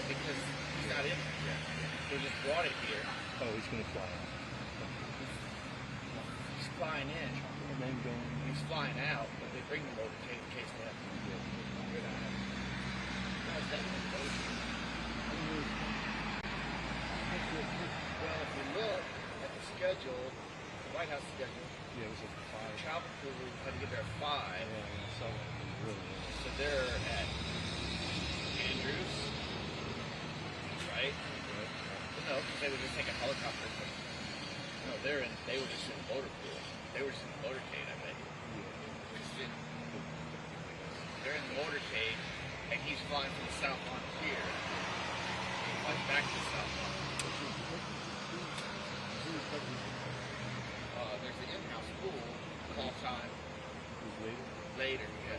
because he's not in it yet. They just brought it here. Oh, he's going to fly out. He's flying in. And then going. He's flying out, but they bring the motorcade in case they have to. We're gonna have. How's that going to go? Well, if you look at the schedule, the White House schedule, Yeah, it was like 5. travel crew had to get there at 5. Yeah, I saw that. Really. So they're at Andrews, right? No, because they would just take a helicopter. No, they were just in the motor pool. They were just in the motorcade, I bet. They're in the motorcade, and he's flying from the South Lawn here. He's flying back to the South Lawn. There's the in-house pool, call time. Later, yeah.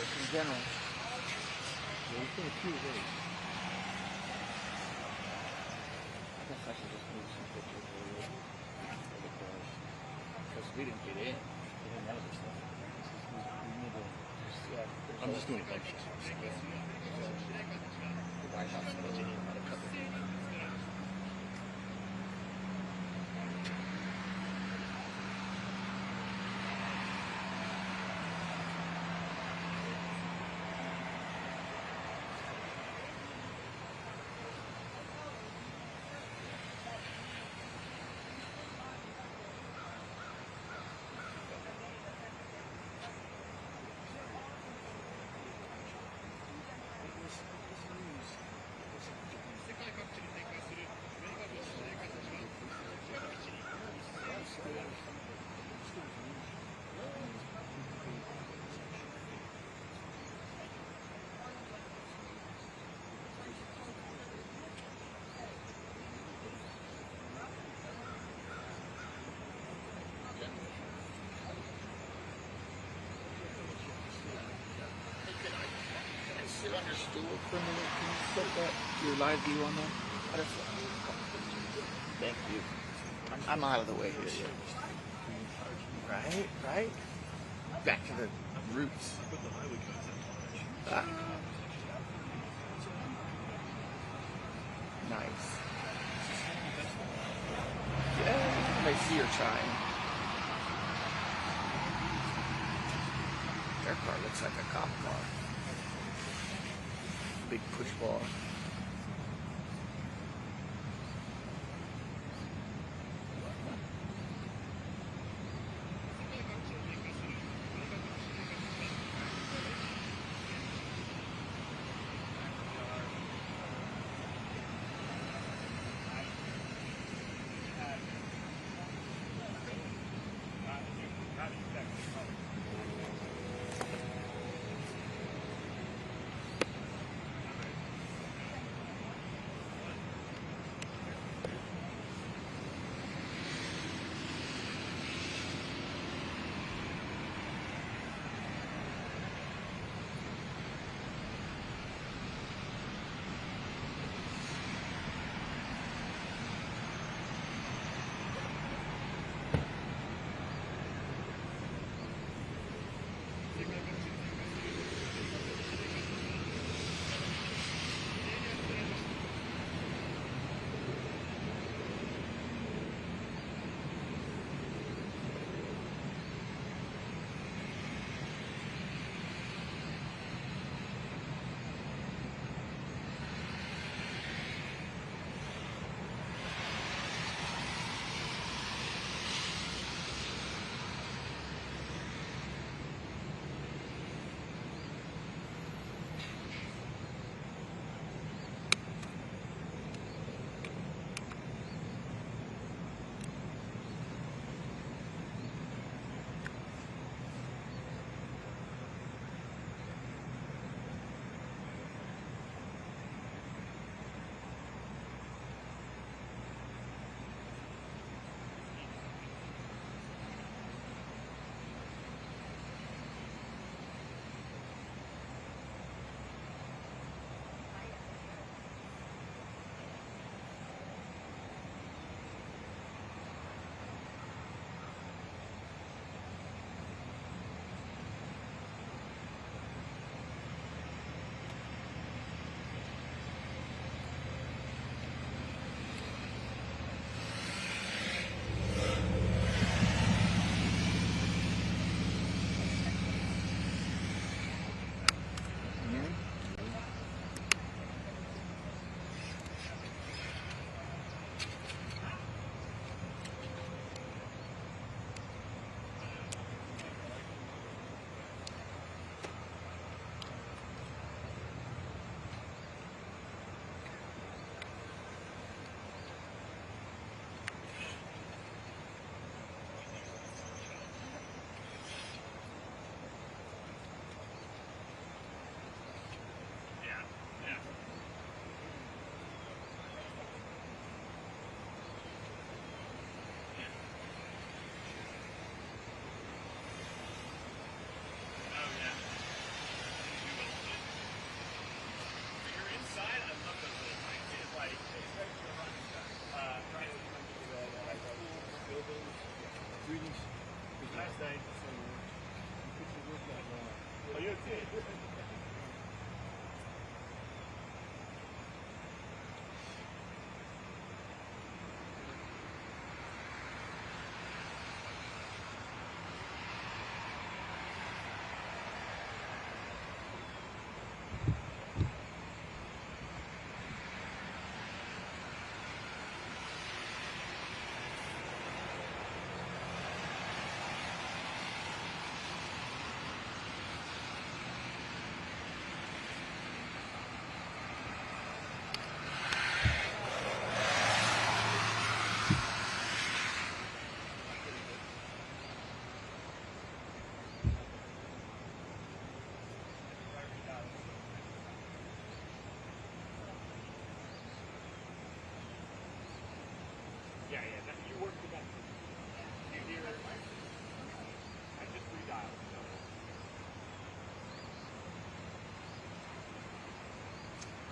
In general. Yeah, he's been a few days. I guess I should just move some pictures over because we didn't get in. We didn't know this stuff. I'm just doing a bunch of stuff. The White House budget in about a couple of days. Sit under stool for a minute. Can you put that your live view on there? Thank you. I'm out of the way here. Right? Back to the roots. Ah. Nice. Yeah, they see her trying. Their car looks like a cop car. Big push bar.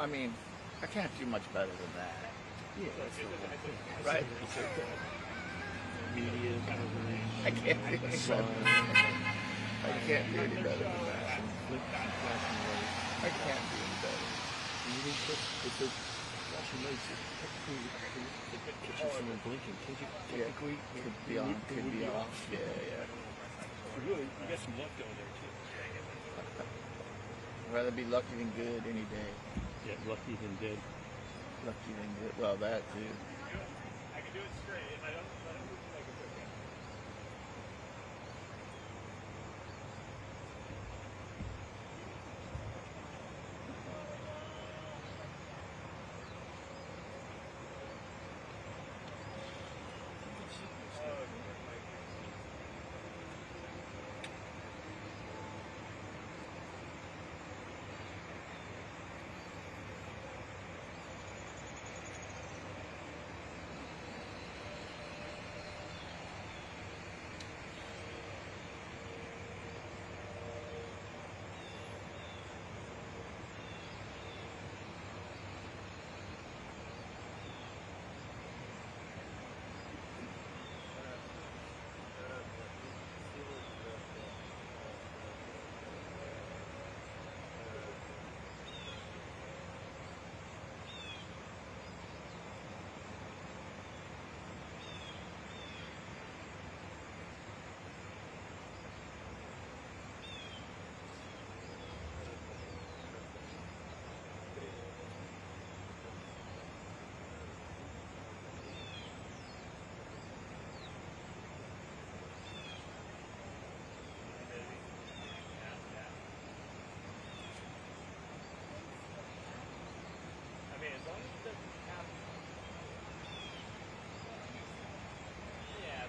I mean, I can't do much better than that. Yeah, that's the whole thing. Right. It's like the media coverage. I can't do The any sun. I can't do any better than that. Flip, flashing lights. I can't do any better. If the flashing lights is technically catch you someone blinking, can't you technically Could be on, could be off. Yeah, yeah. Really, you got some luck going there too. I'd rather be lucky than good any day. Yeah, lucky than dead. Lucky than good. Well, that too. I can do it straight. If I don't move the leg, it's okay.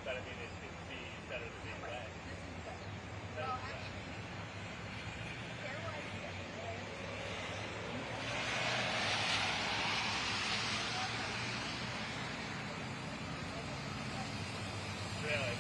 But I mean, it'd be better than being wet. Really?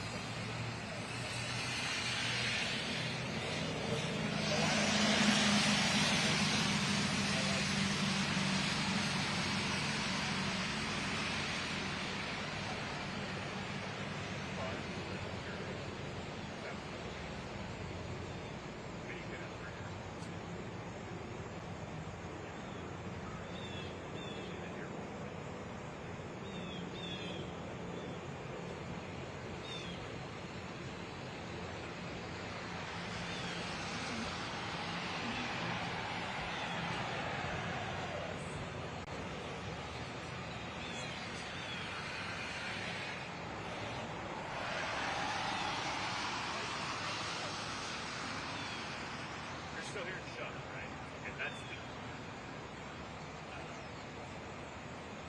Still here in shot, right? And that's the.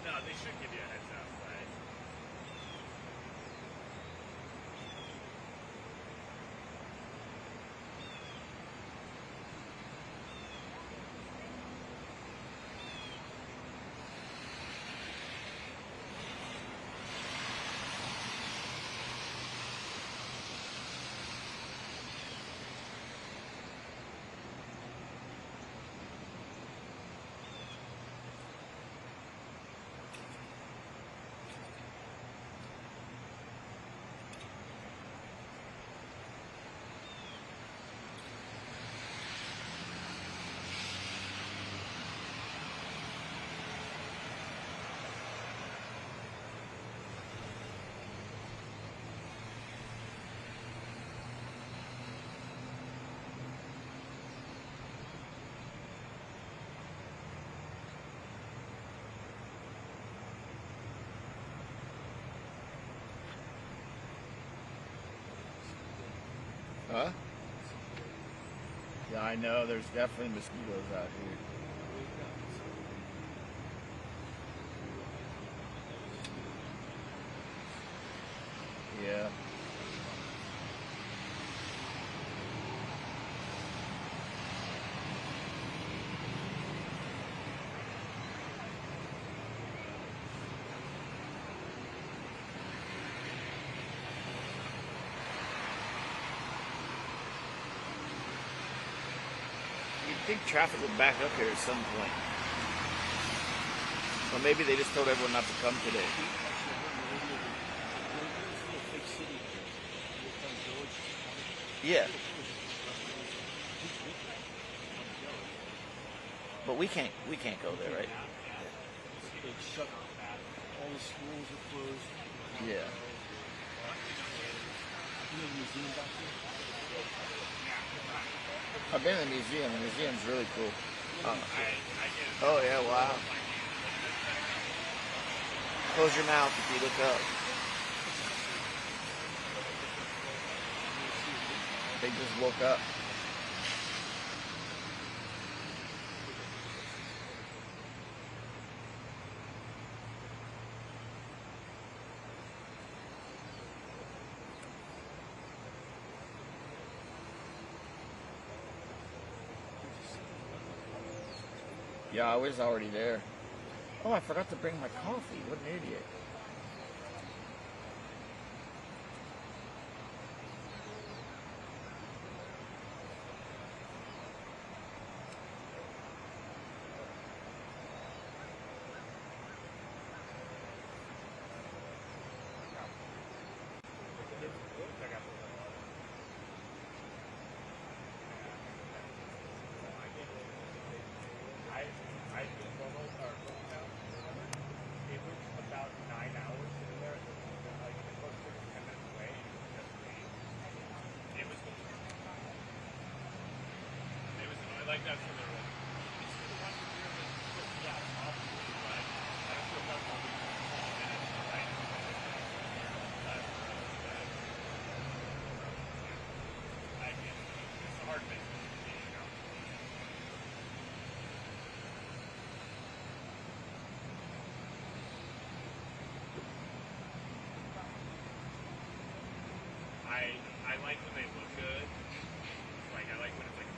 No, they should give you a heads up, right? Huh? Yeah, I know. There's definitely mosquitoes out here. Yeah. You'd think traffic would back up here at some point. Or maybe they just told everyone not to come today. Yeah. But we can't go there, right? They shut all the schools are closed. Yeah. You know the museum back there? I've been in the museum. The museum's really cool. Oh yeah, wow. Close your mouth if you look up. They just woke up. Yeah, I was already there. Oh, I forgot to bring my coffee. What an idiot. Like that for the road. It's the one here that off the right. I don't feel comfortable right. It's a hard thing. I like when they look good. Like I like when it's like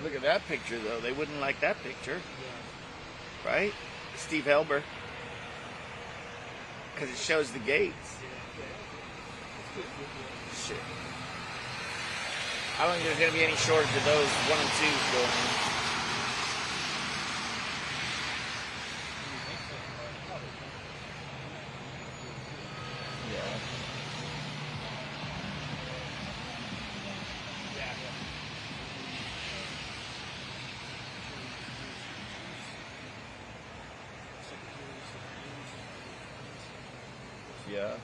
Look at that picture, though. They wouldn't like that picture. Right? Steve Helber. Because it shows the gates. Shit. I don't think there's going to be any shortage of those 1 and 2s going in. Yeah.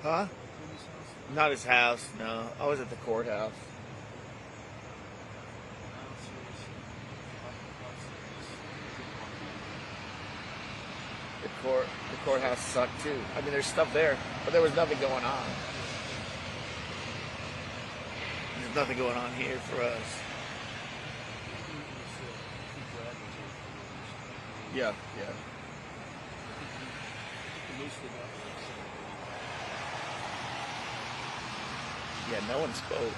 Huh? Jimmy's house? Not his house, no. I was at the courthouse. The courthouse sucked too. I mean, there's stuff there, but there was nothing going on. There's nothing going on here for us. Yeah, yeah. Yeah, no one spoke.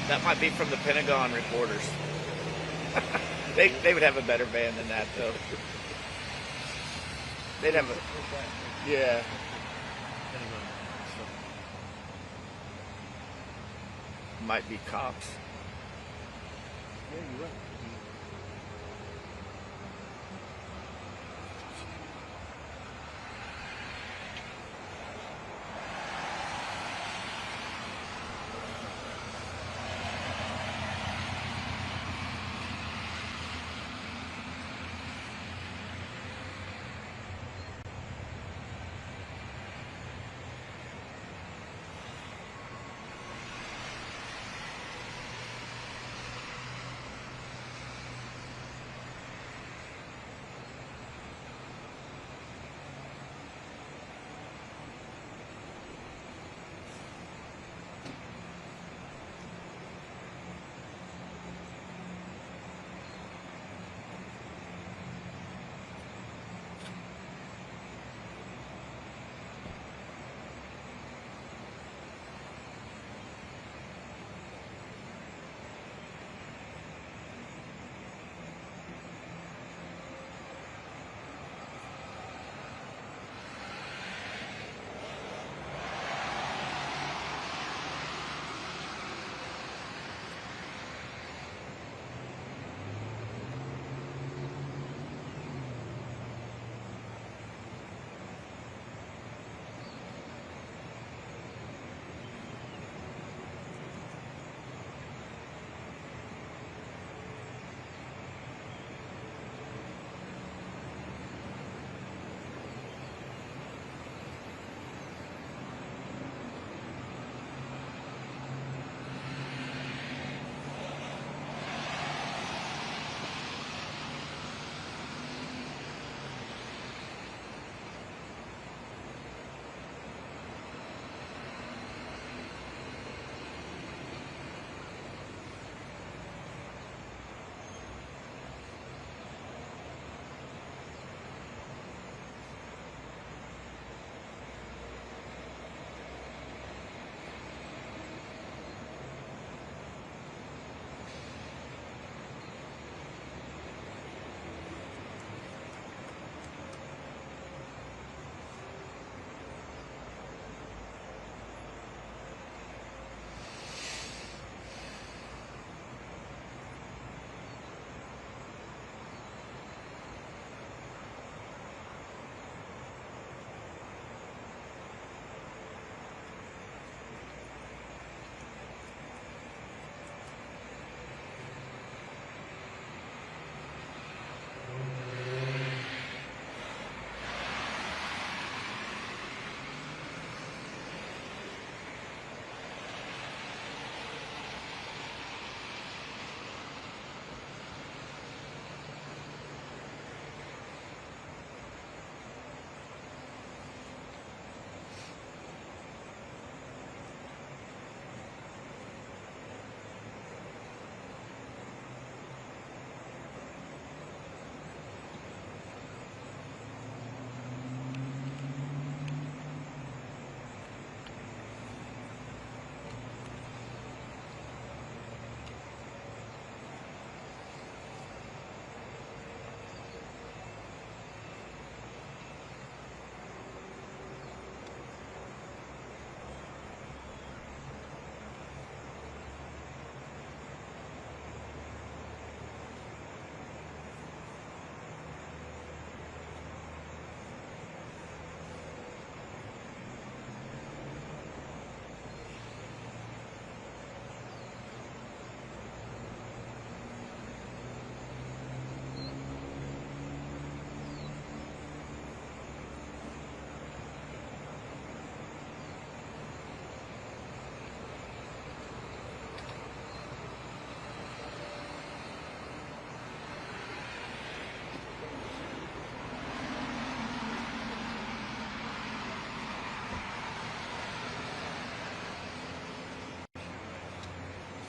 That might be from the Pentagon reporters. They would have a better band than that, though. They'd have a... Yeah. Might be cops. Yeah, you're right.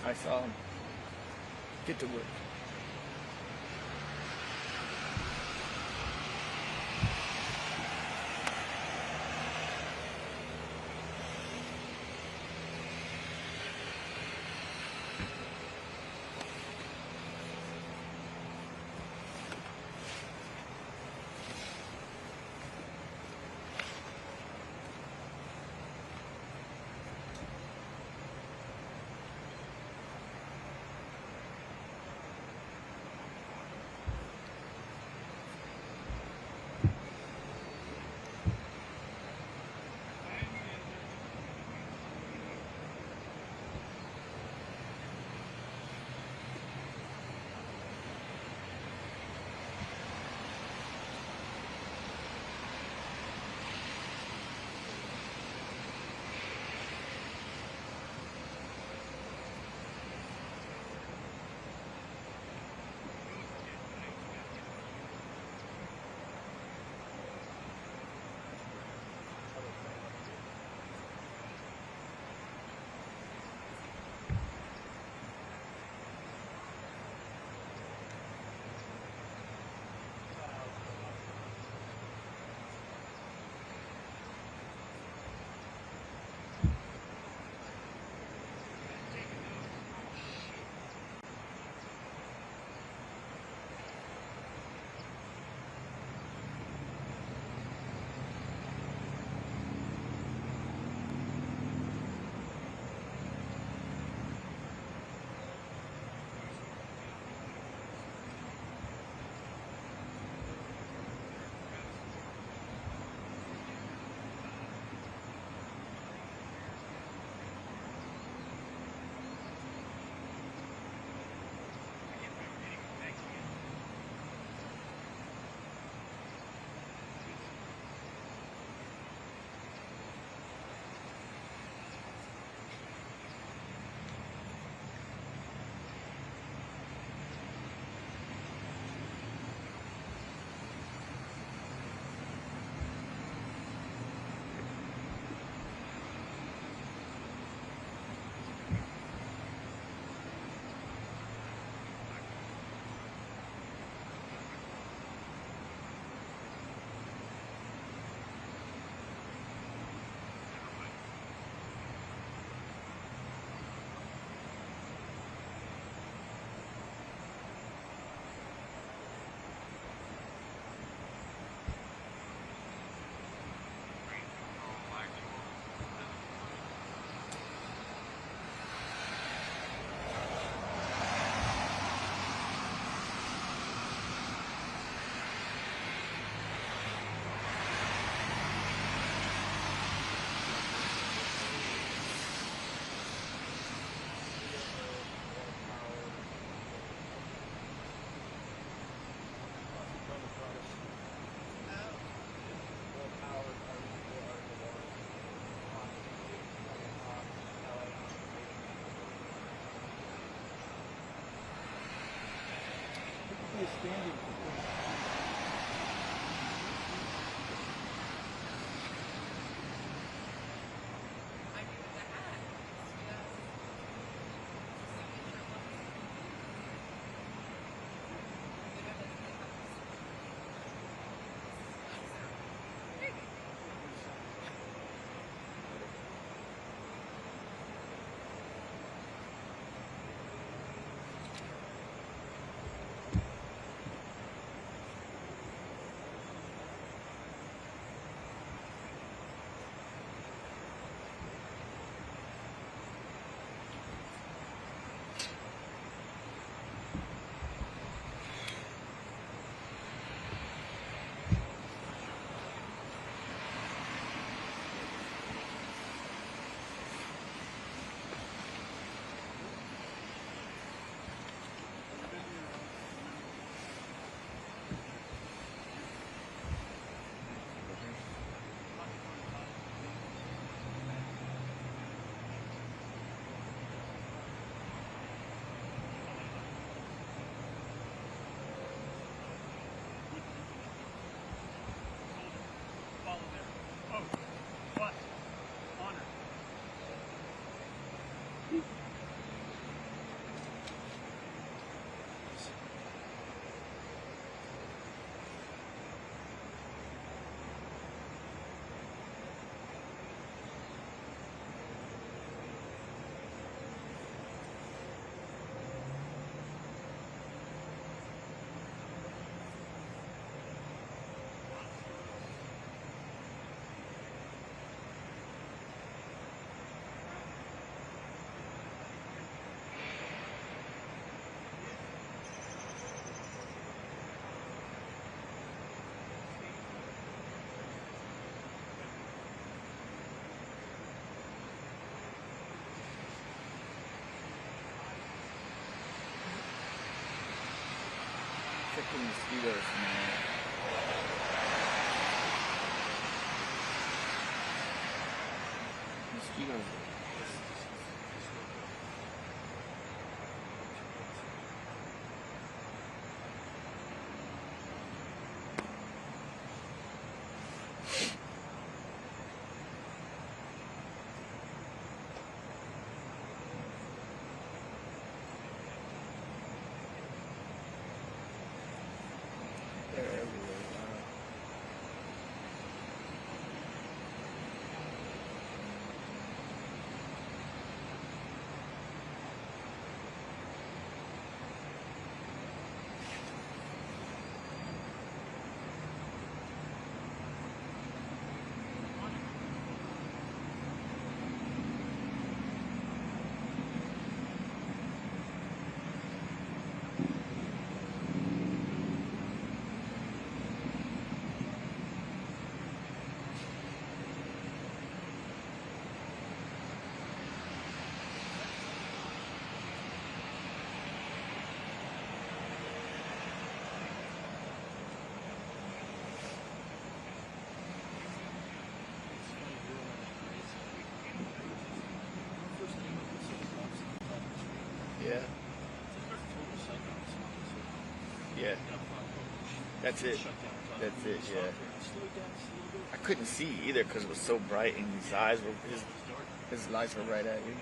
I saw him get to work. standing. Fucking mosquitoes, man. Mosquitoes. They're everywhere. Yeah. Yeah. That's it. That's it, yeah. I couldn't see either because it was so bright and his eyes were, his lights were right at you.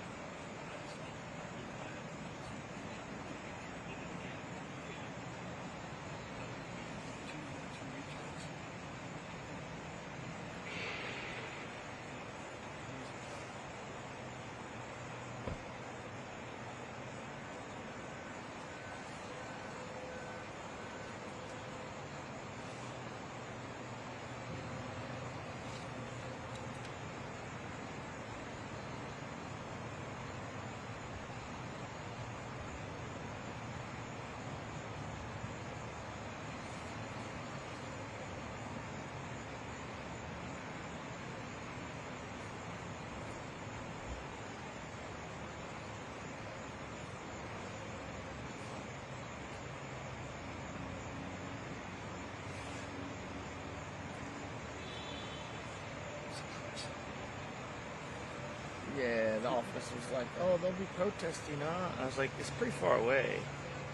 Yeah, the office was like, oh, they'll be protesting, huh? I was like, it's pretty far away.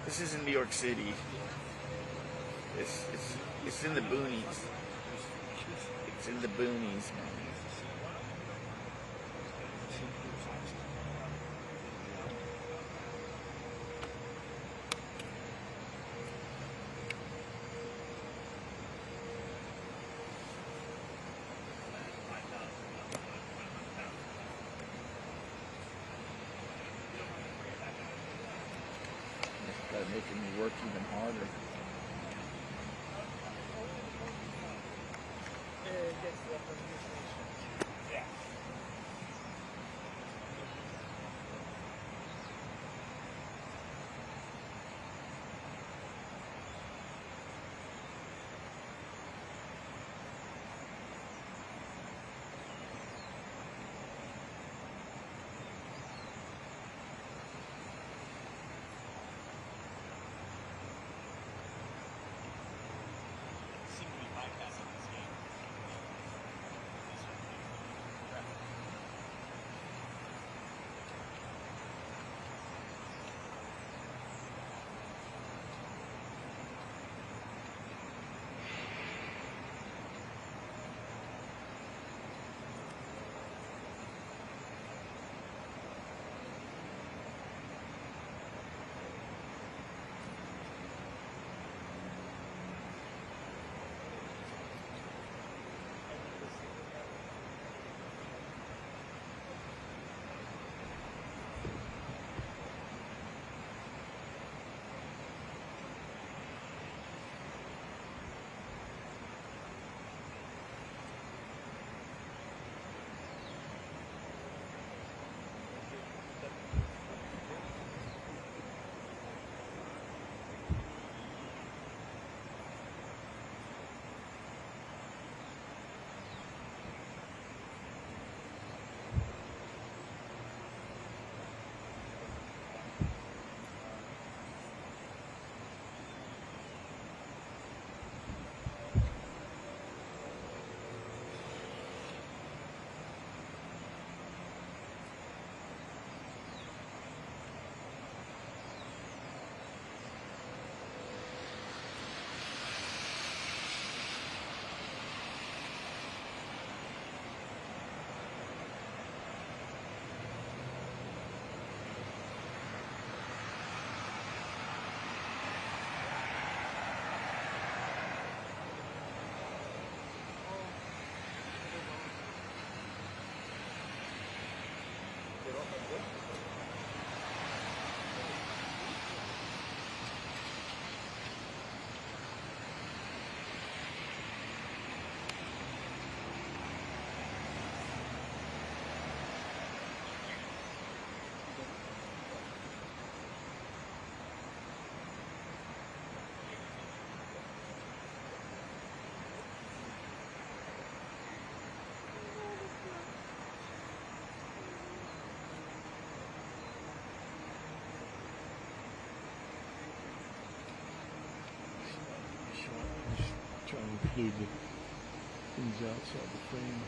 This is in New York City. It's in the boonies. It's in the boonies, man. Making me work even harder. Yeah. Seem to be bypassing this game. include the things outside the frame.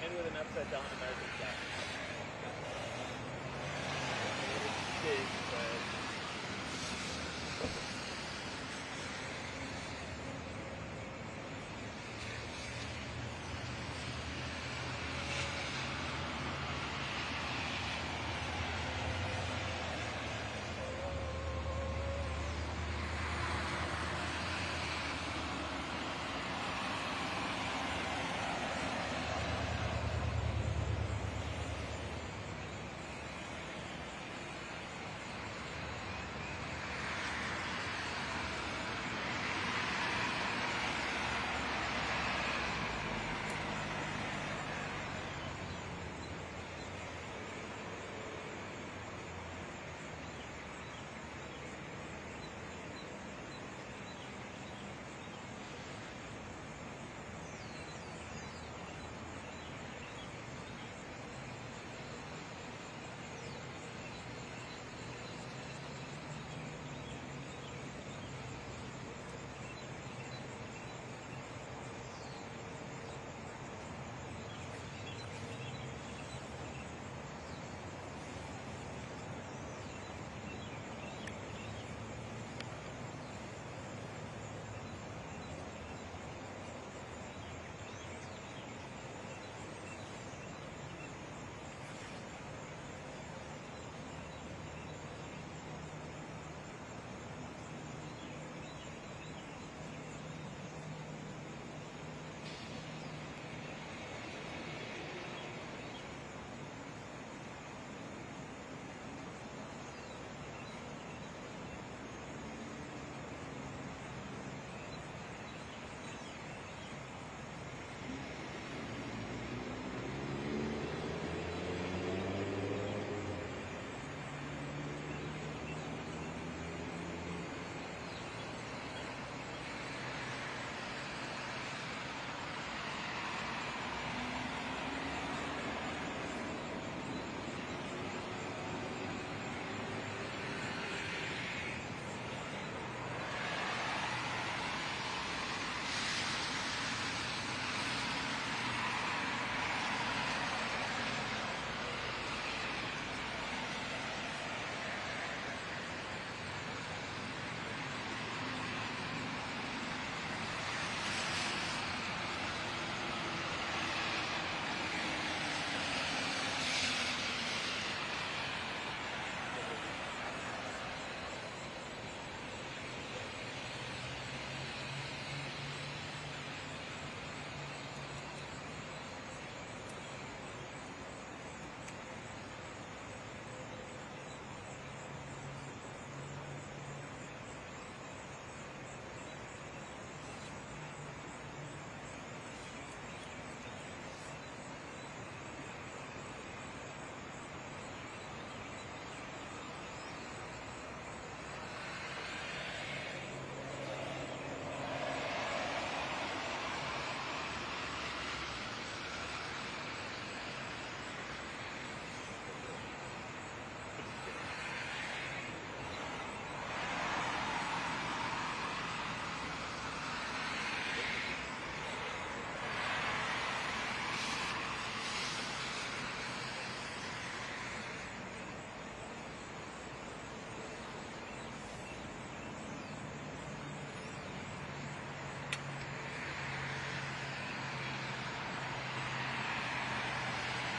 And with an upside down American flag.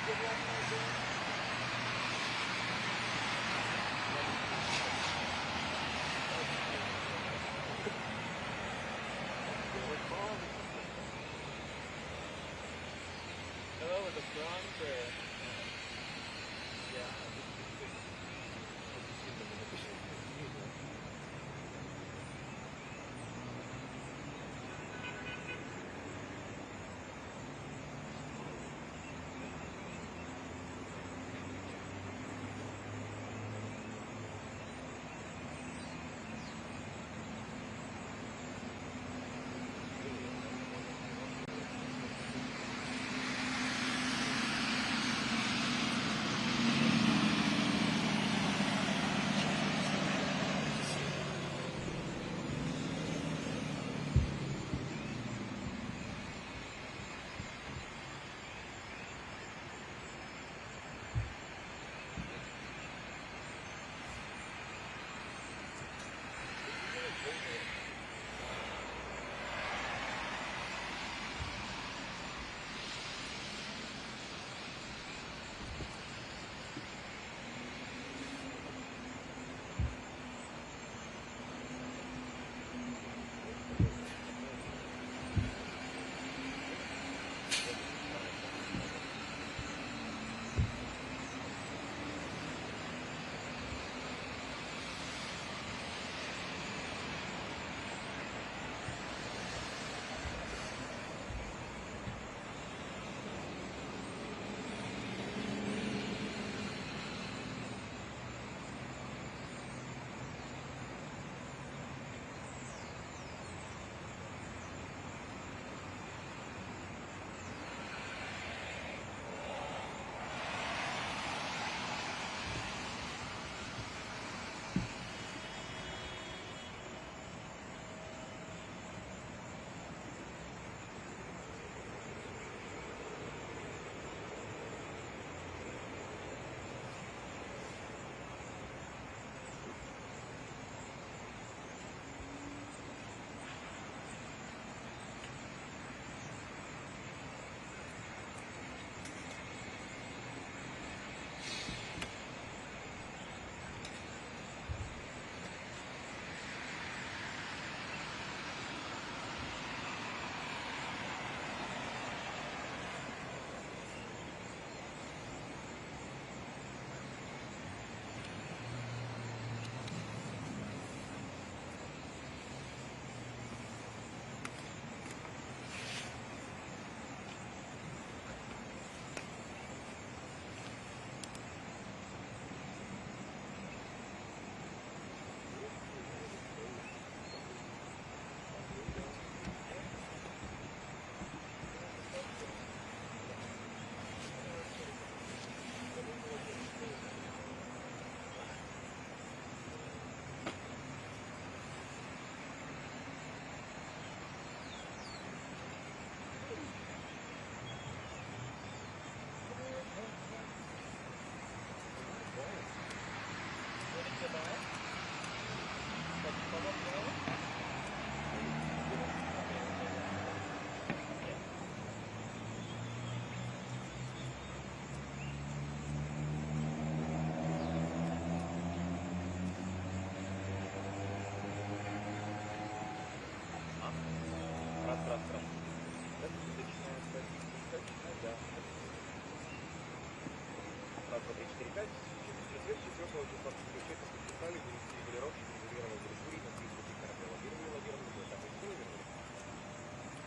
Hello, with the bronze or? Yeah.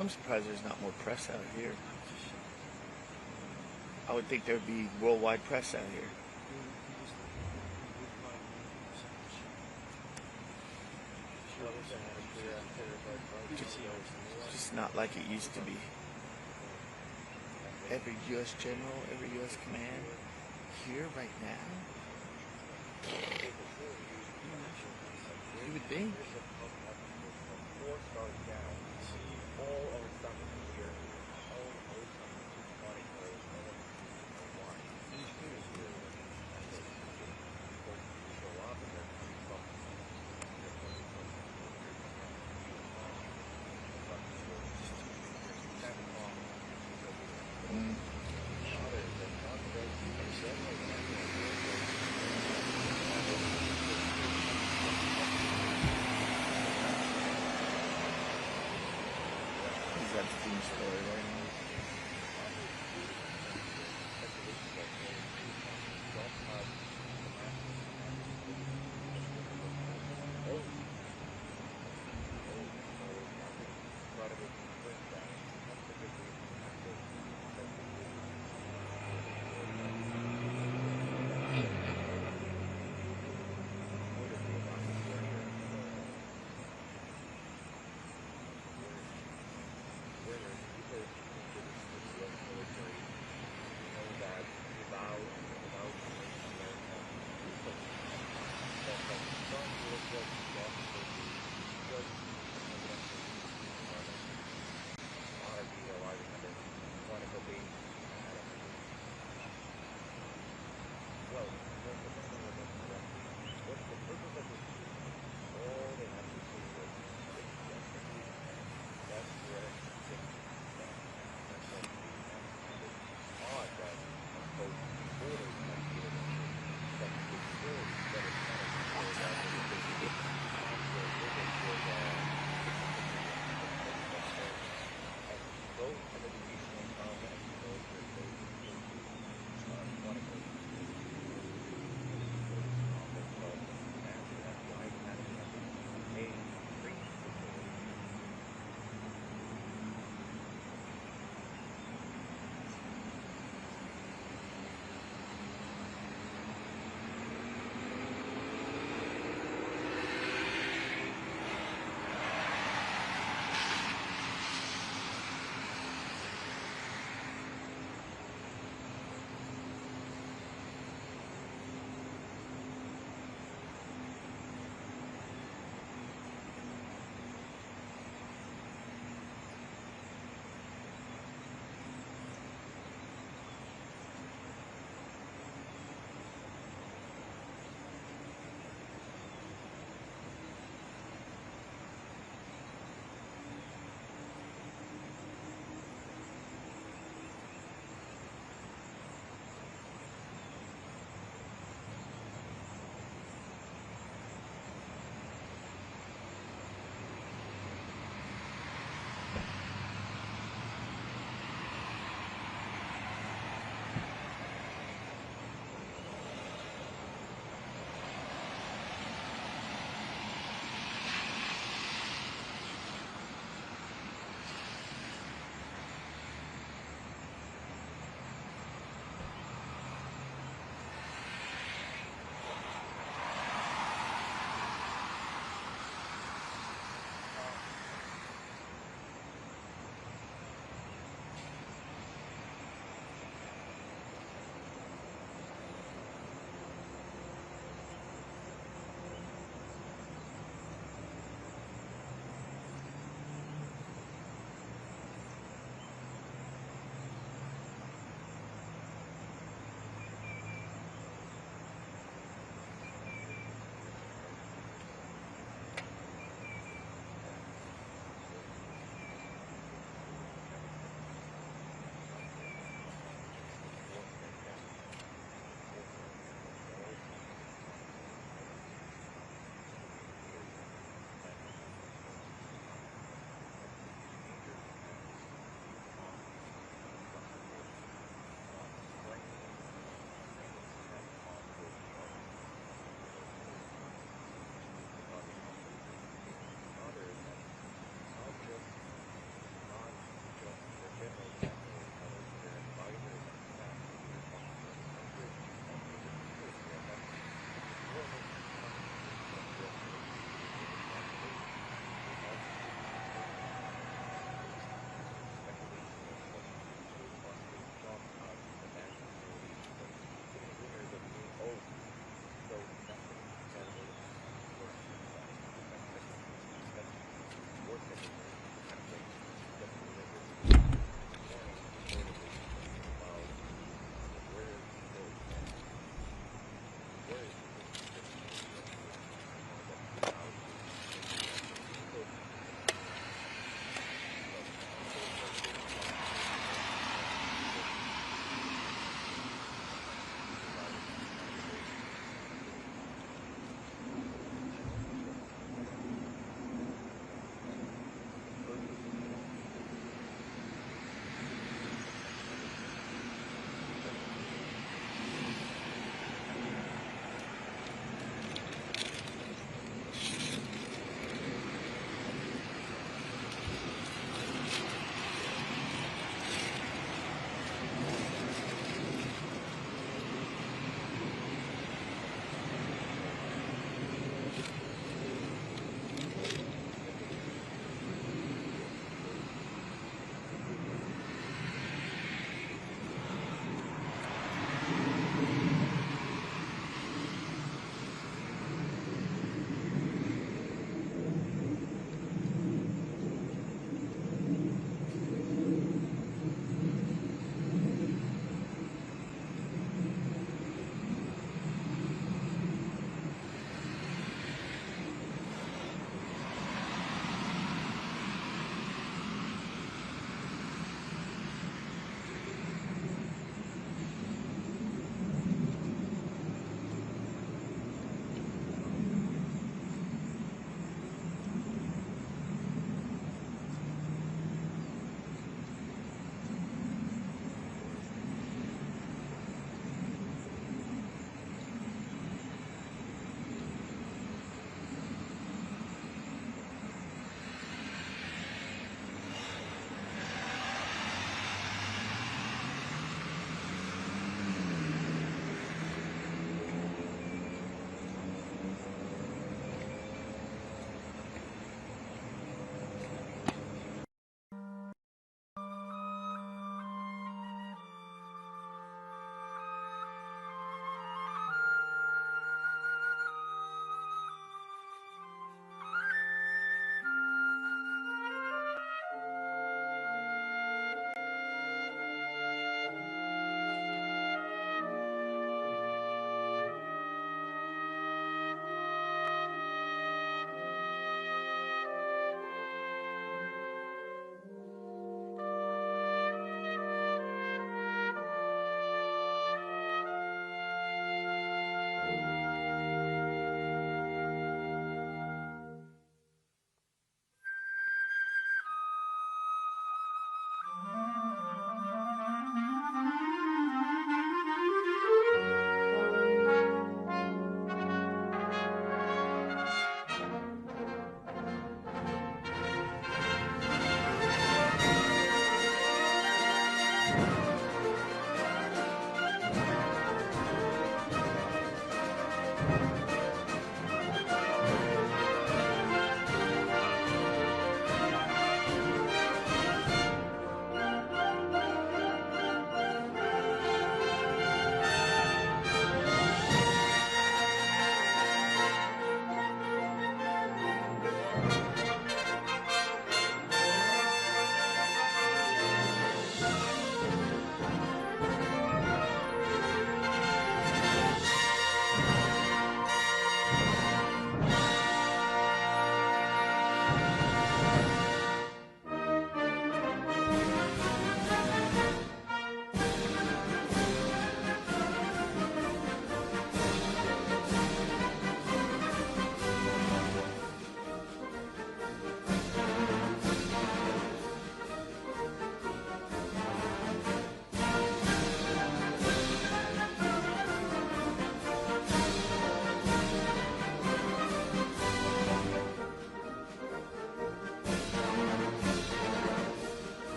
I'm surprised there's not more press out here. I would think there'd be worldwide press out here. Just not like it used to be. Every U.S. general, every U.S. command here right now. You would think. story right now.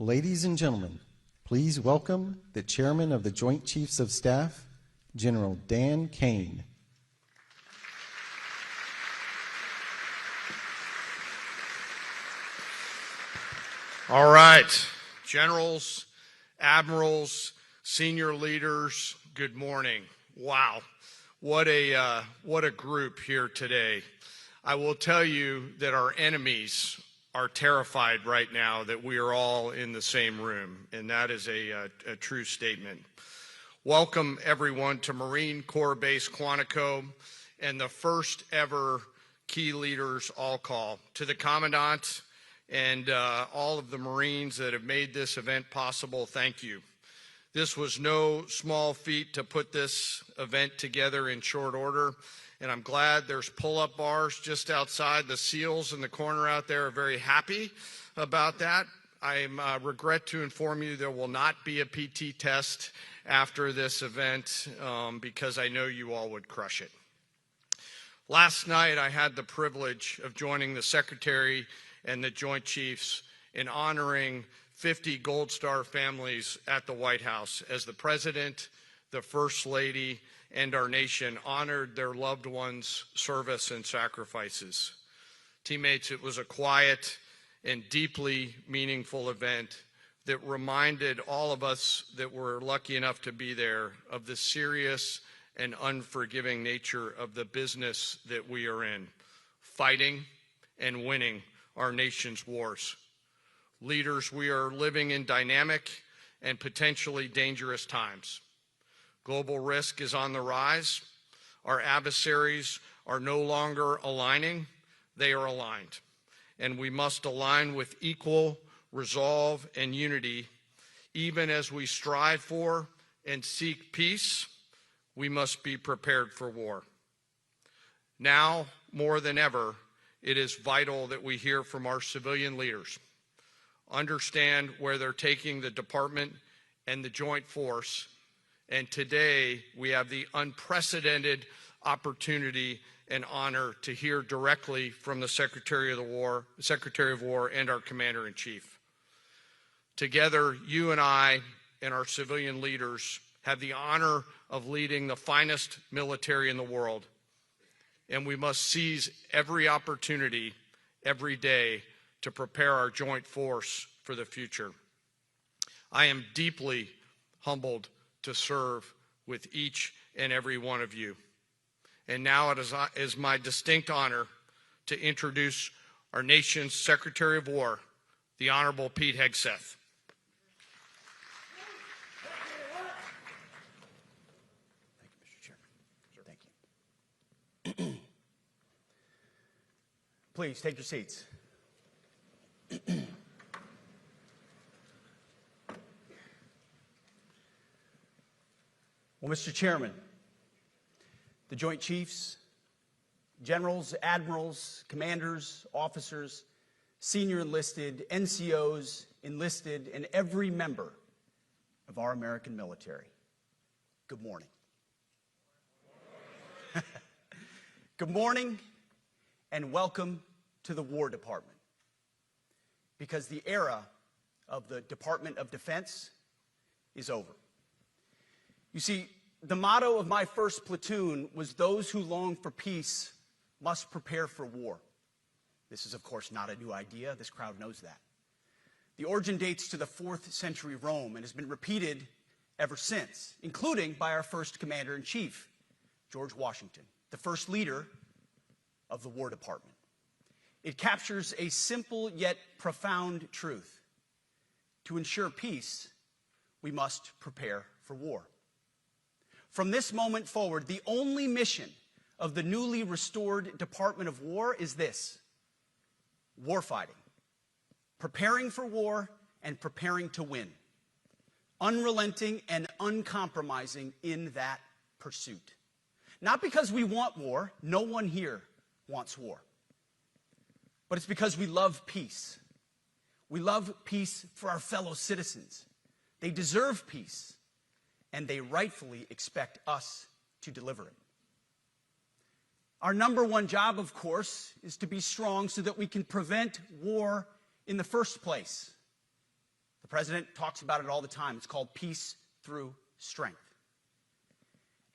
Ladies and gentlemen, please welcome the Chairman of the Joint Chiefs of Staff, General Dan Kane. All right, generals, admirals, senior leaders, good morning. Wow, what a group here today. I will tell you that our enemies are terrified right now that we are all in the same room, and that is a true statement. Welcome everyone to Marine Corps Base Quantico and the first ever Key Leaders All Call. To the Commandant and all of the Marines that have made this event possible, thank you. This was no small feat to put this event together in short order, and I'm glad there's pull-up bars just outside. The SEALs in the corner out there are very happy about that. I regret to inform you there will not be a PT test after this event because I know you all would crush it. Last night I had the privilege of joining the Secretary and the Joint Chiefs in honoring 50 Gold Star families at the White House as the President, the First Lady, and our nation honored their loved ones' service and sacrifices. Teammates, it was a quiet and deeply meaningful event that reminded all of us that were lucky enough to be there of the serious and unforgiving nature of the business that we are in, fighting and winning our nation's wars. Leaders, we are living in dynamic and potentially dangerous times. Global risk is on the rise. Our adversaries are no longer aligning, they are aligned. And we must align with equal resolve and unity. Even as we strive for and seek peace, we must be prepared for war. Now, more than ever, it is vital that we hear from our civilian leaders, understand where they're taking the department and the joint force, and today we have the unprecedented opportunity and honor to hear directly from the Secretary of War and our Commander-in-Chief. Together, you and I and our civilian leaders have the honor of leading the finest military in the world, and we must seize every opportunity every day to prepare our joint force for the future. I am deeply humbled to serve with each and every one of you. And now it is my distinct honor to introduce our nation's Secretary of War, the Honorable Pete Hegseth. Please take your seats. Well, Mr. Chairman, the Joint Chiefs, generals, admirals, commanders, officers, senior enlisted, NCOs, enlisted, and every member of our American military, good morning. Good morning and welcome to the War Department, because the era of the Department of Defense is over. You see, the motto of my first platoon was, "Those who long for peace must prepare for war." This is, of course, not a new idea. This crowd knows that. The origin dates to the 4th century Rome and has been repeated ever since, including by our first Commander-in-Chief, George Washington, the first leader of the War Department. It captures a simple yet profound truth. To ensure peace, we must prepare for war. From this moment forward, the only mission of the newly restored Department of War is this: warfighting, preparing for war and preparing to win, unrelenting and uncompromising in that pursuit. Not because we want war, no one here wants war, but it's because we love peace. We love peace for our fellow citizens. They deserve peace, and they rightfully expect us to deliver it. Our number one job, of course, is to be strong so that we can prevent war in the first place. The president talks about it all the time. It's called peace through strength.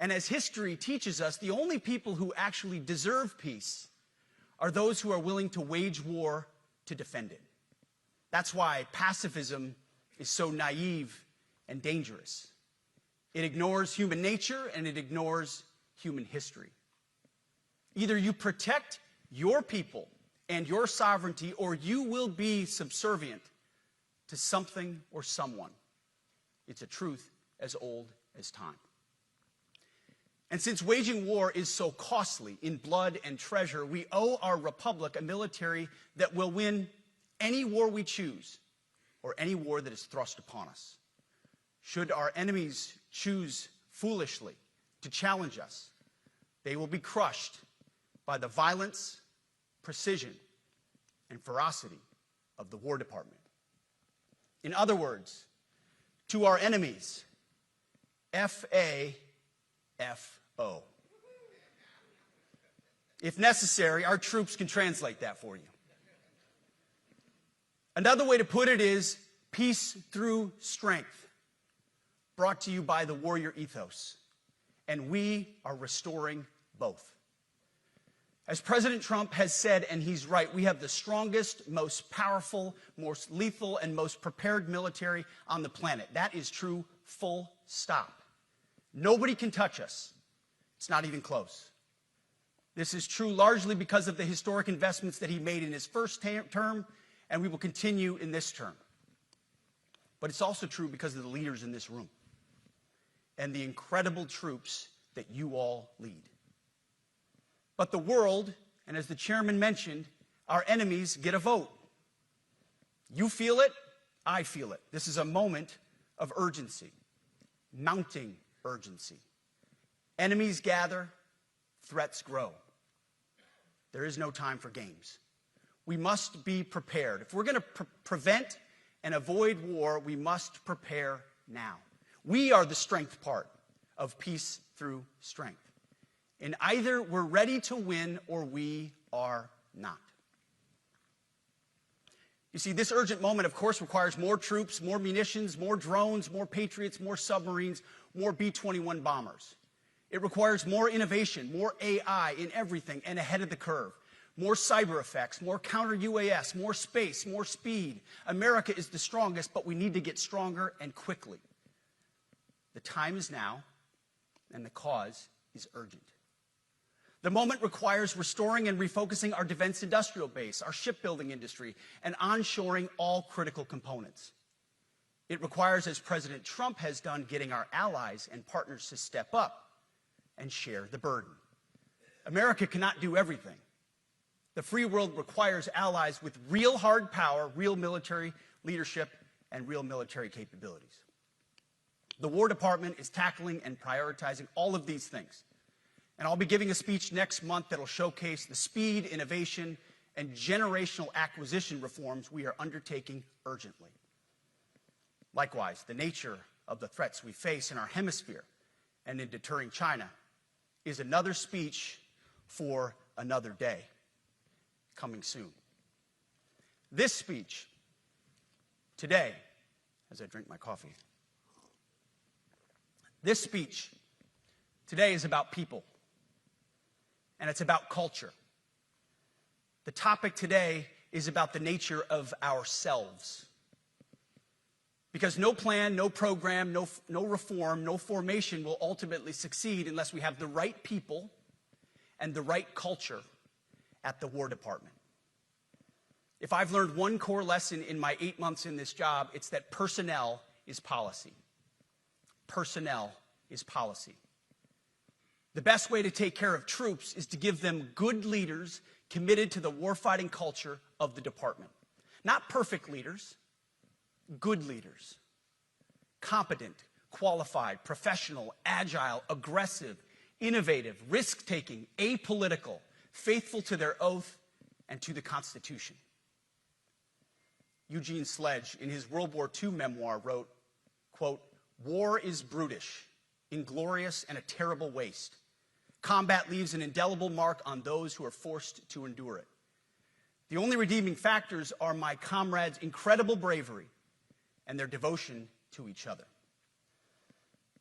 And as history teaches us, the only people who actually deserve peace are those who are willing to wage war to defend it. That's why pacifism is so naive and dangerous. It ignores human nature and it ignores human history. Either you protect your people and your sovereignty, or you will be subservient to something or someone. It's a truth as old as time. And since waging war is so costly in blood and treasure, we owe our republic a military that will win any war we choose or any war that is thrust upon us. Should our enemies choose foolishly to challenge us, they will be crushed by the violence, precision, and ferocity of the War Department. In other words, to our enemies, F-A-F-O. If necessary, our troops can translate that for you. Another way to put it is peace through strength, brought to you by the warrior ethos. And we are restoring both. As President Trump has said, and he's right, we have the strongest, most powerful, most lethal, and most prepared military on the planet. That is true, full stop. Nobody can touch us. It's not even close. This is true largely because of the historic investments that he made in his first term, and we will continue in this term. But it's also true because of the leaders in this room and the incredible troops that you all lead. But the world, and as the chairman mentioned, our enemies get a vote. You feel it, I feel it. This is a moment of urgency, mounting urgency. Enemies gather, threats grow. There is no time for games. We must be prepared. If we're going to prevent and avoid war, we must prepare now. We are the strength part of peace through strength. And either we're ready to win or we are not. You see, this urgent moment, of course, requires more troops, more munitions, more drones, more Patriots, more submarines, more B-21 bombers. It requires more innovation, more AI in everything and ahead of the curve, more cyber effects, more counter-UAS, more space, more speed. America is the strongest, but we need to get stronger and quickly. The time is now, and the cause is urgent. The moment requires restoring and refocusing our defense industrial base, our shipbuilding industry, and onshoring all critical components. It requires, as President Trump has done, getting our allies and partners to step up and share the burden. America cannot do everything. The free world requires allies with real hard power, real military leadership, and real military capabilities. The War Department is tackling and prioritizing all of these things. And I'll be giving a speech next month that will showcase the speed, innovation, and generational acquisition reforms we are undertaking urgently. Likewise, the nature of the threats we face in our hemisphere and in deterring China is another speech for another day, coming soon. This speech today, as I drink my coffee, this speech today is about people. And it's about culture. The topic today is about the nature of ourselves. Because no plan, no program, no reform, no formation will ultimately succeed unless we have the right people and the right culture at the War Department. If I've learned one core lesson in my 8 months in this job, it's that personnel is policy. Personnel is policy. The best way to take care of troops is to give them good leaders committed to the warfighting culture of the department. Not perfect leaders, good leaders. Competent, qualified, professional, agile, aggressive, innovative, risk-taking, apolitical, faithful to their oath and to the Constitution. Eugene Sledge, in his World War II memoir, wrote, quote, "War is brutish, inglorious, and a terrible waste. Combat leaves an indelible mark on those who are forced to endure it. The only redeeming factors are my comrades' incredible bravery and their devotion to each other.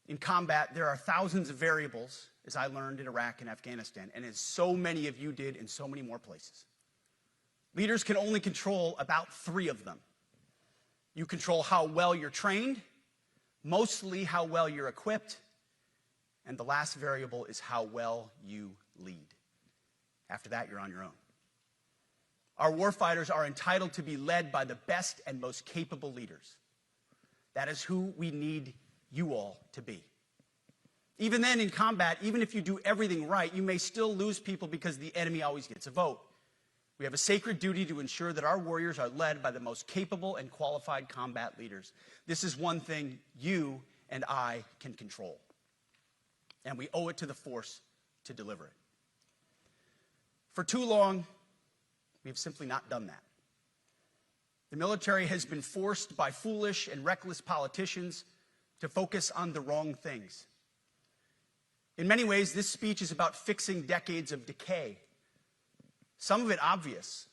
In combat, there are thousands of variables, as I learned in Iraq and Afghanistan, and as so many of you did in so many more places. Leaders can only control about 3 of them. You control how well you're trained, mostly how well you're equipped, and the last variable is how well you lead. After that, you're on your own. Our warfighters are entitled to be led by the best and most capable leaders. That is who we need you all to be. Even then, in combat, even if you do everything right, you may still lose people because the enemy always gets a vote. We have a sacred duty to ensure that our warriors are led by the most capable and qualified combat leaders. This is one thing you and I can control, and we owe it to the force to deliver it. For too long, we have simply not done that. The military has been forced by foolish and reckless politicians to focus on the wrong things. In many ways, this speech is about fixing decades of decay. Some of it obvious,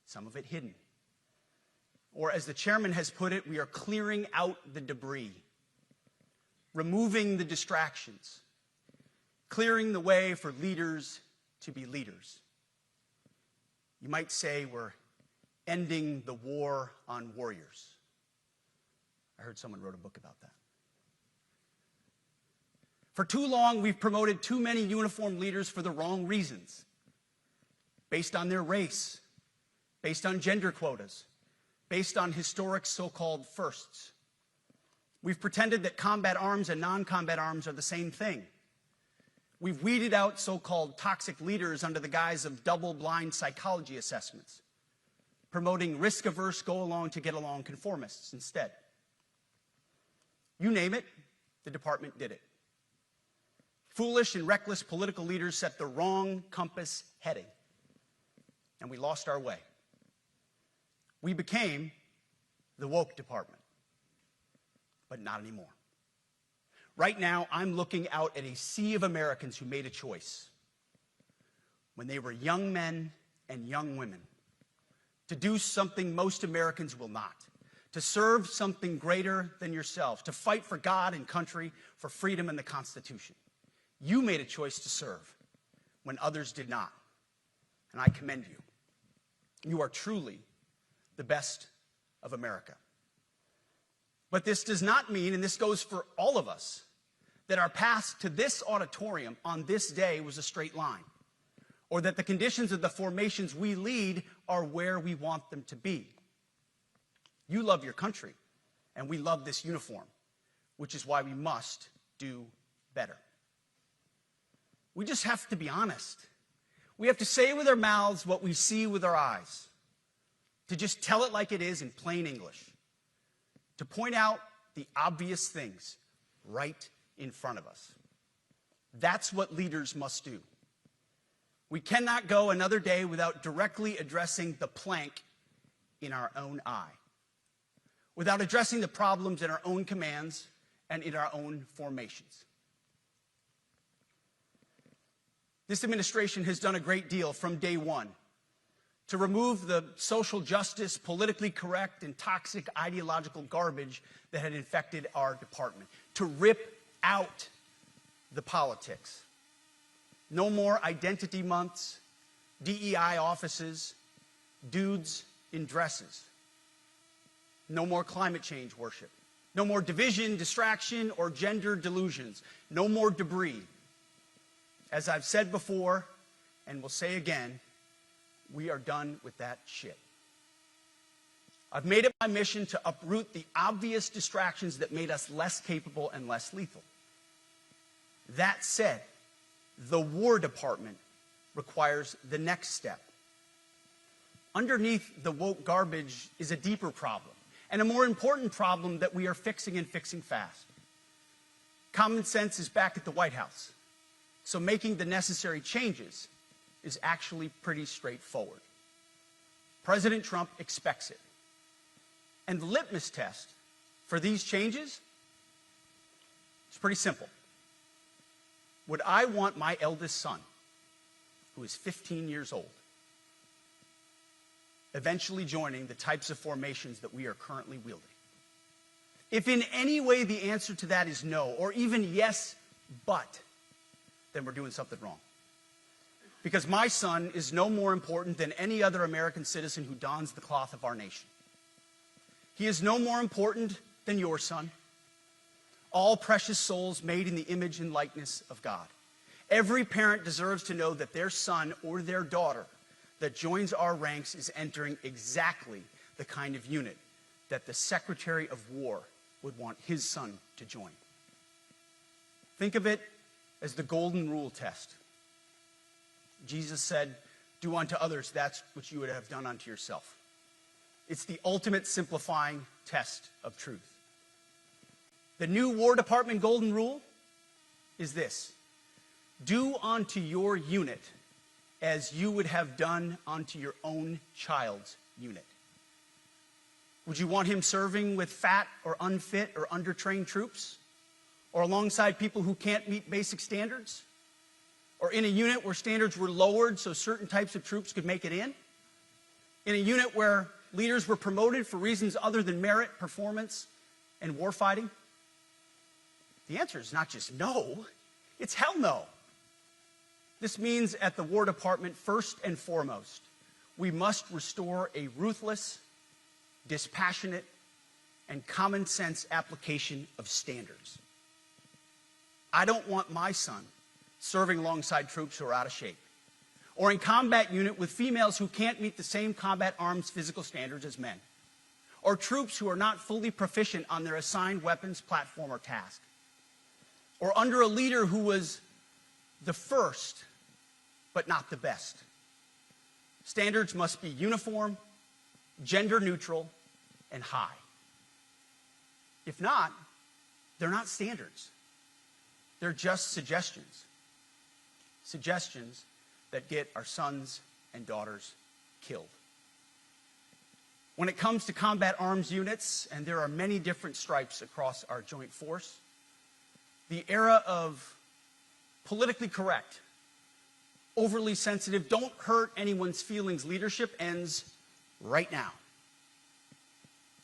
some of it hidden. Or as the chairman has put it, we are clearing out the debris, removing the distractions, clearing the way for leaders to be leaders. You might say we're ending the war on warriors. I heard someone wrote a book about that. For too long, we've promoted too many uniformed leaders for the wrong reasons, based on their race, based on gender quotas, based on historic so-called firsts. We've pretended that combat arms and non-combat arms are the same thing. We've weeded out so-called toxic leaders under the guise of double-blind psychology assessments, promoting risk-averse, go-along-to-get-along conformists instead. You name it, the department did it. Foolish and reckless political leaders set the wrong compass heading, and we lost our way. We became the woke department, but not anymore. Right now, I'm looking out at a sea of Americans who made a choice when they were young men and young women to do something most Americans will not, to serve something greater than yourselves, to fight for God and country, for freedom and the Constitution. You made a choice to serve when others did not, and I commend you. You are truly the best of America. But this does not mean, and this goes for all of us, that our path to this auditorium on this day was a straight line, or that the conditions of the formations we lead are where we want them to be. You love your country, and we love this uniform, which is why we must do better. We just have to be honest. We have to say with our mouths what we see with our eyes, to just tell it like it is in plain English, to point out the obvious things right in front of us. That's what leaders must do. We cannot go another day without directly addressing the plank in our own eye, without addressing the problems in our own commands and in our own formations. This administration has done a great deal from day one to remove the social justice, politically correct, and toxic ideological garbage that had infected our department, to rip out the politics. No more identity months, DEI offices, dudes in dresses. No more climate change worship. No more division, distraction, or gender delusions. No more debris. As I've said before, and will say again, we are done with that shit. I've made it my mission to uproot the obvious distractions that made us less capable and less lethal. That said, the War Department requires the next step. Underneath the woke garbage is a deeper problem, and a more important problem that we are fixing and fixing fast. Common sense is back at the White House, so making the necessary changes is actually pretty straightforward. President Trump expects it. And the litmus test for these changes is pretty simple. Would I want my eldest son, who is 15 years old, eventually joining the types of formations that we are currently wielding? If in any way the answer to that is no, or even yes, but, then we're doing something wrong. Because my son is no more important than any other American citizen who dons the cloth of our nation. He is no more important than your son. All precious souls made in the image and likeness of God. Every parent deserves to know that their son or their daughter that joins our ranks is entering exactly the kind of unit that the Secretary of War would want his son to join. Think of it as the golden rule test. Jesus said, "Do unto others that which you would have done unto yourself." It's the ultimate simplifying test of truth. The new War Department golden rule is this: do unto your unit as you would have done unto your own child's unit. Would you want him serving with fat or unfit or undertrained troops? Or alongside people who can't meet basic standards? Or in a unit where standards were lowered so certain types of troops could make it in? In a unit where leaders were promoted for reasons other than merit, performance, and warfighting? The answer is not just no, it's hell no. This means at the War Department, first and foremost, we must restore a ruthless, dispassionate, and common sense application of standards. I don't want my son serving alongside troops who are out of shape, or in combat unit with females who can't meet the same combat arms physical standards as men, or troops who are not fully proficient on their assigned weapons, platform, or task, or under a leader who was the first but not the best. Standards must be uniform, gender neutral, and high. If not, they're not standards. They're just suggestions. Suggestions that get our sons and daughters killed. When it comes to combat arms units, and there are many different stripes across our joint force, the era of politically correct, overly sensitive, don't hurt anyone's feelings leadership ends right now.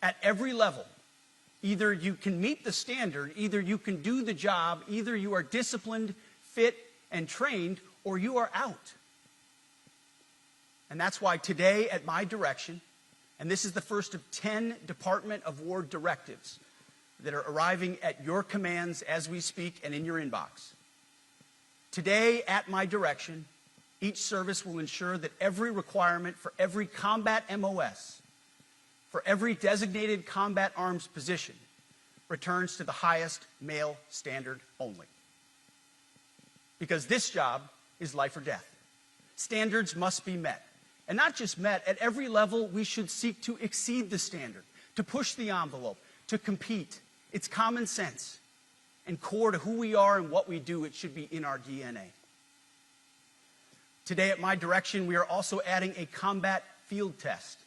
At every level, either you can meet the standard, either you can do the job, either you are disciplined, fit, and trained, or you are out. And that's why today, at my direction, and this is the first of 10 Department of War directives that are arriving at your commands as we speak and in your inbox. Today, at my direction, each service will ensure that every requirement for every combat MOS, for every designated combat arms position, returns to the highest male standard only. Because this job is life or death. Standards must be met. And not just met, at every level we should seek to exceed the standard, to push the envelope, to compete. It's common sense and core to who we are and what we do. It should be in our DNA. Today, at my direction, we are also adding a combat field test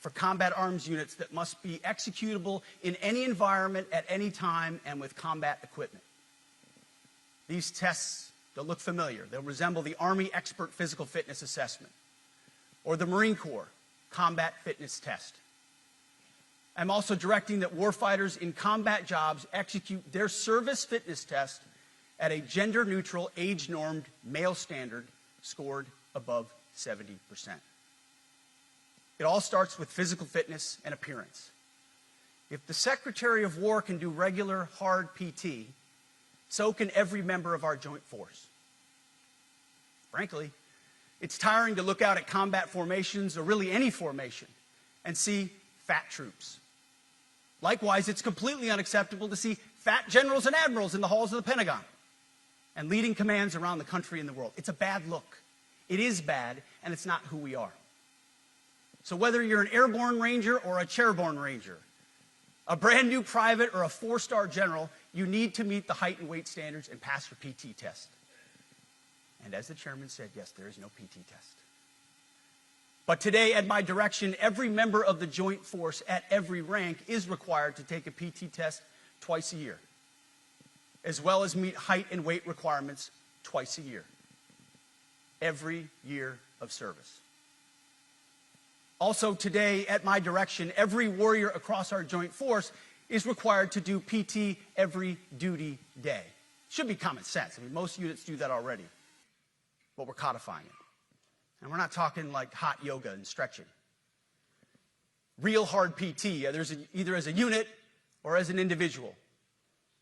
for combat arms units that must be executable in any environment at any time and with combat equipment. These tests, they'll look familiar. They'll resemble the Army Expert Physical Fitness Assessment or the Marine Corps Combat Fitness Test. I'm also directing that warfighters in combat jobs execute their service fitness test at a gender-neutral, age-normed male standard scored above 70%. It all starts with physical fitness and appearance. If the Secretary of War can do regular, hard PT, so can every member of our joint force. Frankly, it's tiring to look out at combat formations, or really any formation, and see fat troops. Likewise, it's completely unacceptable to see fat generals and admirals in the halls of the Pentagon and leading commands around the country and the world. It's a bad look. It is bad, and it's not who we are. So whether you're an airborne ranger or a chairborne ranger, a brand new private or a 4-star general, you need to meet the height and weight standards and pass your PT test. And as the chairman said, yes, there is no PT test. But today, at my direction, every member of the joint force at every rank is required to take a PT test twice a year, as well as meet height and weight requirements twice a year, every year of service. Also today, at my direction, every warrior across our joint force is required to do PT every duty day. Should be common sense. I mean, most units do that already, but we're codifying it. And we're not talking like hot yoga and stretching. Real hard PT, either as a unit or as an individual.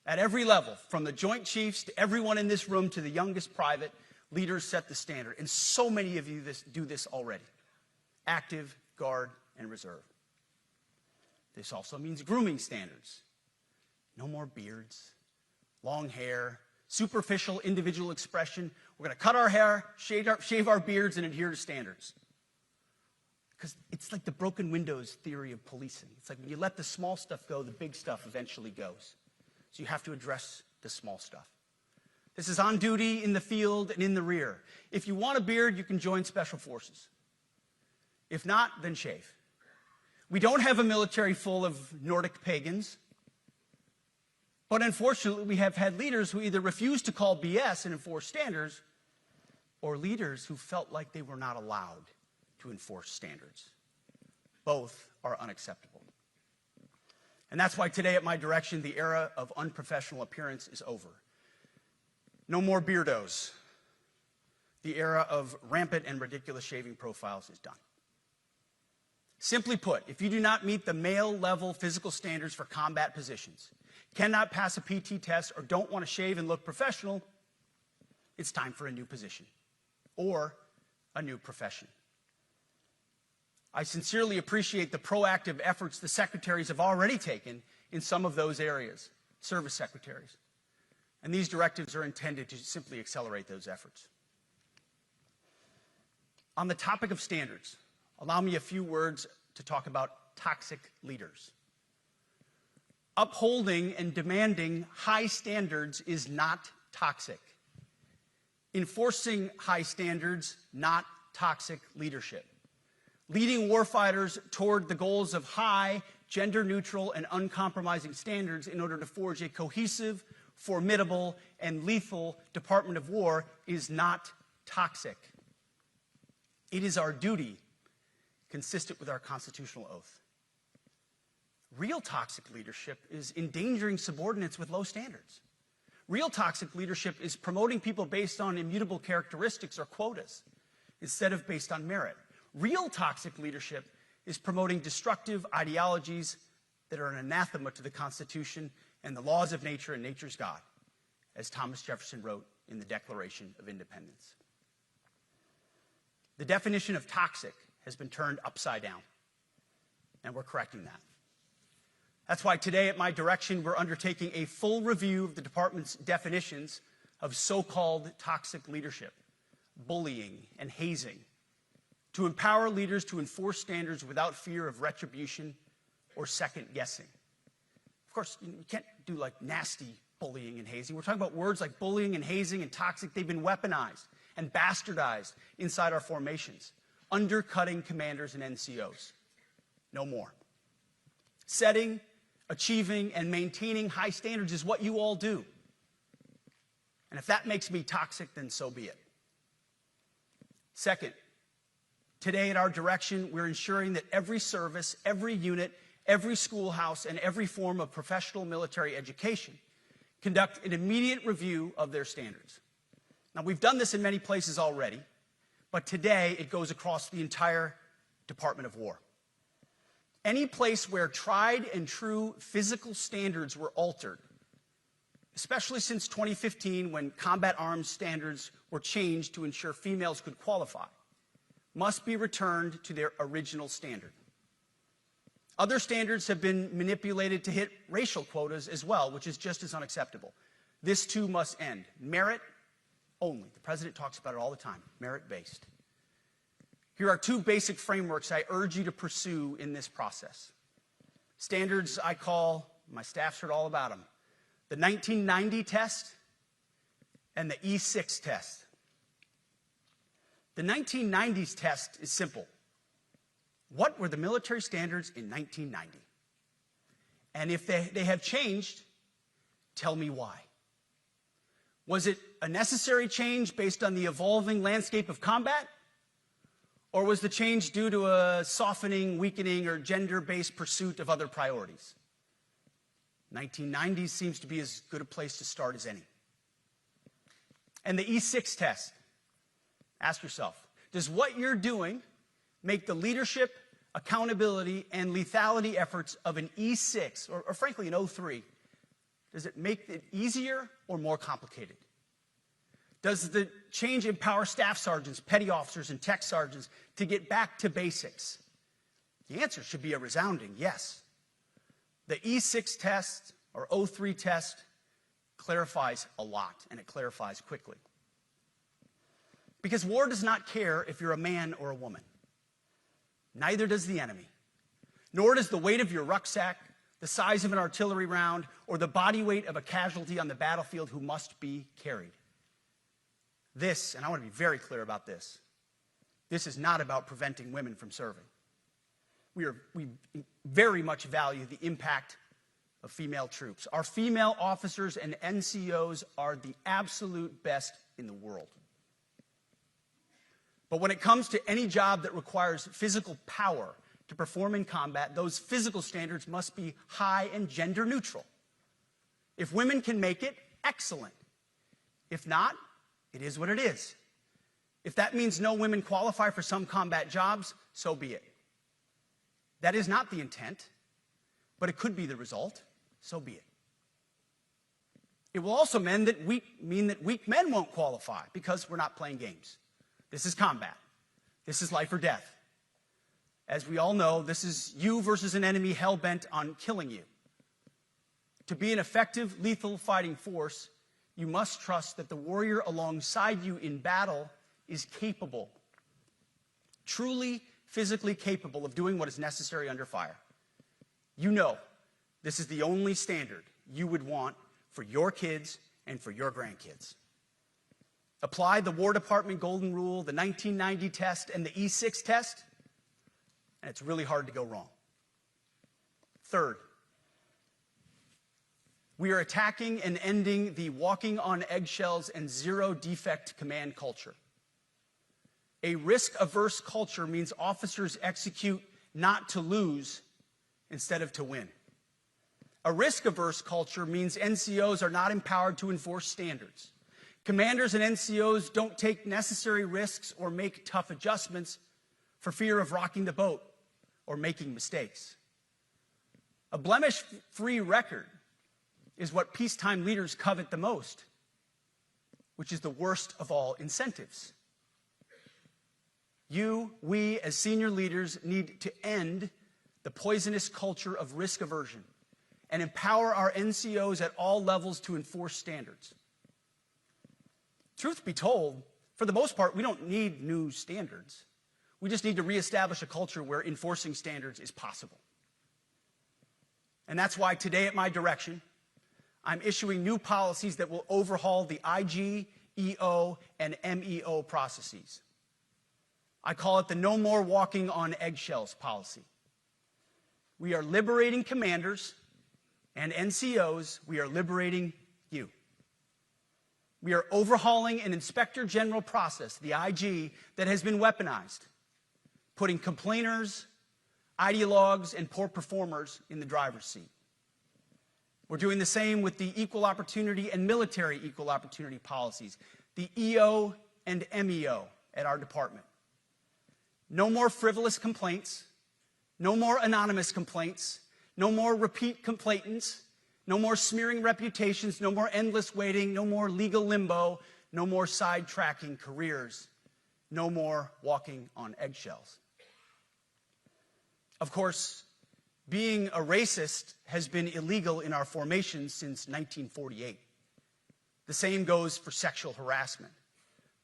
At every level, from the Joint Chiefs to everyone in this room to the youngest private, leaders set the standard. And so many of you do this already. Active, guard, and reserve. This also means grooming standards. No more beards, long hair, superficial individual expression. We're going to cut our hair, shave our beards, and adhere to standards. Because it's like the broken windows theory of policing. It's like when you let the small stuff go, the big stuff eventually goes. So you have to address the small stuff. This is on duty, in the field, and in the rear. If you want a beard, you can join Special Forces. If not, then shave. We don't have a military full of Nordic pagans. But unfortunately, we have had leaders who either refuse to call BS and enforce standards, or leaders who felt like they were not allowed to enforce standards. Both are unacceptable. And that's why today, at my direction, the era of unprofessional appearance is over. No more beardos. The era of rampant and ridiculous shaving profiles is done. Simply put, if you do not meet the male-level physical standards for combat positions, cannot pass a PT test, or don't want to shave and look professional, it's time for a new position or a new profession. I sincerely appreciate the proactive efforts the secretaries have already taken in some of those areas, service secretaries. And these directives are intended to simply accelerate those efforts. On the topic of standards, allow me a few words to talk about toxic leaders. Upholding and demanding high standards is not toxic. Enforcing high standards, not toxic leadership. Leading warfighters toward the goals of high, gender-neutral, and uncompromising standards in order to forge a cohesive, formidable, and lethal Department of War is not toxic. It is our duty, consistent with our constitutional oath. Real toxic leadership is endangering subordinates with low standards. Real toxic leadership is promoting people based on immutable characteristics or quotas instead of based on merit. Real toxic leadership is promoting destructive ideologies that are an anathema to the Constitution and the laws of nature and nature's God, as Thomas Jefferson wrote in the Declaration of Independence. The definition of toxic has been turned upside down, and we're correcting that. That's why today, at my direction, we're undertaking a full review of the department's definitions of so-called toxic leadership, bullying, and hazing, to empower leaders to enforce standards without fear of retribution or second guessing. Of course, you can't do like nasty bullying and hazing. We're talking about words like bullying and hazing and toxic. They've been weaponized and bastardized inside our formations, undercutting commanders and NCOs. No more. Setting, achieving, and maintaining high standards is what you all do. And if that makes me toxic, then so be it. Second, today at our direction, we're ensuring that every service, every unit, every schoolhouse, and every form of professional military education conduct an immediate review of their standards. Now, we've done this in many places already, but today it goes across the entire Department of War. Any place where tried and true physical standards were altered, especially since 2015 when combat arms standards were changed to ensure females could qualify, must be returned to their original standard. Other standards have been manipulated to hit racial quotas as well, which is just as unacceptable. This too must end. Merit only. The president talks about it all the time, merit-based. Here are two basic frameworks I urge you to pursue in this process. Standards I call, my staff's heard all about them, the 1990 test and the E6 test. The 1990s test is simple. What were the military standards in 1990? And if they have changed, tell me why. Was it a necessary change based on the evolving landscape of combat? Or was the change due to a softening, weakening, or gender-based pursuit of other priorities? 1990s seems to be as good a place to start as any. And the E6 test. Ask yourself, does what you're doing make the leadership, accountability, and lethality efforts of an E6, or frankly an 03, does it make it easier or more complicated? Does the change empower staff sergeants, petty officers, and tech sergeants to get back to basics? The answer should be a resounding yes. The E6 test, or 03 test, clarifies a lot, and it clarifies quickly. Because war does not care if you're a man or a woman. Neither does the enemy. Nor does the weight of your rucksack, the size of an artillery round, or the body weight of a casualty on the battlefield who must be carried. This, and I want to be very clear about this is not about preventing women from serving. We very much value the impact of female troops. Our female officers and NCOs are the absolute best in the world. But when it comes to any job that requires physical power to perform in combat, those physical standards must be high and gender neutral. If women can make it, excellent. If not, it is what it is. If that means no women qualify for some combat jobs, so be it. That is not the intent, but it could be the result, so be it. It will also mean that weak men won't qualify because we're not playing games. This is combat. This is life or death. As we all know, this is you versus an enemy hell-bent on killing you. To be an effective, lethal fighting force, you must trust that the warrior alongside you in battle is capable, truly physically capable of doing what is necessary under fire. You know this is the only standard you would want for your kids and for your grandkids. Apply the War Department Golden Rule, the 1990 test, and the E6 test, and it's really hard to go wrong. Third, we are attacking and ending the walking on eggshells and zero-defect command culture. A risk-averse culture means officers execute not to lose instead of to win. A risk-averse culture means NCOs are not empowered to enforce standards. Commanders and NCOs don't take necessary risks or make tough adjustments for fear of rocking the boat or making mistakes. A blemish-free record is what peacetime leaders covet the most, which is the worst of all incentives. We, as senior leaders, need to end the poisonous culture of risk aversion and empower our NCOs at all levels to enforce standards. Truth be told, for the most part, we don't need new standards. We just need to reestablish a culture where enforcing standards is possible. And that's why today, at my direction, I'm issuing new policies that will overhaul the IG, EO, and MEO processes. I call it the No More Walking on Eggshells policy. We are liberating commanders and NCOs. We are liberating you. We are overhauling an inspector general process, the IG, that has been weaponized, putting complainers, ideologues, and poor performers in the driver's seat. We're doing the same with the equal opportunity and military equal opportunity policies, the EO and MEO at our department. No more frivolous complaints, no more anonymous complaints, no more repeat complainants, no more smearing reputations, no more endless waiting, no more legal limbo, no more sidetracking careers, no more walking on eggshells. Of course, being a racist has been illegal in our formation since 1948. The same goes for sexual harassment.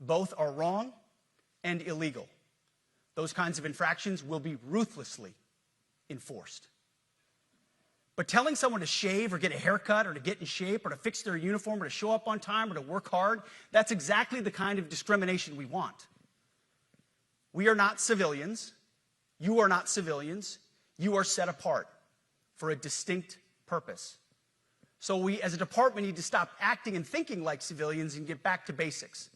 Both are wrong and illegal. Those kinds of infractions will be ruthlessly enforced. But telling someone to shave or get a haircut or to get in shape or to fix their uniform or to show up on time or to work hard, that's exactly the kind of discrimination we want. We are not civilians. You are not civilians. You are set apart for a distinct purpose. So we, as a department, need to stop acting and thinking like civilians and get back to basics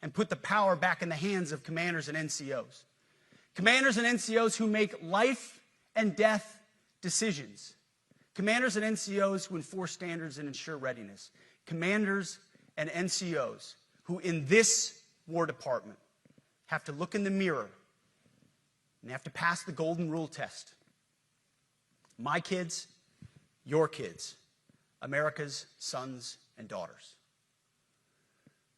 and put the power back in the hands of commanders and NCOs. Commanders and NCOs who make life and death decisions. Commanders and NCOs who enforce standards and ensure readiness. Commanders and NCOs who in this War Department have to look in the mirror and they have to pass the golden rule test. My kids, your kids, America's sons and daughters.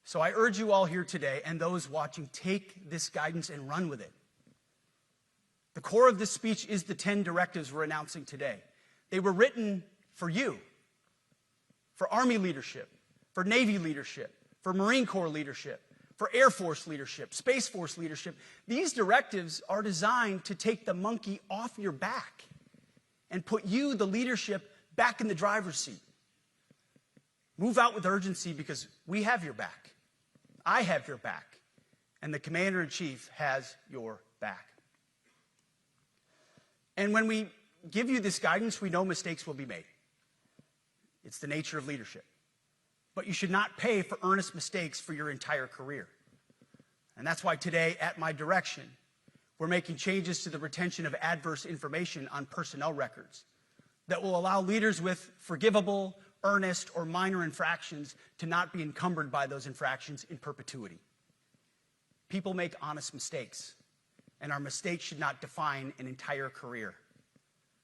So I urge you all here today and those watching, take this guidance and run with it. The core of this speech is the 10 directives we're announcing today. They were written for you, for Army leadership, for Navy leadership, for Marine Corps leadership, for Air Force leadership, Space Force leadership. These directives are designed to take the monkey off your back and put you, the leadership, back in the driver's seat. Move out with urgency because we have your back. I have your back. And the Commander-in-Chief has your back. And when we give you this guidance, we know mistakes will be made. It's the nature of leadership. But you should not pay for earnest mistakes for your entire career. And that's why today, at my direction, we're making changes to the retention of adverse information on personnel records that will allow leaders with forgivable, earnest, or minor infractions to not be encumbered by those infractions in perpetuity. People make honest mistakes, and our mistakes should not define an entire career.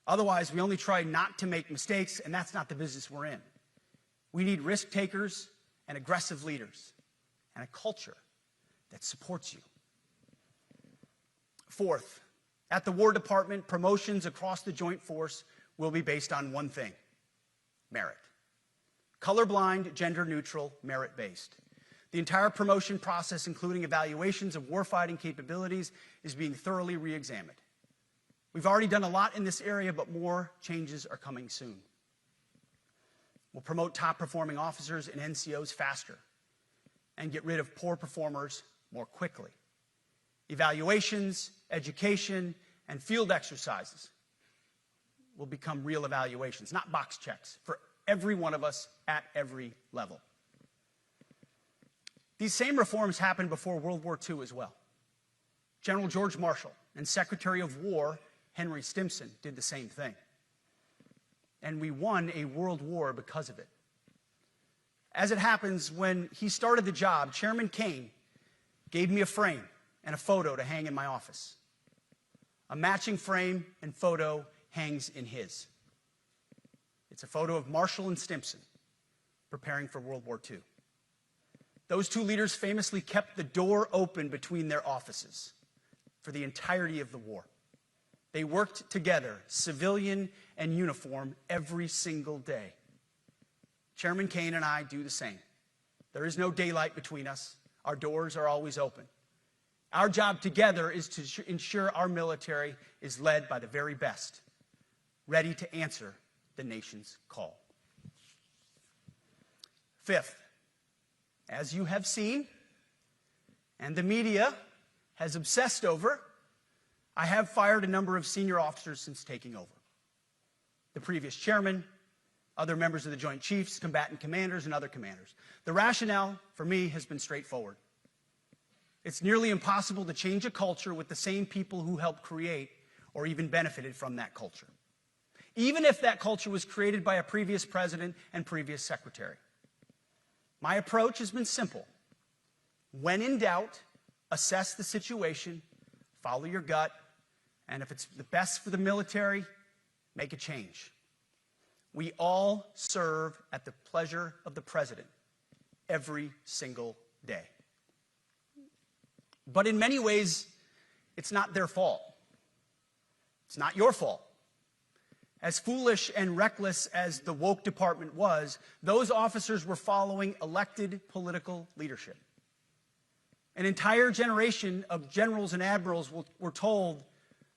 Otherwise, we only try not to make mistakes, and that's not the business we're in. We need risk takers and aggressive leaders and a culture that supports you. Fourth, at the War Department, promotions across the Joint Force will be based on one thing: merit. Colorblind, gender-neutral, merit-based. The entire promotion process, including evaluations of warfighting capabilities, is being thoroughly re-examined. We've already done a lot in this area, but more changes are coming soon. We'll promote top-performing officers and NCOs faster and get rid of poor performers more quickly. Evaluations, education, and field exercises will become real evaluations, not box checks, for every one of us at every level. These same reforms happened before World War II as well. General George Marshall and Secretary of War Henry Stimson did the same thing. And we won a world war because of it. As it happens, when he started the job, Chairman Kane gave me a frame and a photo to hang in my office. A matching frame and photo hangs in his. It's a photo of Marshall and Stimson preparing for World War II. Those two leaders famously kept the door open between their offices for the entirety of the war. They worked together, civilian and uniform, every single day. Chairman Kane and I do the same. There is no daylight between us. Our doors are always open. Our job together is to ensure our military is led by the very best, ready to answer the nation's call. Fifth, as you have seen, and the media has obsessed over, I have fired a number of senior officers since taking over. The previous chairman, other members of the Joint Chiefs, combatant commanders, and other commanders. The rationale for me has been straightforward. It's nearly impossible to change a culture with the same people who helped create or even benefited from that culture, even if that culture was created by a previous president and previous secretary. My approach has been simple. When in doubt, assess the situation, follow your gut, and if it's the best for the military, make a change. We all serve at the pleasure of the president every single day. But in many ways, it's not their fault. It's not your fault. As foolish and reckless as the woke department was, those officers were following elected political leadership. An entire generation of generals and admirals were told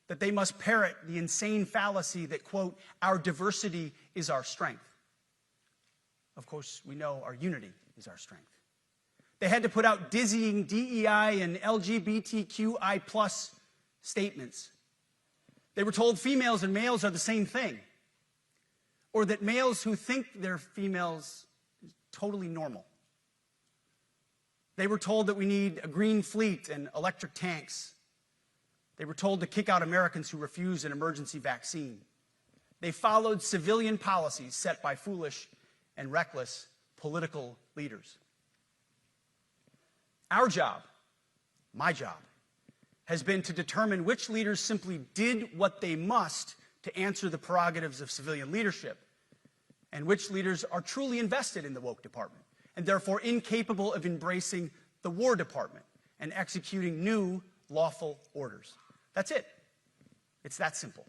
that they must parrot the insane fallacy that, quote, our diversity is our strength. Of course, we know our unity is our strength. They had to put out dizzying DEI and LGBTQI+ statements. They were told females and males are the same thing, or that males who think they're females is totally normal. They were told that we need a green fleet and electric tanks. They were told to kick out Americans who refuse an emergency vaccine. They followed civilian policies set by foolish and reckless political leaders. Our job, my job, has been to determine which leaders simply did what they must to answer the prerogatives of civilian leadership, and which leaders are truly invested in the woke department, and therefore incapable of embracing the War Department and executing new lawful orders. That's it. It's that simple.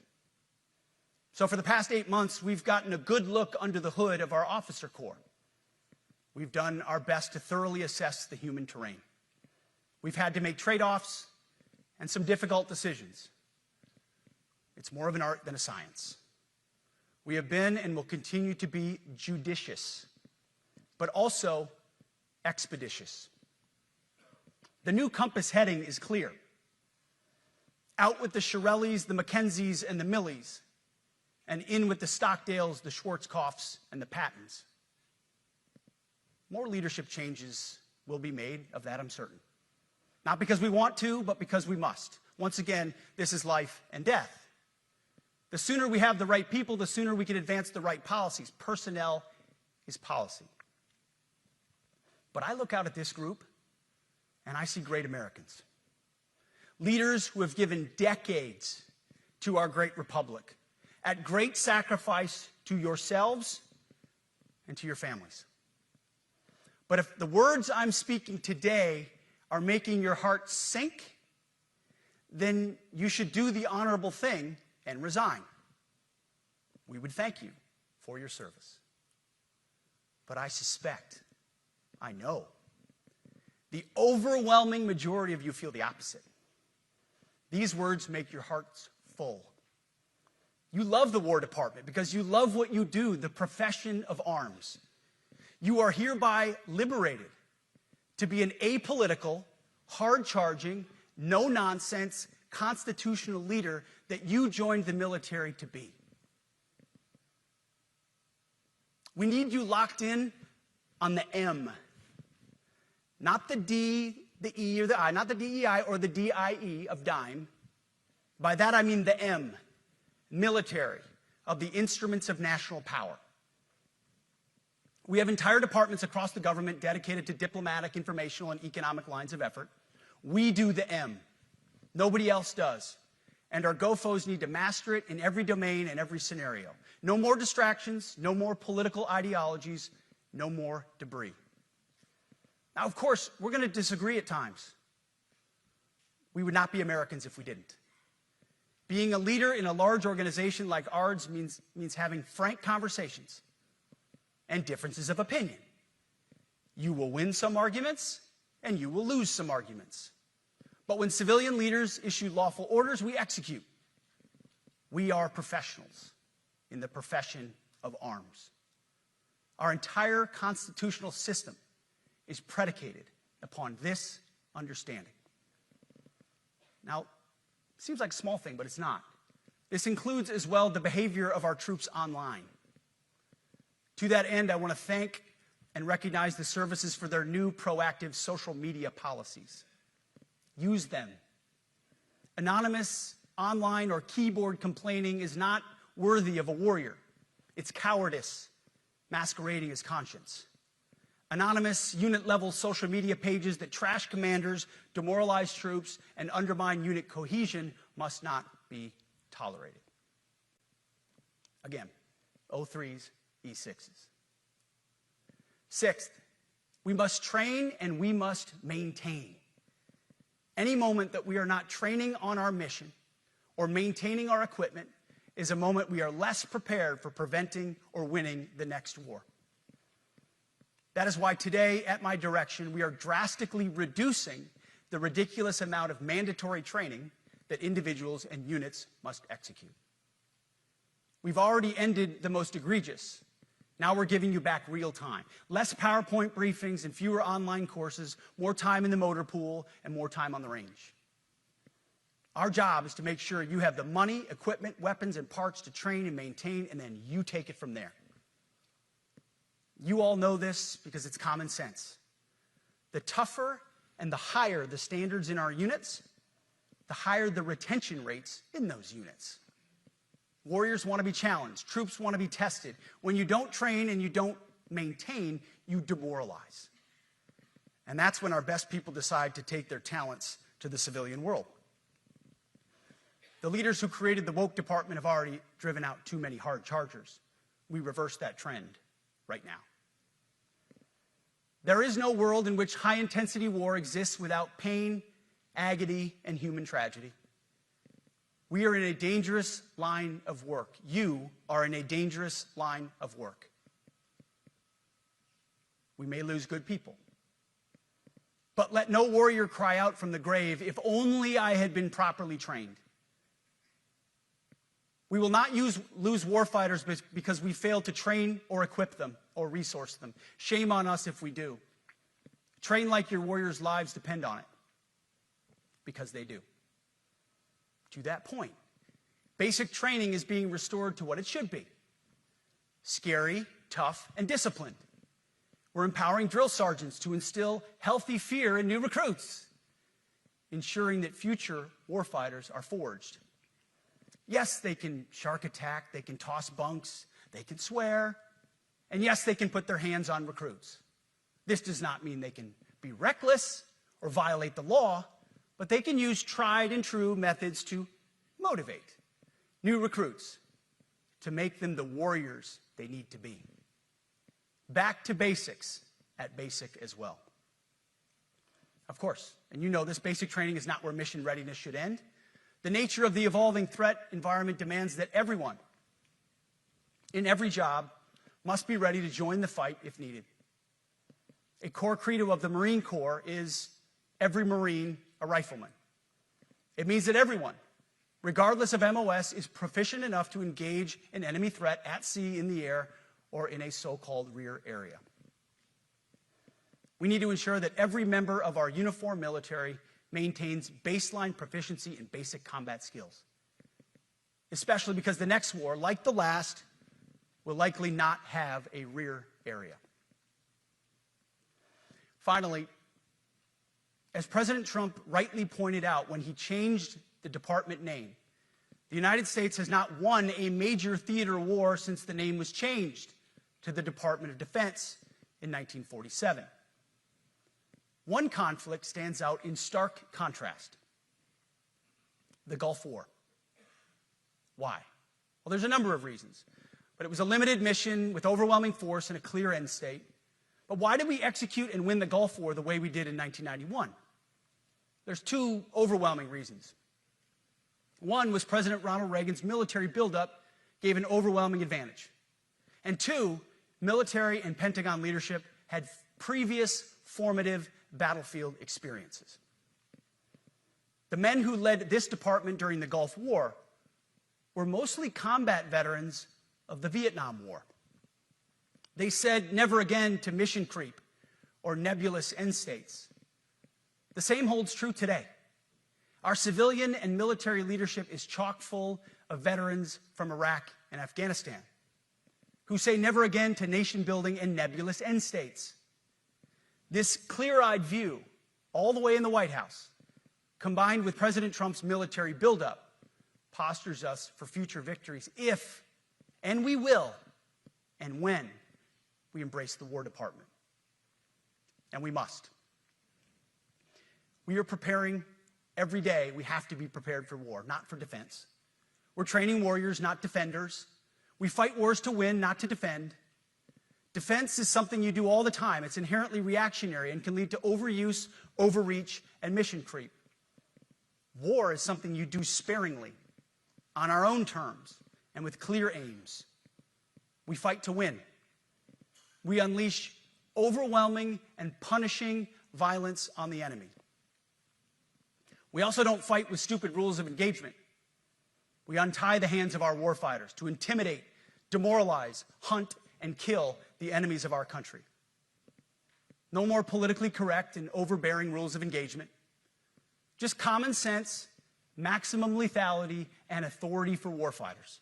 So for the past 8 months, we've gotten a good look under the hood of our officer corps. We've done our best to thoroughly assess the human terrain. We've had to make trade-offs and some difficult decisions. It's more of an art than a science. We have been and will continue to be judicious, but also expeditious. The new compass heading is clear. Out with the Shirellis, the Mackenzies, and the Millies, and in with the Stockdales, the Schwarzkopfs, and the Pattons. More leadership changes will be made, of that I'm certain. Not because we want to, but because we must. Once again, this is life and death. The sooner we have the right people, the sooner we can advance the right policies. Personnel is policy. But I look out at this group, and I see great Americans. Leaders who have given decades to our great republic, at great sacrifice to yourselves and to your families. But if the words I'm speaking today are making your heart sink, then you should do the honorable thing and resign. We would thank you for your service. But I suspect, I know, the overwhelming majority of you feel the opposite. These words make your hearts full. You love the War Department because you love what you do, the profession of arms. You are hereby liberated to be an apolitical, hard-charging, no-nonsense, constitutional leader that you joined the military to be. We need you locked in on the M, not the D, the E, or the I, not the DEI or the DIE of dime. By that I mean the M, military, of the instruments of national power. We have entire departments across the government dedicated to diplomatic, informational, and economic lines of effort. We do the M. Nobody else does. And our GOFOs need to master it in every domain and every scenario. No more distractions, no more political ideologies, no more debris. Now, of course, we're going to disagree at times. We would not be Americans if we didn't. Being a leader in a large organization like ours means having frank conversations and differences of opinion. You will win some arguments, and you will lose some arguments. But when civilian leaders issue lawful orders, we execute. We are professionals in the profession of arms. Our entire constitutional system is predicated upon this understanding. Now, it seems like a small thing, but it's not. This includes as well the behavior of our troops online. To that end, I want to thank and recognize the services for their new proactive social media policies. Use them. Anonymous, online, or keyboard complaining is not worthy of a warrior. It's cowardice masquerading as conscience. Anonymous, unit-level social media pages that trash commanders, demoralize troops, and undermine unit cohesion must not be tolerated. Again, O3s, E6s. Sixth, we must train and we must maintain. Any moment that we are not training on our mission or maintaining our equipment is a moment we are less prepared for preventing or winning the next war. That is why today, at my direction, we are drastically reducing the ridiculous amount of mandatory training that individuals and units must execute. We've already ended the most egregious. Now we're giving you back real time. Less PowerPoint briefings and fewer online courses, more time in the motor pool, and more time on the range. Our job is to make sure you have the money, equipment, weapons, and parts to train and maintain, and then you take it from there. You all know this because it's common sense. The tougher and the higher the standards in our units, the higher the retention rates in those units. Warriors want to be challenged. Troops want to be tested. When you don't train and you don't maintain, you demoralize. And that's when our best people decide to take their talents to the civilian world. The leaders who created the woke department have already driven out too many hard chargers. We reverse that trend right now. There is no world in which high-intensity war exists without pain, agony, and human tragedy. We are in a dangerous line of work. You are in a dangerous line of work. We may lose good people. But let no warrior cry out from the grave, "If only I had been properly trained." We will not lose warfighters because we failed to train or equip them or resource them. Shame on us if we do. Train like your warriors' lives depend on it, because they do. To that point, basic training is being restored to what it should be: scary, tough, and disciplined. We're empowering drill sergeants to instill healthy fear in new recruits, ensuring that future warfighters are forged. Yes, they can shark attack, they can toss bunks, they can swear, and yes, they can put their hands on recruits. This does not mean they can be reckless or violate the law, but they can use tried and true methods to motivate new recruits, to make them the warriors they need to be. Back to basics at basic as well. Of course, and you know this, basic training is not where mission readiness should end. The nature of the evolving threat environment demands that everyone, in every job, must be ready to join the fight if needed. A core credo of the Marine Corps is every Marine a rifleman. It means that everyone, regardless of MOS, is proficient enough to engage an enemy threat at sea, in the air, or in a so-called rear area. We need to ensure that every member of our uniformed military maintains baseline proficiency in basic combat skills, especially because the next war, like the last, will likely not have a rear area. Finally, as President Trump rightly pointed out when he changed the department name, the United States has not won a major theater war since the name was changed to the Department of Defense in 1947. One conflict stands out in stark contrast: the Gulf War. Why? Well, there's a number of reasons, but it was a limited mission with overwhelming force and a clear end state. But why did we execute and win the Gulf War the way we did in 1991? There's two overwhelming reasons. One was President Ronald Reagan's military buildup gave an overwhelming advantage. And two, military and Pentagon leadership had previous formative battlefield experiences. The men who led this department during the Gulf War were mostly combat veterans of the Vietnam War. They said never again to mission creep or nebulous end states. The same holds true today. Our civilian and military leadership is chock full of veterans from Iraq and Afghanistan who say never again to nation building and nebulous end states. This clear-eyed view, all the way in the White House, combined with President Trump's military buildup, postures us for future victories if, and we will, and when we embrace the War Department. And we must. We are preparing every day. We have to be prepared for war, not for defense. We're training warriors, not defenders. We fight wars to win, not to defend. Defense is something you do all the time. It's inherently reactionary and can lead to overuse, overreach, and mission creep. War is something you do sparingly, on our own terms, and with clear aims. We fight to win. We unleash overwhelming and punishing violence on the enemy. We also don't fight with stupid rules of engagement. We untie the hands of our warfighters to intimidate, demoralize, hunt, and kill the enemies of our country. No more politically correct and overbearing rules of engagement. Just common sense, maximum lethality, and authority for warfighters.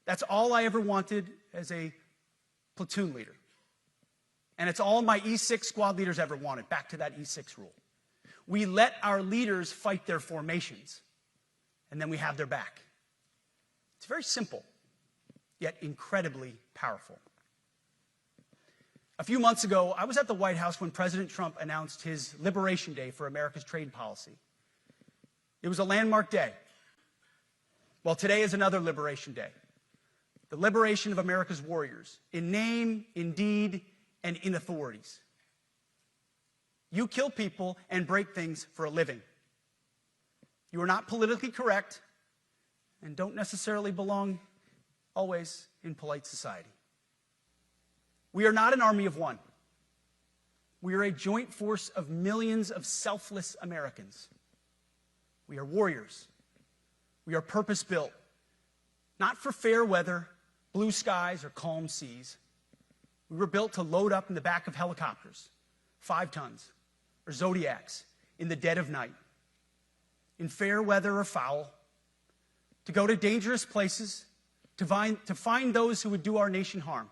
That's all I ever wanted as a platoon leader. And it's all my E6 squad leaders ever wanted, back to that E6 rule. We let our leaders fight their formations, and then we have their back. It's very simple, yet incredibly powerful. A few months ago, I was at the White House when President Trump announced his Liberation Day for America's trade policy. It was a landmark day. Well, today is another Liberation Day. The liberation of America's warriors, in name, in deed, and in authorities. You kill people and break things for a living. You are not politically correct and don't necessarily belong always in polite society. We are not an army of one. We are a joint force of millions of selfless Americans. We are warriors. We are purpose-built, not for fair weather, blue skies, or calm seas. We were built to load up in the back of helicopters, 5 tons, or Zodiacs in the dead of night, in fair weather or foul, to go to dangerous places, to find those who would do our nation harm,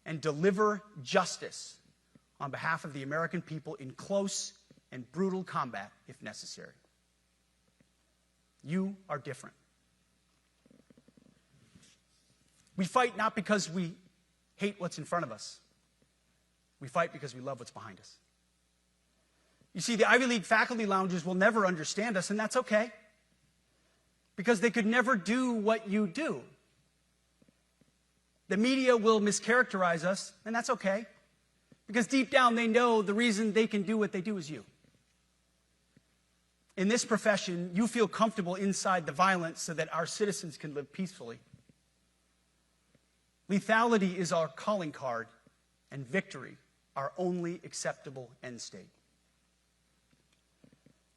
and deliver justice on behalf of the American people in close and brutal combat if necessary. You are different. We fight not because we hate what's in front of us. We fight because we love what's behind us. You see, the Ivy League faculty lounges will never understand us, and that's okay, because they could never do what you do. The media will mischaracterize us, and that's okay, because deep down they know the reason they can do what they do is you. In this profession, you feel comfortable inside the violence so that our citizens can live peacefully. Lethality is our calling card, and victory our only acceptable end state.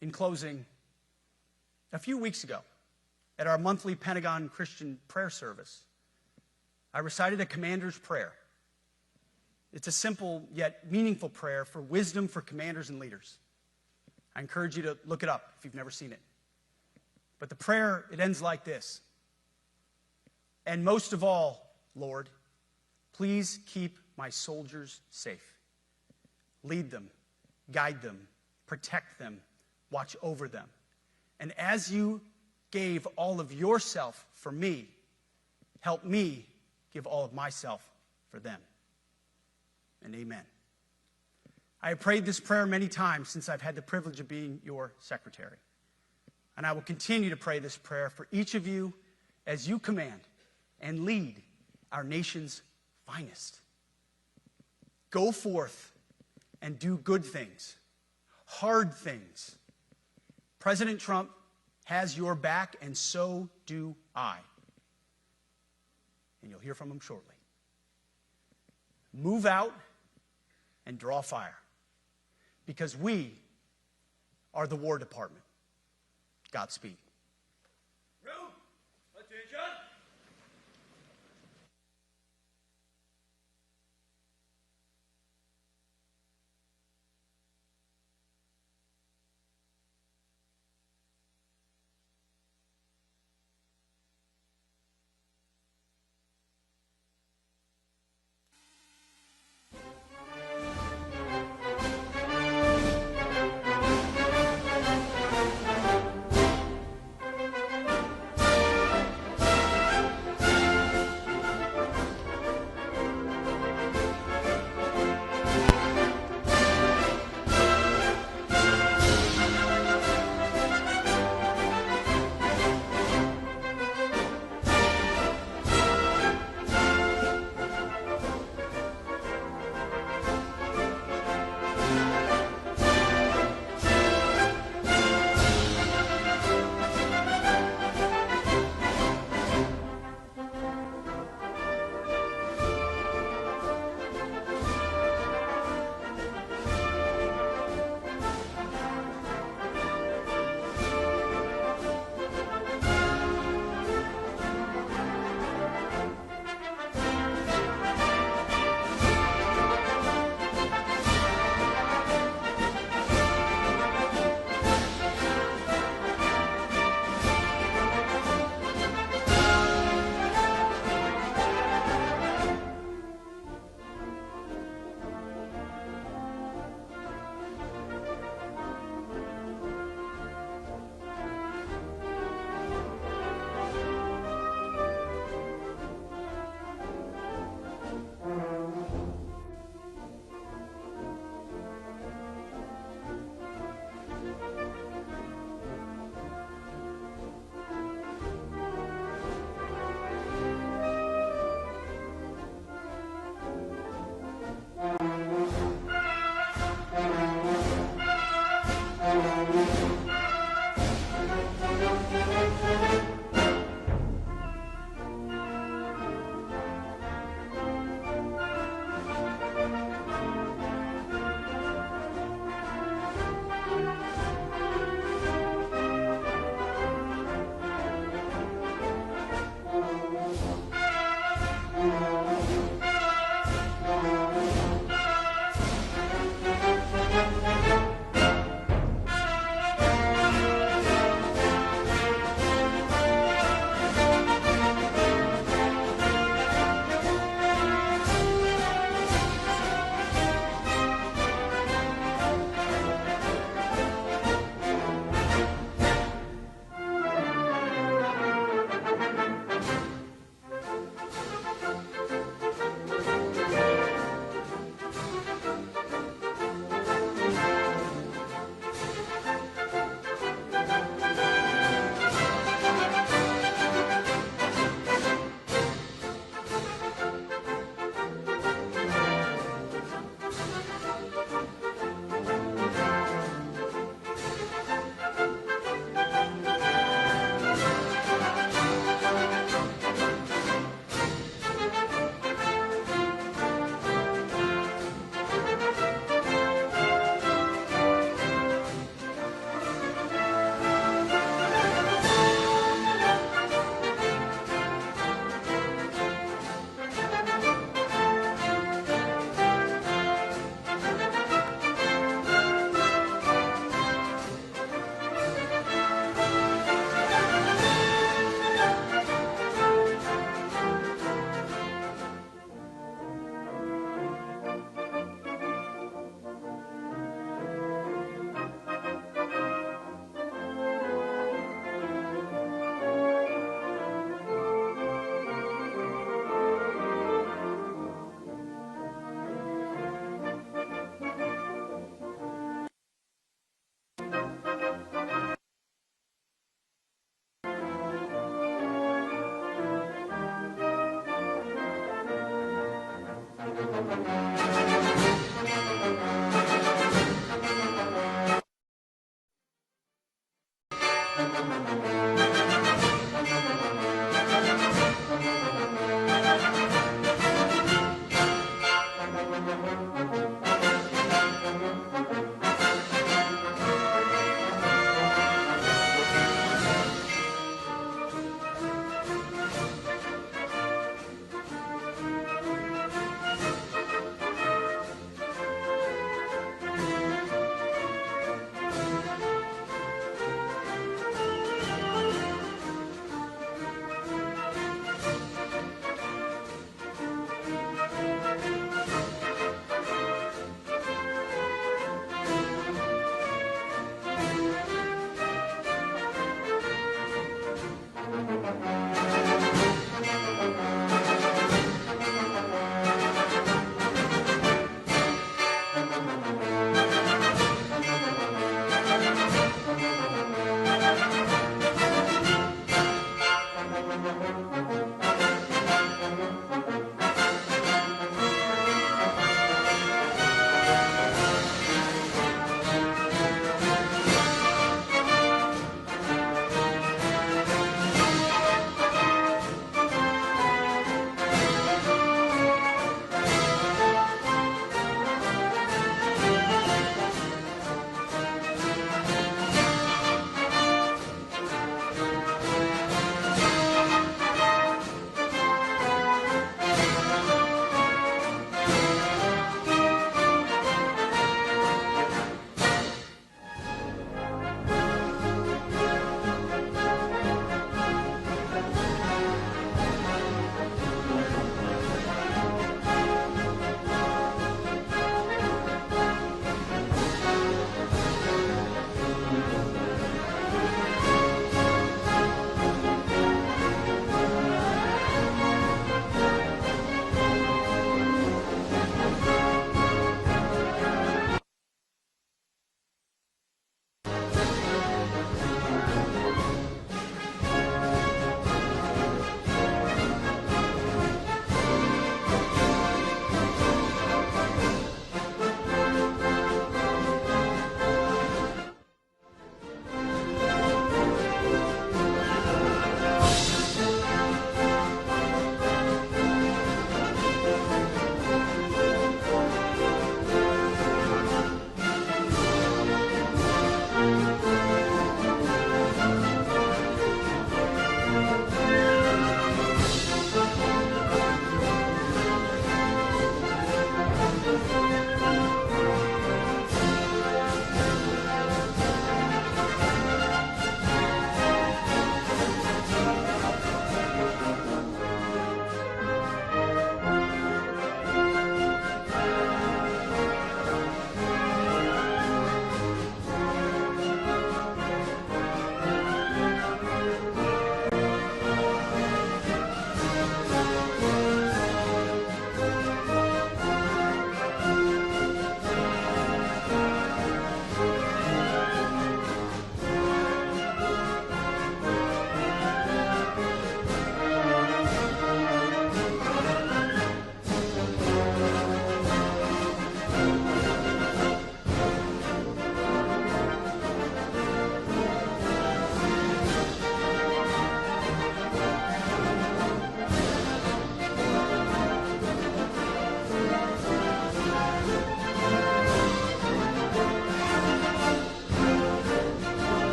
In closing, a few weeks ago, at our monthly Pentagon Christian prayer service, I recited a commander's prayer. It's a simple yet meaningful prayer for wisdom for commanders and leaders. I encourage you to look it up if you've never seen it. But the prayer, it ends like this. And most of all, Lord, please keep my soldiers safe. Lead them, guide them, protect them, watch over them. And as you gave all of yourself for me, help me give all of myself for them. And amen. I have prayed this prayer many times since I've had the privilege of being your secretary. And I will continue to pray this prayer for each of you as you command and lead our nation's finest. Go forth and do good things, hard things. President Trump has your back, and so do I. And you'll hear from him shortly. Move out and draw fire, because we are the War Department. Godspeed. Room, attention.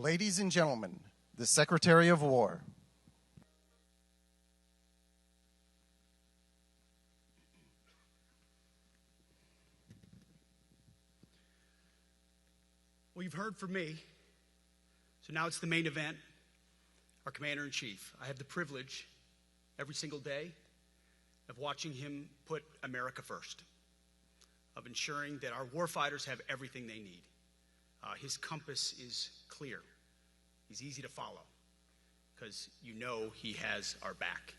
Ladies and gentlemen, the Secretary of War. Well, you've heard from me, so now it's the main event, our Commander-in-Chief. I have the privilege every single day of watching him put America first, of ensuring that our warfighters have everything they need. His compass is clear. He's easy to follow because you know he has our back.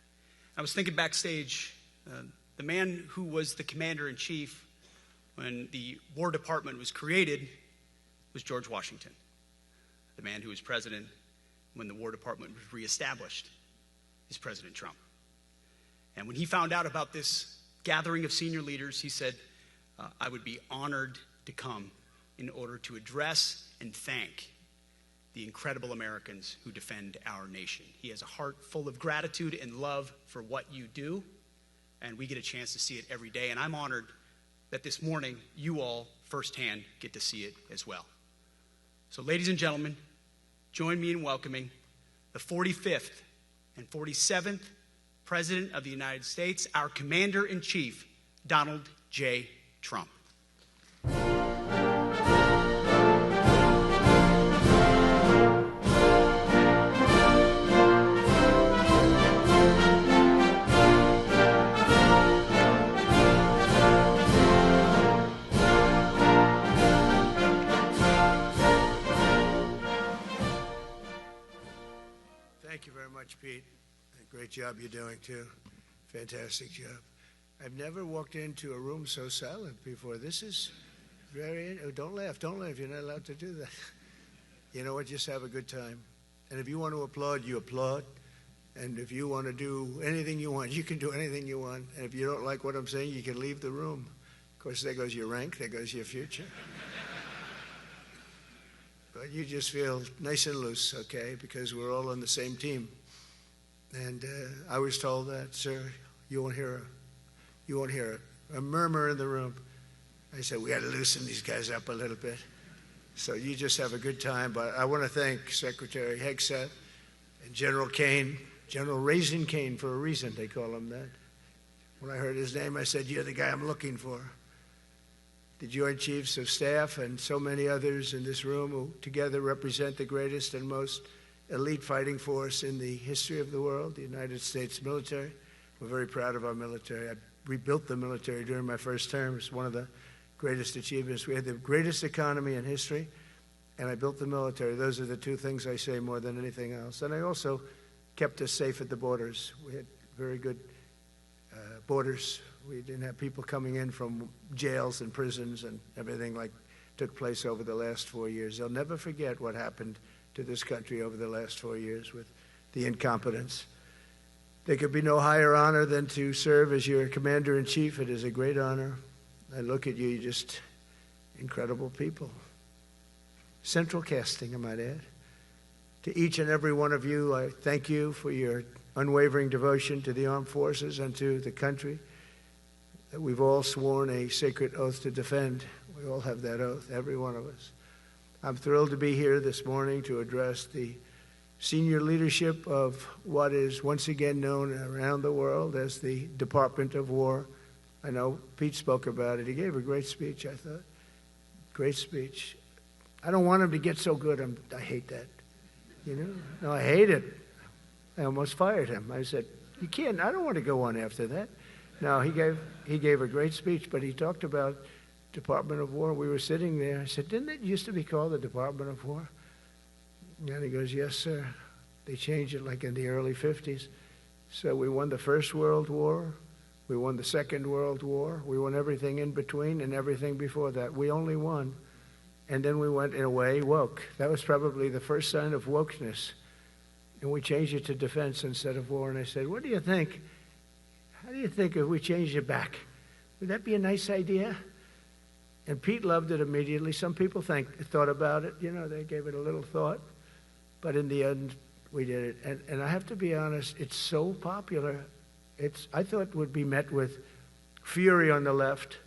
I was thinking backstage, the man who was the Commander-in-Chief when the War Department was created was George Washington. The man who was president when the War Department was reestablished is President Trump. And when he found out about this gathering of senior leaders, he said, I would be honored to come in order to address and thank the incredible Americans who defend our nation. He has a heart full of gratitude and love for what you do, and we get a chance to see it every day. And I'm honored that this morning you all firsthand get to see it as well. So ladies and gentlemen, join me in welcoming the 45th and 47th President of the United States, our Commander-in-Chief, Donald J. Trump. Thank you very much, Pete. Great job you're doing, too. Fantastic job. I've never walked into a room so silent before. This is very... Oh, don't laugh. Don't laugh. You're not allowed to do that. You know what? Just have a good time. And if you want to applaud, you applaud. And if you want to do anything you want, you can do anything you want. And if you don't like what I'm saying, you can leave the room. Of course, there goes your rank. There goes your future. But you just feel nice and loose, okay? Because we're all on the same team. And I was told that, sir, you won't hear a murmur in the room. I said, we got to loosen these guys up a little bit. So you just have a good time. But I want to thank Secretary Hegseth and General Kane, General Raisin Kane for a reason, they call him that. When I heard his name, I said, you're the guy I'm looking for. The Joint Chiefs of Staff and so many others in this room who together represent the greatest and most elite fighting force in the history of the world, the United States military. We're very proud of our military. I rebuilt the military during my first term. It's one of the greatest achievements. We had the greatest economy in history, and I built the military. Those are the two things I say more than anything else. And I also kept us safe at the borders. We had very good borders. We didn't have people coming in from jails and prisons and everything like took place over the last 4 years. They'll never forget what happened to this country over the last 4 years with the incompetence. There could be no higher honor than to serve as your Commander-in-Chief. It is a great honor. I look at you, you're just incredible people. Central casting, I might add. To each and every one of you, I thank you for your unwavering devotion to the armed forces and to the country that we've all sworn a sacred oath to defend. We all have that oath, every one of us. I'm thrilled to be here this morning to address the senior leadership of what is once again known around the world as the Department of War. I know Pete spoke about it. He gave a great speech, I thought. Great speech. I don't want him to get so good. I hate that. You know? No, I hate it. I almost fired him. I said, you can't. I don't want to go on after that. No, he gave a great speech, but he talked about Department of War. We were sitting there. I said, didn't it used to be called the Department of War? And he goes, yes, sir. They changed it like in the early 50s. So we won the First World War. We won the Second World War. We won everything in between and everything before that. We only won. And then we went, in a way, woke. That was probably the first sign of wokeness. And we changed it to defense instead of war. And I said, what do you think? How do you think if we changed it back? Would that be a nice idea? And Pete loved it immediately. Some people thought about it. You know, they gave it a little thought. But in the end, we did it. And I have to be honest, it's so popular. I thought it would be met with fury on the left.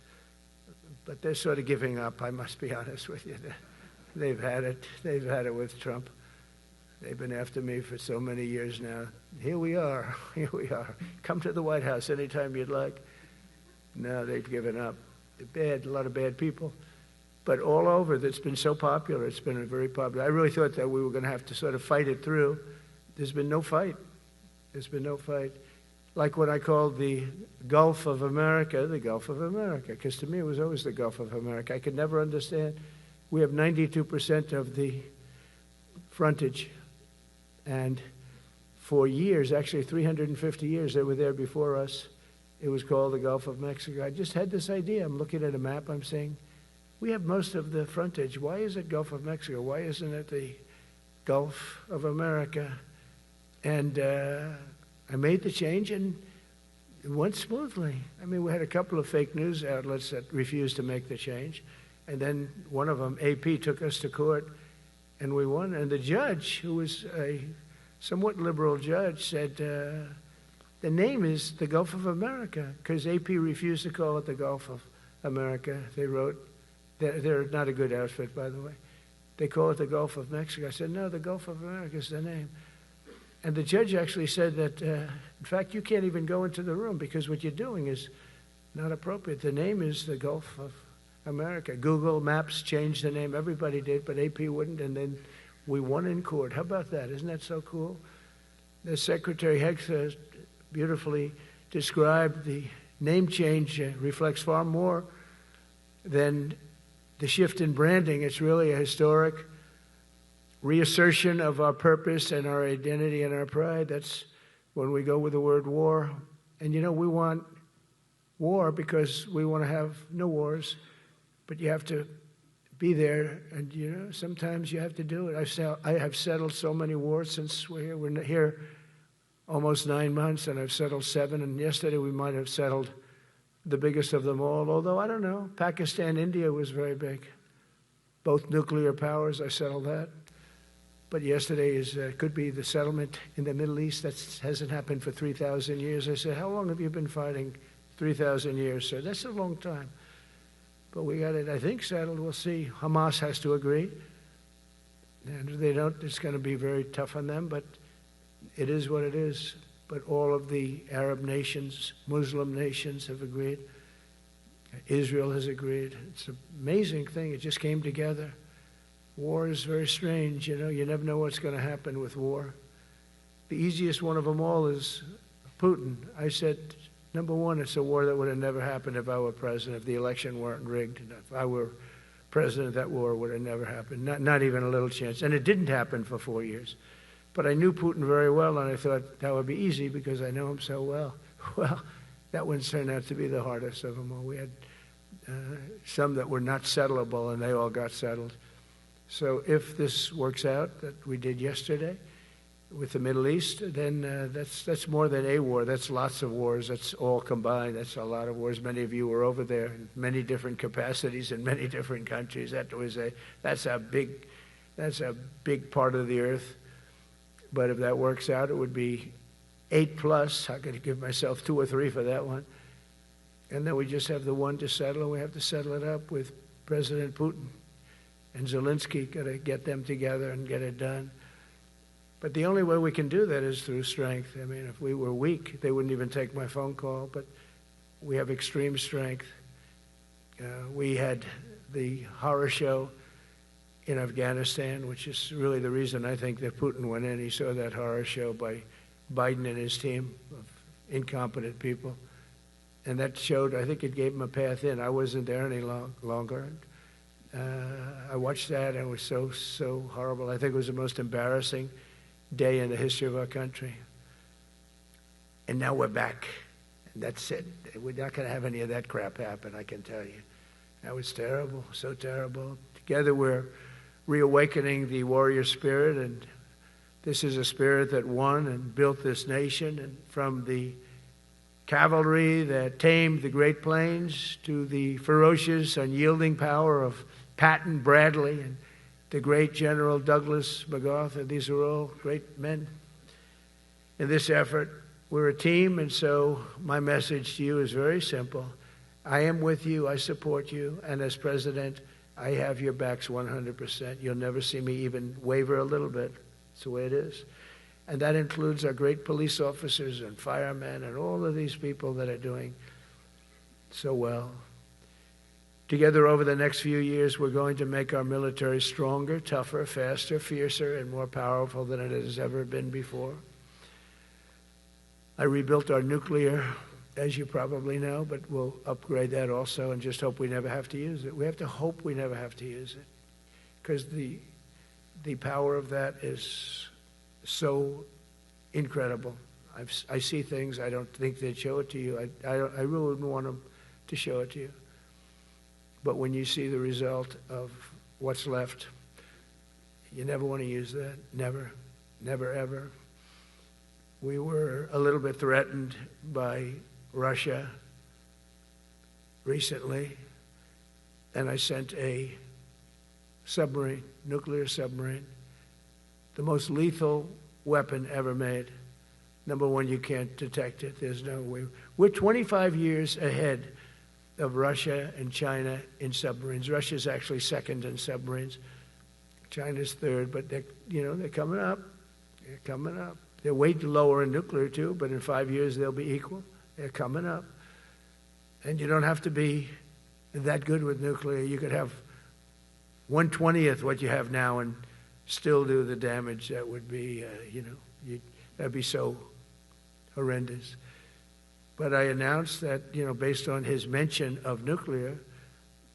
But they're sort of giving up, I must be honest with you. They've had it. They've had it with Trump. They've been after me for so many years now. Here we are. Here we are. Come to the White House anytime you'd like. No, they've given up. They're bad, a lot of bad people. But all over, that's been so popular. It's been very popular. I really thought that we were going to have to sort of fight it through. There's been no fight. There's been no fight. Like what I called the Gulf of America, the Gulf of America, because to me it was always the Gulf of America. I could never understand. We have 92% of the frontage. And for years, actually 350 years, they were there before us. It was called the Gulf of Mexico. I just had this idea. I'm looking at a map. I'm saying, we have most of the frontage. Why is it Gulf of Mexico? Why isn't it the Gulf of America? And I made the change, and it went smoothly. I mean, we had a couple of fake news outlets that refused to make the change. And then one of them, AP, took us to court, and we won. And the judge, who was a somewhat liberal judge, said, the name is the Gulf of America, because AP refused to call it the Gulf of America. They wrote, they're not a good outfit, by the way. They call it the Gulf of Mexico. I said, no, the Gulf of America is the name. And the judge actually said that, in fact, you can't even go into the room because what you're doing is not appropriate. The name is the Gulf of America. Google Maps changed the name. Everybody did, but AP wouldn't, and then we won in court. How about that? Isn't that so cool? The Secretary Hegseth beautifully described the name change reflects far more than the shift in branding. It's really a historic reassertion of our purpose and our identity and our pride. That's when we go with the word war. And you know, we want war because we want to have no wars, but you have to be there, and you know, sometimes you have to do it. I have settled so many wars since we're here almost 9 months, and I've settled 7, and yesterday we might have settled the biggest of them all, although I don't know. Pakistan, India was very big. Both nuclear powers, I settled that. But yesterday could be the settlement in the Middle East. That hasn't happened for 3,000 years. I said, how long have you been fighting? 3,000 years, sir. That's a long time. But we got it, I think, settled. We'll see. Hamas has to agree. And if they don't, it's going to be very tough on them, but it is what it is. But all of the Arab nations, Muslim nations have agreed. Israel has agreed. It's an amazing thing. It just came together. War is very strange, you know. You never know what's going to happen with war. The easiest one of them all is Putin. I said, number one, it's a war that would have never happened if I were president, if the election weren't rigged. If I were president, that war would have never happened, not even a little chance. And it didn't happen for 4 years. But I knew Putin very well, and I thought that would be easy because I know him so well. Well, that one turned out to be the hardest of them all. We had some that were not settlable, and they all got settled. So if this works out, that we did yesterday with the Middle East, then that's more than a war. That's lots of wars. That's all combined. That's a lot of wars. Many of you were over there in many different capacities in many different countries. That's a big part of the earth. But if that works out, it would be 8+. I'm going to give myself 2 or 3 for that one. And then we just have the one to settle, and we have to settle it up with President Putin and Zelensky. Got to get them together and get it done. But the only way we can do that is through strength. I mean, if we were weak, they wouldn't even take my phone call. But we have extreme strength. We had the horror show in Afghanistan, which is really the reason I think that Putin went in. He saw that horror show by Biden and his team of incompetent people. And that showed, I think it gave him a path in. I wasn't there any longer. I watched that, and it was so horrible. I think it was the most embarrassing day in the history of our country. And now we're back. And that's it. We're not going to have any of that crap happen, I can tell you. That was terrible, so terrible. Together we're reawakening the warrior spirit, and this is a spirit that won and built this nation. And from the cavalry that tamed the Great Plains to the ferocious, unyielding power of Patton Bradley and the great General Douglas MacArthur. These are all great men. In this effort, we're a team, and so my message to you is very simple. I am with you, I support you, and as president, I have your backs 100%. You'll never see me even waver a little bit. It's the way it is. And that includes our great police officers and firemen and all of these people that are doing so well. Together over the next few years, we're going to make our military stronger, tougher, faster, fiercer, and more powerful than it has ever been before. I rebuilt our nuclear, as you probably know, but we'll upgrade that also and just hope we never have to use it. We have to hope we never have to use it, because the power of that is so incredible. I see things, I don't think they'd show it to you. I really wouldn't want them to show it to you. But when you see the result of what's left, you never want to use that. Never, never, ever. We were a little bit threatened by Russia recently, and I sent a submarine, nuclear submarine, the most lethal weapon ever made. Number one, you can't detect it. There's no way. We're 25 years ahead of Russia and China in submarines. Russia's actually second in submarines. China's third, but they're coming up. They're coming up. They're way lower in nuclear too, but in 5 years they'll be equal. They're coming up. And you don't have to be that good with nuclear. You could have 1/20th what you have now and still do the damage that would be, that'd be so horrendous. But I announced that, based on his mention of nuclear,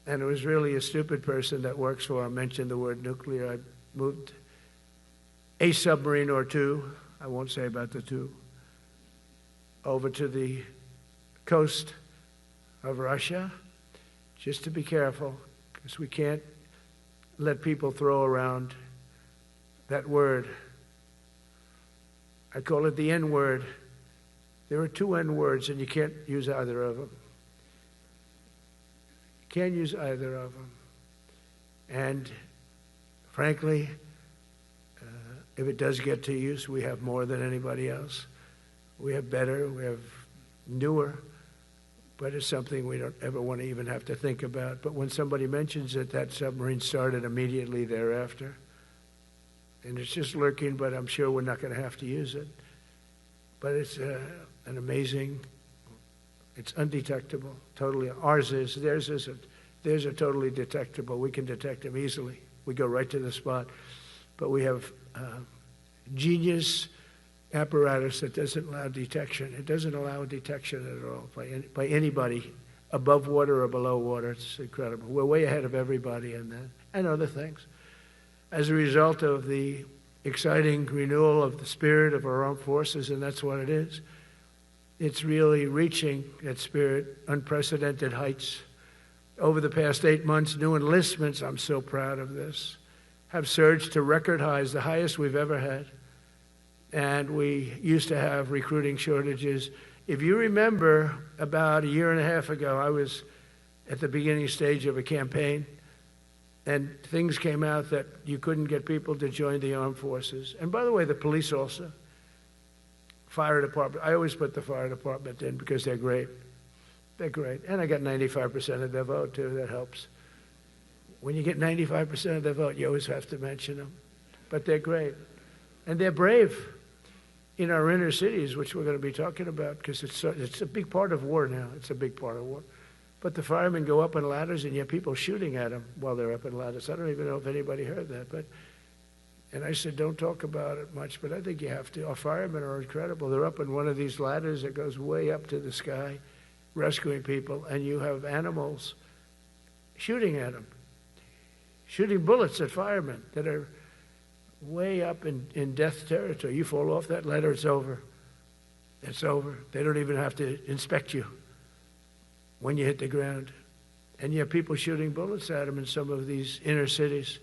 and it was really a stupid person that works for him mentioned the word nuclear, I moved a submarine or two, I won't say about the two, over to the coast of Russia, just to be careful, because we can't let people throw around that word. I call it the N-word. There are two N-words, and you can't use either of them. You can't use either of them. And frankly, if it does get to use, we have more than anybody else. We have better, we have newer, but it's something we don't ever want to even have to think about. But when somebody mentions it, that submarine started immediately thereafter. And it's just lurking, but I'm sure we're not going to have to use it. But it's an amazing, it's undetectable, totally. Ours is, theirs isn't. Theirs are totally detectable. We can detect them easily. We go right to the spot. But we have genius apparatus that doesn't allow detection. It doesn't allow detection at all by anybody above water or below water. It's incredible. We're way ahead of everybody in that and other things. As a result of the exciting renewal of the spirit of our armed forces, and that's what it is. It's really reaching that spirit, unprecedented heights. Over the past 8 months, new enlistments, I'm so proud of this, have surged to record highs, the highest we've ever had. And we used to have recruiting shortages. If you remember, about a year and a half ago, I was at the beginning stage of a campaign, and things came out that you couldn't get people to join the armed forces. And by the way, the police also. Fire department. I always put the fire department in because they're great. They're great. And I got 95% of their vote, too. That helps. When you get 95% of their vote, you always have to mention them. But they're great. And they're brave in our inner cities, which we're going to be talking about, because it's a big part of war now. It's a big part of war. But the firemen go up in ladders, and you have people shooting at them while they're up in ladders. I don't even know if anybody heard that. And I said, don't talk about it much, but I think you have to. Our firemen are incredible. They're up in one of these ladders that goes way up to the sky, rescuing people, and you have animals shooting at them, shooting bullets at firemen that are way up in death territory. You fall off that ladder, it's over. It's over. They don't even have to inspect you when you hit the ground. And you have people shooting bullets at them in some of these inner cities.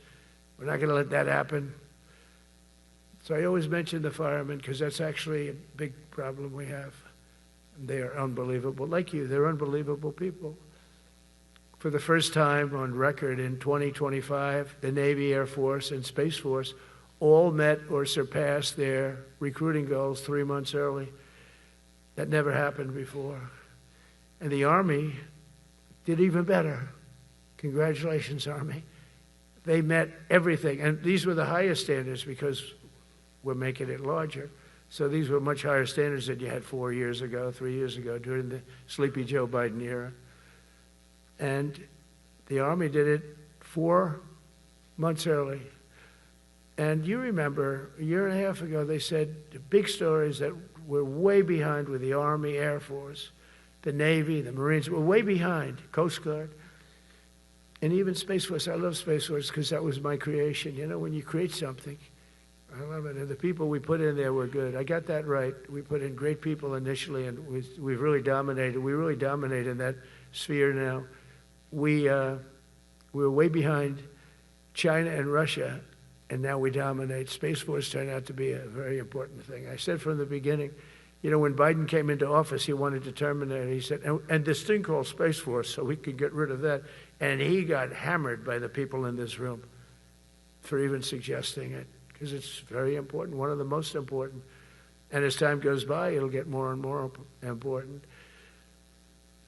We're not going to let that happen. So I always mention the firemen because that's actually a big problem we have. They are unbelievable. Like you, they're unbelievable people. For the first time on record in 2025, the Navy, Air Force, and Space Force all met or surpassed their recruiting goals 3 months early. That never happened before. And the Army did even better. Congratulations, Army. They met everything. And these were the highest standards because we're making it larger. So these were much higher standards than you had 4 years ago, 3 years ago, during the sleepy Joe Biden era. And the Army did it 4 months early. And you remember, a year and a half ago, they said the big stories that we're way behind with the Army, Air Force, the Navy, the Marines. We're way behind, Coast Guard. And even Space Force. I love Space Force because that was my creation. You know, when you create something, I love it. And the people we put in there were good. I got that right. We put in great people initially, and we've really dominated. We really dominate in that sphere now. We're way behind China and Russia, and now we dominate. Space Force turned out to be a very important thing. I said from the beginning, you know, when Biden came into office, he wanted to terminate it. He said, and this thing called Space Force, so we could get rid of that. And he got hammered by the people in this room for even suggesting it, because it's very important, one of the most important. And as time goes by, it'll get more and more important.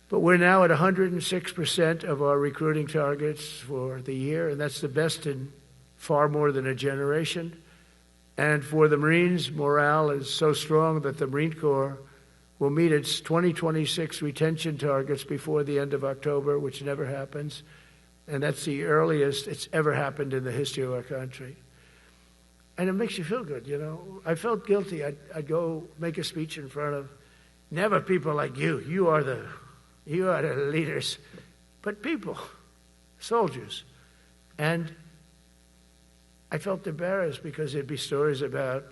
But we're now at 106% of our recruiting targets for the year, and that's the best in far more than a generation. And for the Marines, morale is so strong that the Marine Corps will meet its 2026 retention targets before the end of October, which never happens. And that's the earliest it's ever happened in the history of our country. And it makes you feel good, you know. I felt guilty. I'd go make a speech in front of never people like you. You are the leaders, but people, soldiers. And I felt embarrassed because there'd be stories about,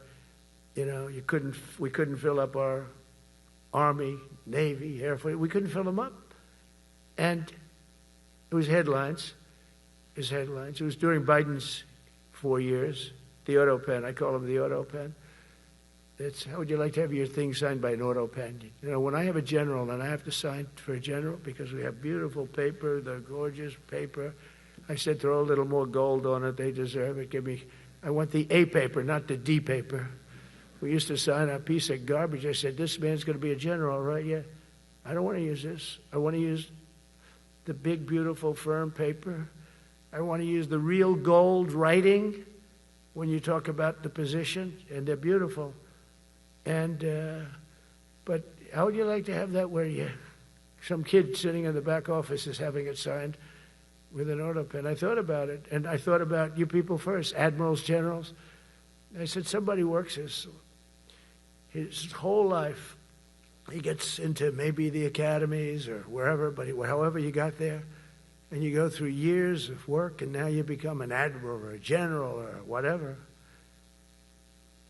you know, we couldn't fill up our Army, Navy, Air Force. We couldn't fill them up. And it was headlines. It was during Biden's 4 years. The auto pen, I call him the auto pen. It's, how would you like to have your thing signed by an auto pen? You know, when I have a general and I have to sign for a general because we have beautiful paper, the gorgeous paper, I said throw a little more gold on it. They deserve it. I want the A paper, not the D paper. We used to sign a piece of garbage. I said, this man's going to be a general, right? Yeah. I don't want to use this. I want to use the big, beautiful, firm paper. I want to use the real gold writing when you talk about the position, and they're beautiful. And but how would you like to have that where some kid sitting in the back office is having it signed with an auto pen? I thought about it, and I thought about you people first, admirals, generals. I said, somebody works his whole life. He gets into maybe the academies or wherever, but however you got there, and you go through years of work, and now you become an admiral or a general or whatever.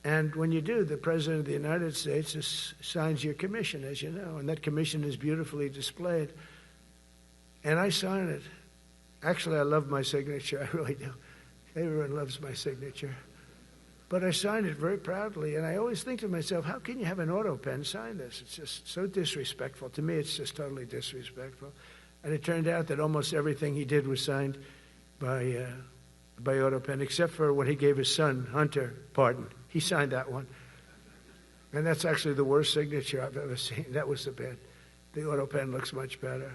And when you do, the President of the United States signs your commission, as you know, and that commission is beautifully displayed. And I sign it. Actually, I love my signature. I really do. Everyone loves my signature. But I signed it very proudly, and I always think to myself, how can you have an auto pen sign this? It's just so disrespectful. To me, it's just totally disrespectful. And it turned out that almost everything he did was signed by auto pen, except for when he gave his son, Hunter, pardon. He signed that one. And that's actually the worst signature I've ever seen. That was the bad. The auto pen looks much better.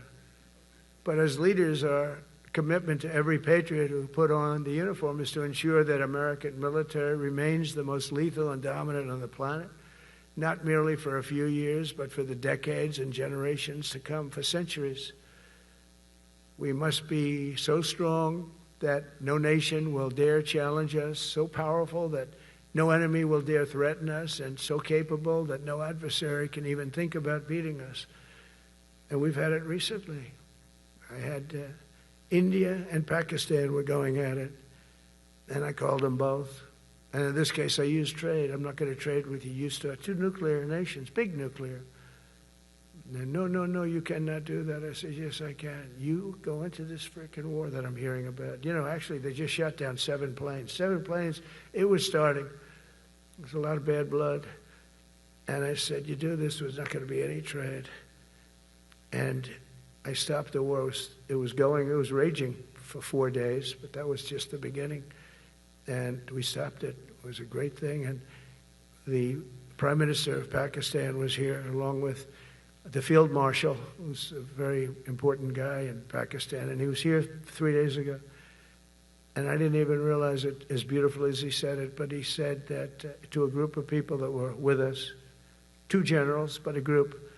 But as leaders, our commitment to every patriot who put on the uniform is to ensure that American military remains the most lethal and dominant on the planet, not merely for a few years, but for the decades and generations to come, for centuries. We must be so strong that no nation will dare challenge us, so powerful that no enemy will dare threaten us, and so capable that no adversary can even think about beating us. And we've had it recently. I had India and Pakistan were going at it, and I called them both. And in this case, I used trade. I'm not going to trade with you. Used to two nuclear nations, big nuclear. And no, you cannot do that. I said, yes, I can. You go into this frickin' war that I'm hearing about. You know, actually, they just shot down 7 planes. 7 planes, it was starting. There was a lot of bad blood. And I said, you do this, there's not going to be any trade. And I stopped the war. It was raging for 4 days, but that was just the beginning. And we stopped it. It was a great thing. And the Prime Minister of Pakistan was here, along with the Field Marshal, who's a very important guy in Pakistan, and he was here 3 days ago. And I didn't even realize it as beautifully as he said it, but he said that to a group of people that were with us, 2 generals, but a group,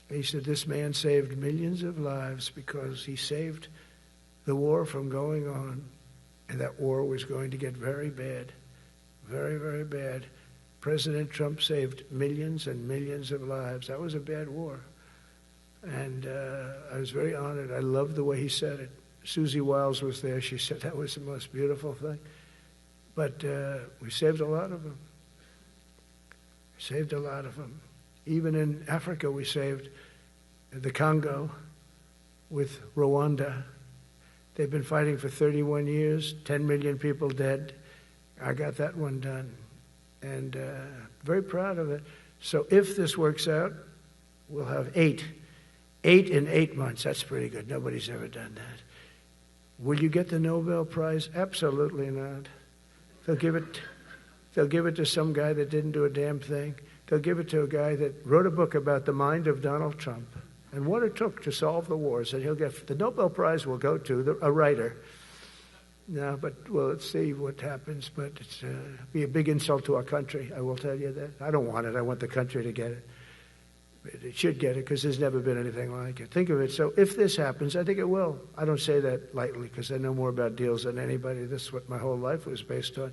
he said, this man saved millions of lives because he saved the war from going on, and that war was going to get very bad, very, very bad. President Trump saved millions and millions of lives. That was a bad war. And I was very honored. I loved the way he said it. Susie Wiles was there. She said that was the most beautiful thing. But we saved a lot of them. Saved a lot of them. Even in Africa, we saved the Congo with Rwanda. They've been fighting for 31 years, 10 million people dead. I got that one done. And very proud of it. So if this works out, we'll have 8 in 8 months. That's pretty good. Nobody's ever done that. Will you get the Nobel Prize? Absolutely not. They'll give it to some guy that didn't do a damn thing. They'll give it to a guy that wrote a book about the mind of Donald Trump and what it took to solve the wars. And he'll get the Nobel Prize will go to a writer. No, but well, let's see what happens. But it's be a big insult to our country. I will tell you that. I don't want it. I want the country to get it. It should get it because there's never been anything like it. Think of it. So if this happens, I think it will. I don't say that lightly because I know more about deals than anybody. This is what my whole life was based on.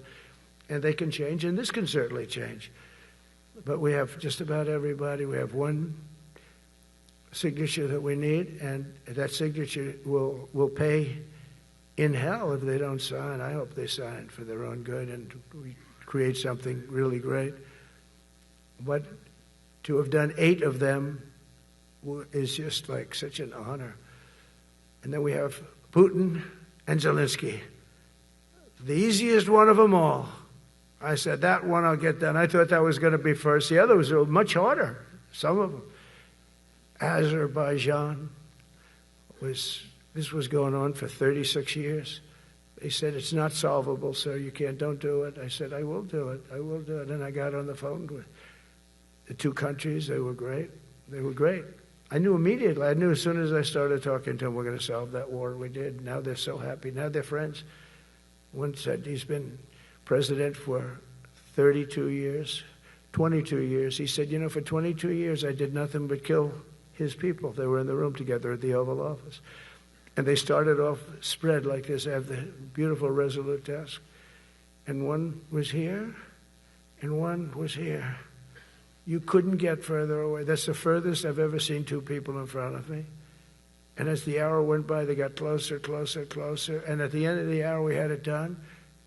And they can change, and this can certainly change. But we have just about everybody. We have one signature that we need, and that signature will pay in hell if they don't sign. I hope they sign for their own good and we create something really great. But to have done 8 of them is just like such an honor. And then we have Putin and Zelensky. The easiest one of them all. I said, that one I'll get done. I thought that was going to be first. The others were much harder, some of them. Azerbaijan this was going on for 36 years. They said, it's not solvable, sir. Don't do it. I said, I will do it. I will do it. And I got on the phone with the 2 countries. They were great. They were great. I knew immediately. I knew as soon as I started talking to them, we're going to solve that war. We did. Now they're so happy. Now they're friends. One said he's been president for 32 years, 22 years. He said, for 22 years, I did nothing but kill his people. They were in the room together at the Oval Office. And they started off spread like this. I have the beautiful Resolute desk. And one was here, and one was here. You couldn't get further away. That's the furthest I've ever seen 2 people in front of me. And as the hour went by, they got closer, closer, closer. And at the end of the hour, we had it done.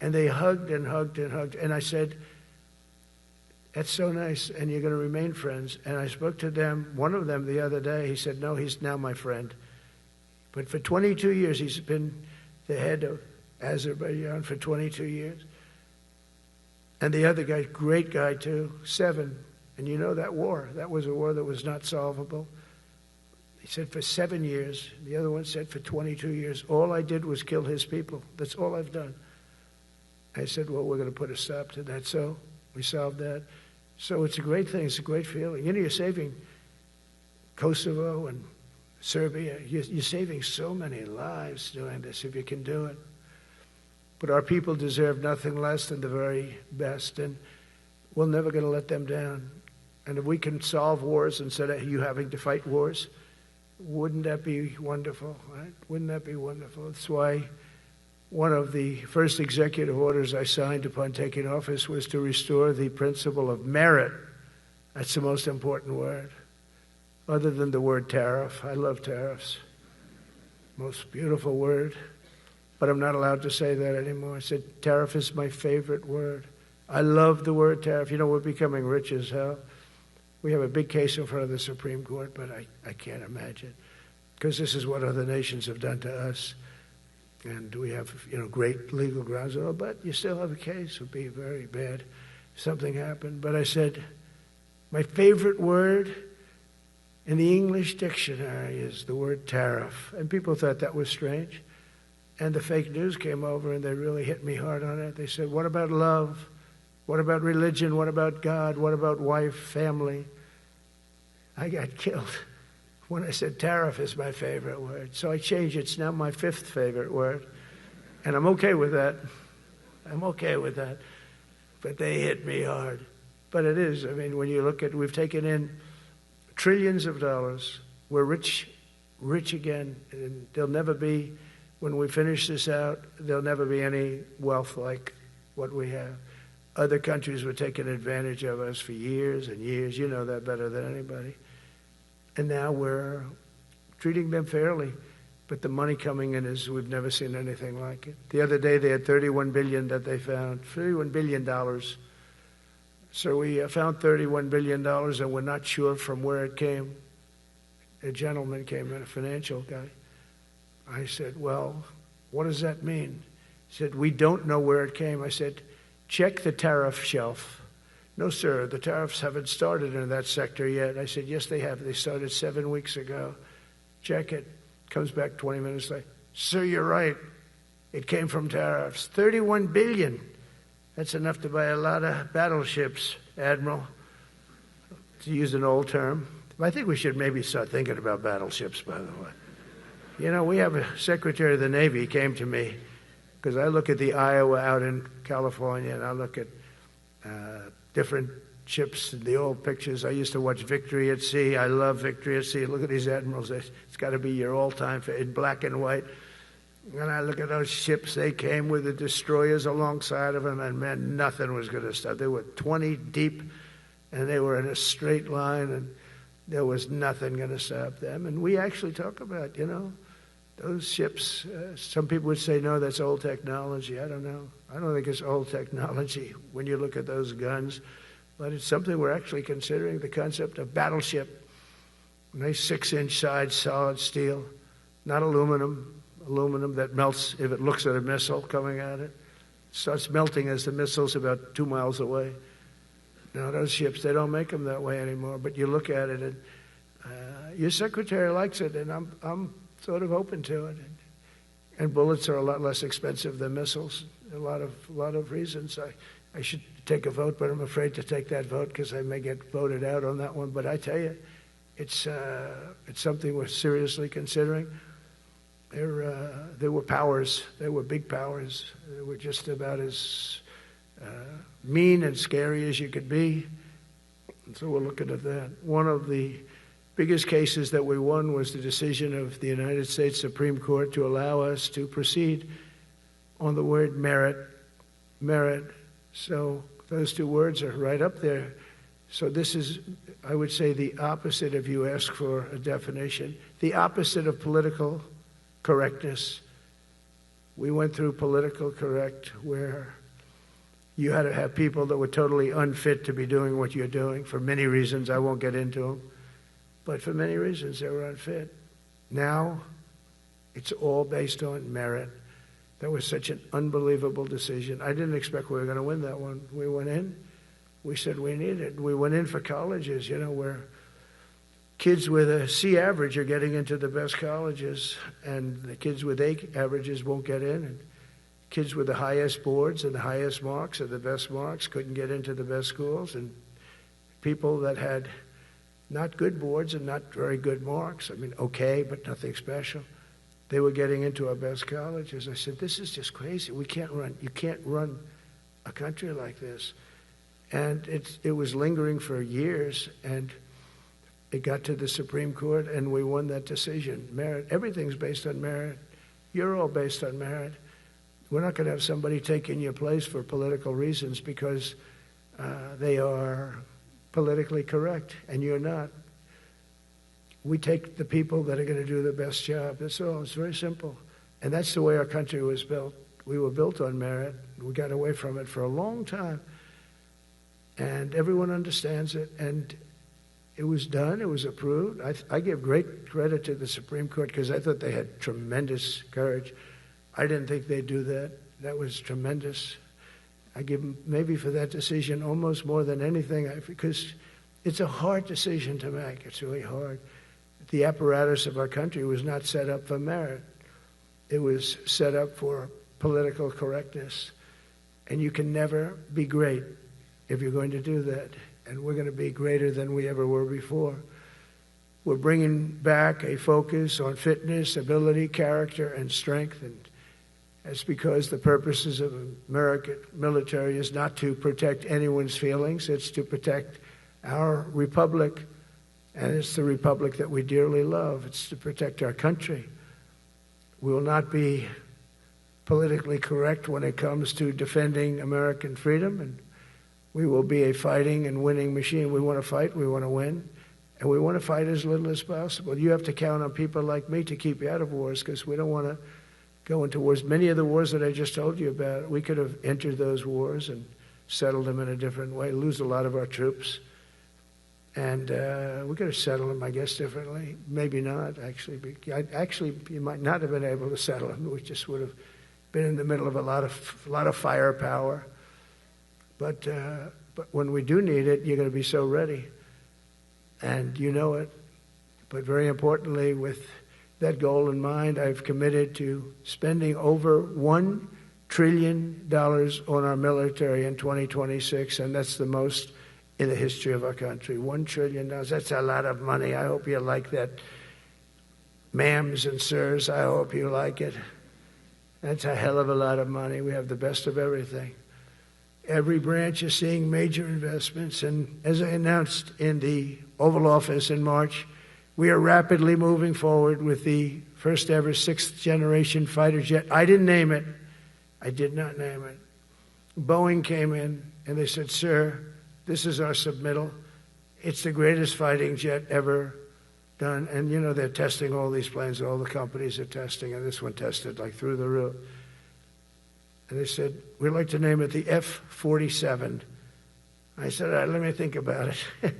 And they hugged and hugged and hugged. And I said, that's so nice, and you're going to remain friends. And I spoke to them, one of them the other day. He said, no, he's now my friend. But for 22 years, he's been the head of Azerbaijan for 22 years. And the other guy, great guy too, 7. And you know that war, that was a war that was not solvable. He said for 7 years. The other one said for 22 years. All I did was kill his people. That's all I've done. I said, well, we're going to put a stop to that. So we solved that. So it's a great thing. It's a great feeling. You're saving Kosovo and Serbia. You're saving so many lives doing this if you can do it. But our people deserve nothing less than the very best, and we're never going to let them down. And if we can solve wars instead of you having to fight wars, wouldn't that be wonderful, right? Wouldn't that be wonderful? That's why one of the first executive orders I signed upon taking office was to restore the principle of merit. That's the most important word, other than the word tariff. I love tariffs. Most beautiful word. But I'm not allowed to say that anymore. I said tariff is my favorite word. I love the word tariff. We're becoming rich as hell. We have a big case in front of the Supreme Court, but I can't imagine. Because this is what other nations have done to us. And we have, great legal grounds. But you still have a case. It would be very bad if something happened. But I said, my favorite word in the English dictionary is the word tariff. And people thought that was strange. And the fake news came over and they really hit me hard on it. They said, what about love? What about religion? What about God? What about wife, family? I got killed when I said tariff is my favorite word. So I changed it. It's now my 5th favorite word. And I'm okay with that. I'm okay with that. But they hit me hard. But it is. I mean, when you look at, we've taken in trillions of dollars. We're rich again. And there'll never be, when we finish this out, there'll never be any wealth like what we have. Other countries were taking advantage of us for years and years. You know that better than anybody. And now we're treating them fairly. But the money coming in is, we've never seen anything like it. The other day they had $31 billion that they found, $31 billion. So we found $31 billion and we're not sure from where it came. A gentleman came in, a financial guy. I said, well, what does that mean? He said, we don't know where it came. I said, check the tariff shelf. No, sir, the tariffs haven't started in that sector yet. I said, yes, they have. They started 7 weeks ago. Check it. Comes back 20 minutes later. Sir, you're right. It came from tariffs. $31 billion. That's enough to buy a lot of battleships, Admiral, to use an old term. I think we should maybe start thinking about battleships, by the way. You know, we have a Secretary of the Navy came to me, because I look at the Iowa out in California, and I look at different ships and the old pictures. I used to watch Victory at Sea. I love Victory at Sea. Look at these admirals. It's got to be your all-time in black and white. And I look at those ships. They came with the destroyers alongside of them, and man, nothing was going to stop. They were 20 deep, and they were in a straight line, and there was nothing going to stop them. And we actually talk about, you know, those ships. Some people would say, no, that's old technology. I don't know. I don't think it's old technology when you look at those guns. But it's something we're actually considering, the concept of battleship. Nice 6-inch side, solid steel, not aluminum that melts if it looks at a missile coming at it. It starts melting as the missile's about 2 miles away. Now, those ships, they don't make them that way anymore, but you look at it, and your secretary likes it, and I'm sort of open to it. And bullets are a lot less expensive than missiles, a lot of reasons. I should take a vote, but I'm afraid to take that vote because I may get voted out on that one. But I tell you, it's something we're seriously considering. There were powers. There were big powers. They were just about as mean and scary as you could be. And so we're looking at that. One of the biggest cases that we won was the decision of the United States Supreme Court to allow us to proceed on the word merit. Merit. So those two words are right up there. So this is, I would say, the opposite if you ask for a definition. The opposite of political correctness. We went through political correct where you had to have people that were totally unfit to be doing what you're doing for many reasons. I won't get into them. But for many reasons, they were unfit. Now, it's all based on merit. That was such an unbelievable decision. I didn't expect we were going to win that one. We went in. We said we need it. We went in for colleges, you know, where kids with a C average are getting into the best colleges, and the kids with A averages won't get in. And kids with the highest boards and the highest marks and the best marks couldn't get into the best schools. And people that had not good boards and not very good marks, I mean, okay, but nothing special, they were getting into our best colleges. I said, this is just crazy. You can't run a country like this. And it was lingering for years, and it got to the Supreme Court, and we won that decision. Merit, everything's based on merit. You're all based on merit. We're not going to have somebody taking your place for political reasons because they are politically correct, and you're not. We take the people that are going to do the best job. That's all. It's very simple. And that's the way our country was built. We were built on merit. We got away from it for a long time. And everyone understands it. And it was done. It was approved. I give great credit to the Supreme Court because I thought they had tremendous courage. I didn't think they'd do that. That was tremendous. I give them maybe for that decision almost more than anything because it's a hard decision to make. It's really hard. The apparatus of our country was not set up for merit. It was set up for political correctness. And you can never be great if you're going to do that. And we're going to be greater than we ever were before. We're bringing back a focus on fitness, ability, character, and strength. That's because the purposes of American military is not to protect anyone's feelings. It's to protect our republic, and it's the republic that we dearly love. It's to protect our country. We will not be politically correct when it comes to defending American freedom, and we will be a fighting and winning machine. We want to fight, we want to win, and we want to fight as little as possible. You have to count on people like me to keep you out of wars, because we don't want to go into wars. Many of the wars that I just told you about, we could have entered those wars and settled them in a different way, lose a lot of our troops. And we could have settled them, I guess, differently. Maybe not, actually. Actually, you might not have been able to settle them. We just would have been in the middle of a lot of firepower. But when we do need it, you're going to be so ready. And you know it. But very importantly, with that goal in mind, I've committed to spending over $1 trillion on our military in 2026, and that's the most in the history of our country. $1 trillion. That's a lot of money. I hope you like that. Ma'ams and sirs, I hope you like it. That's a hell of a lot of money. We have the best of everything. Every branch is seeing major investments, and as I announced in the Oval Office in March, we are rapidly moving forward with the first ever 6th generation fighter jet. I didn't name it. I did not name it. Boeing came in and they said, "Sir, this is our submittal. It's the greatest fighting jet ever done." And you know, they're testing all these planes. All the companies are testing, and this one tested like through the roof. And they said, "We'd like to name it the F-47. I said, "All right, let me think about it."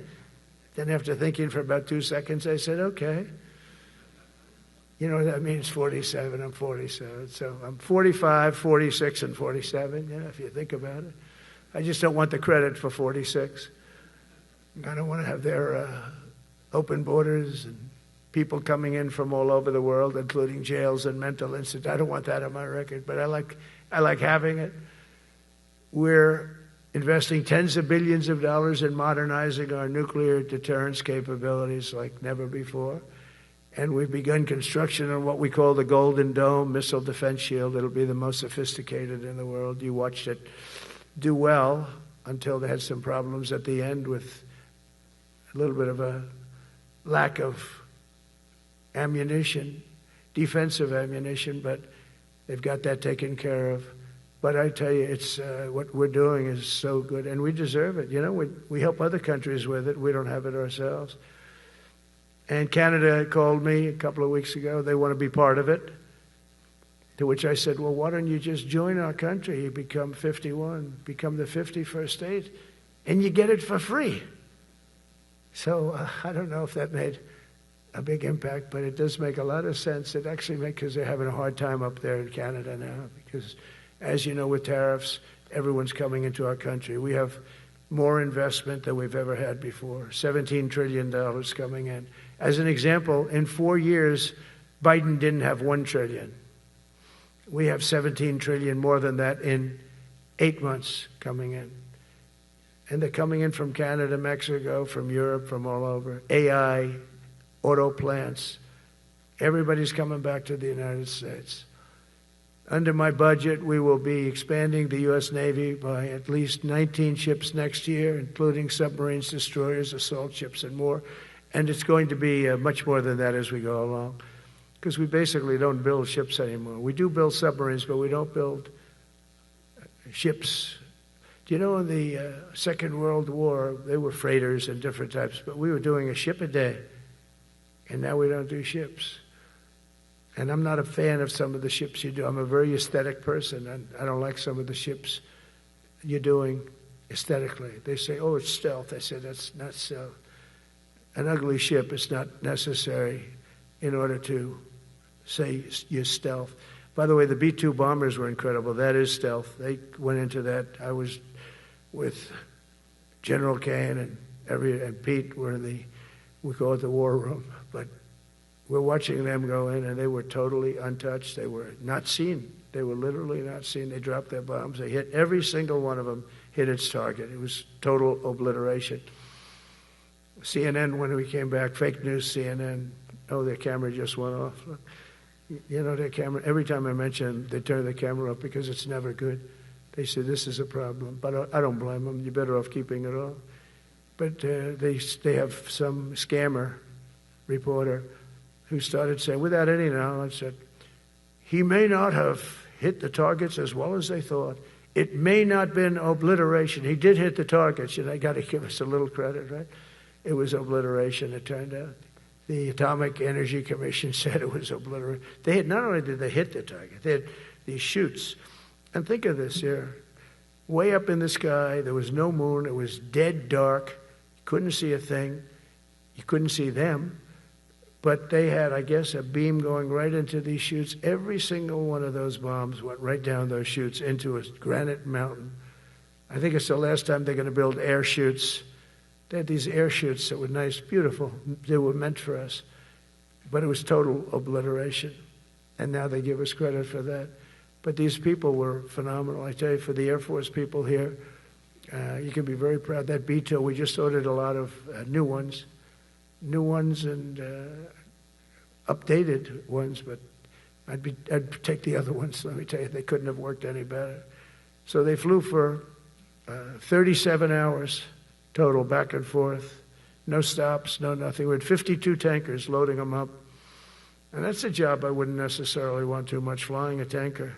Then after thinking for about 2 seconds, I said, "Okay." You know what that means, 47. I'm 47. So I'm 45, 46, and 47, you know, if you think about it. I just don't want the credit for 46. I don't want to have their open borders and people coming in from all over the world, including jails and mental institutes. I don't want that on my record, but I like having it. We're investing tens of billions of dollars in modernizing our nuclear deterrence capabilities like never before. And we've begun construction on what we call the Golden Dome missile defense shield. It'll be the most sophisticated in the world. You watched it do well until they had some problems at the end with a little bit of a lack of ammunition, defensive ammunition, but they've got that taken care of. But I tell you, it's what we're doing is so good, and we deserve it. You know, we help other countries with it. We don't have it ourselves. And Canada called me a couple of weeks ago. They want to be part of it. To which I said, "Well, why don't you just join our country? You become 51, become the 51st state, and you get it for free." So I don't know if that made a big impact, but it does make a lot of sense. It actually makes, because they're having a hard time up there in Canada now, because as you know, with tariffs, everyone's coming into our country. We have more investment than we've ever had before, $17 trillion coming in. As an example, in 4 years, Biden didn't have $1 trillion. We have $17 trillion more than that in 8 months coming in. And they're coming in from Canada, Mexico, from Europe, from all over. AI, auto plants. Everybody's coming back to the United States. Under my budget, we will be expanding the U.S. Navy by at least 19 ships next year, including submarines, destroyers, assault ships, and more. And it's going to be much more than that as we go along, because we basically don't build ships anymore. We do build submarines, but we don't build ships. Do you know in the Second World War, they were freighters and different types, but we were doing a ship a day, and now we don't do ships. And I'm not a fan of some of the ships you do. I'm a very aesthetic person, and I don't like some of the ships you're doing aesthetically. They say, "Oh, it's stealth." I say, "That's not stealth. An ugly ship is not necessary in order to say you're stealth." By the way, the B-2 bombers were incredible. That is stealth. They went into that. I was with General Kane and Pete were in we call it the war room, but we're watching them go in, and they were totally untouched. They were not seen. They were literally not seen. They dropped their bombs. They hit every single one of them, hit its target. It was total obliteration. CNN, when we came back, fake news CNN, oh, their camera just went off. You know, their camera, every time I mention they turn the camera up because it's never good. They say this is a problem, but I don't blame them. You're better off keeping it off. But they have some scammer reporter who started saying, without any knowledge, that he may not have hit the targets as well as they thought. It may not have been obliteration. He did hit the targets, and they got to give us a little credit, right? It was obliteration, it turned out. The Atomic Energy Commission said it was obliteration. They had, not only did they hit the target, they had these chutes. And think of this here. Way up in the sky, there was no moon. It was dead dark. You couldn't see a thing. You couldn't see them. But they had, I guess, a beam going right into these chutes. Every single one of those bombs went right down those chutes into a granite mountain. I think it's the last time they're going to build air chutes. They had these air chutes that were nice, beautiful. They were meant for us. But it was total obliteration. And now they give us credit for that. But these people were phenomenal. I tell you, for the Air Force people here, you can be very proud. That B-2, we just ordered a lot of new ones and updated ones, but I'd take the other ones. Let me tell you, they couldn't have worked any better. So they flew for 37 hours total, back and forth, no stops, no nothing. We had 52 tankers loading them up. And that's a job I wouldn't necessarily want too much, flying a tanker,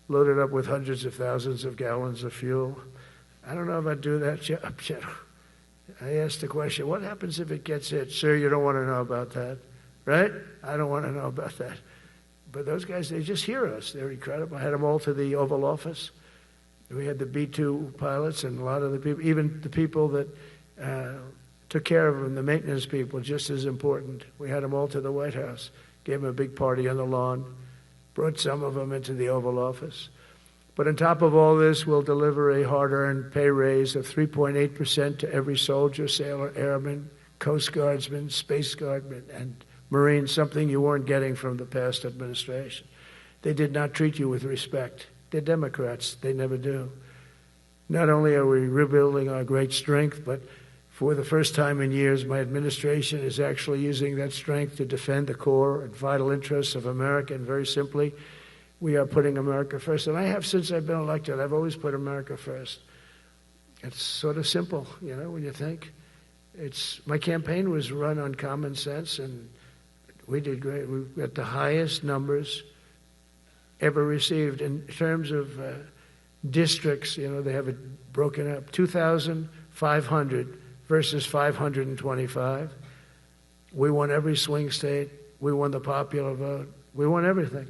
loaded up with hundreds of thousands of gallons of fuel. I don't know if I'd do that job. I asked the question, what happens if it gets hit? Sir, you don't want to know about that, right? I don't want to know about that. But those guys, they just hear us. They're incredible. I had them all to the Oval Office. We had the B-2 pilots and a lot of the people, even the people that took care of them, the maintenance people, just as important. We had them all to the White House, gave them a big party on the lawn, brought some of them into the Oval Office. But on top of all this, we'll deliver a hard-earned pay raise of 3.8% to every soldier, sailor, airman, Coast Guardsman, Space Guardman, and Marine, something you weren't getting from the past administration. They did not treat you with respect. They're Democrats. They never do. Not only are we rebuilding our great strength, but for the first time in years, my administration is actually using that strength to defend the core and vital interests of America. And very simply, we are putting America first. And I have since I've been elected. I've always put America first. It's sort of simple, you know, when you think. My campaign was run on common sense, and we did great. We got the highest numbers ever received in terms of districts. You know, they have it broken up, 2,500 versus 525. We won every swing state. We won the popular vote. We won everything.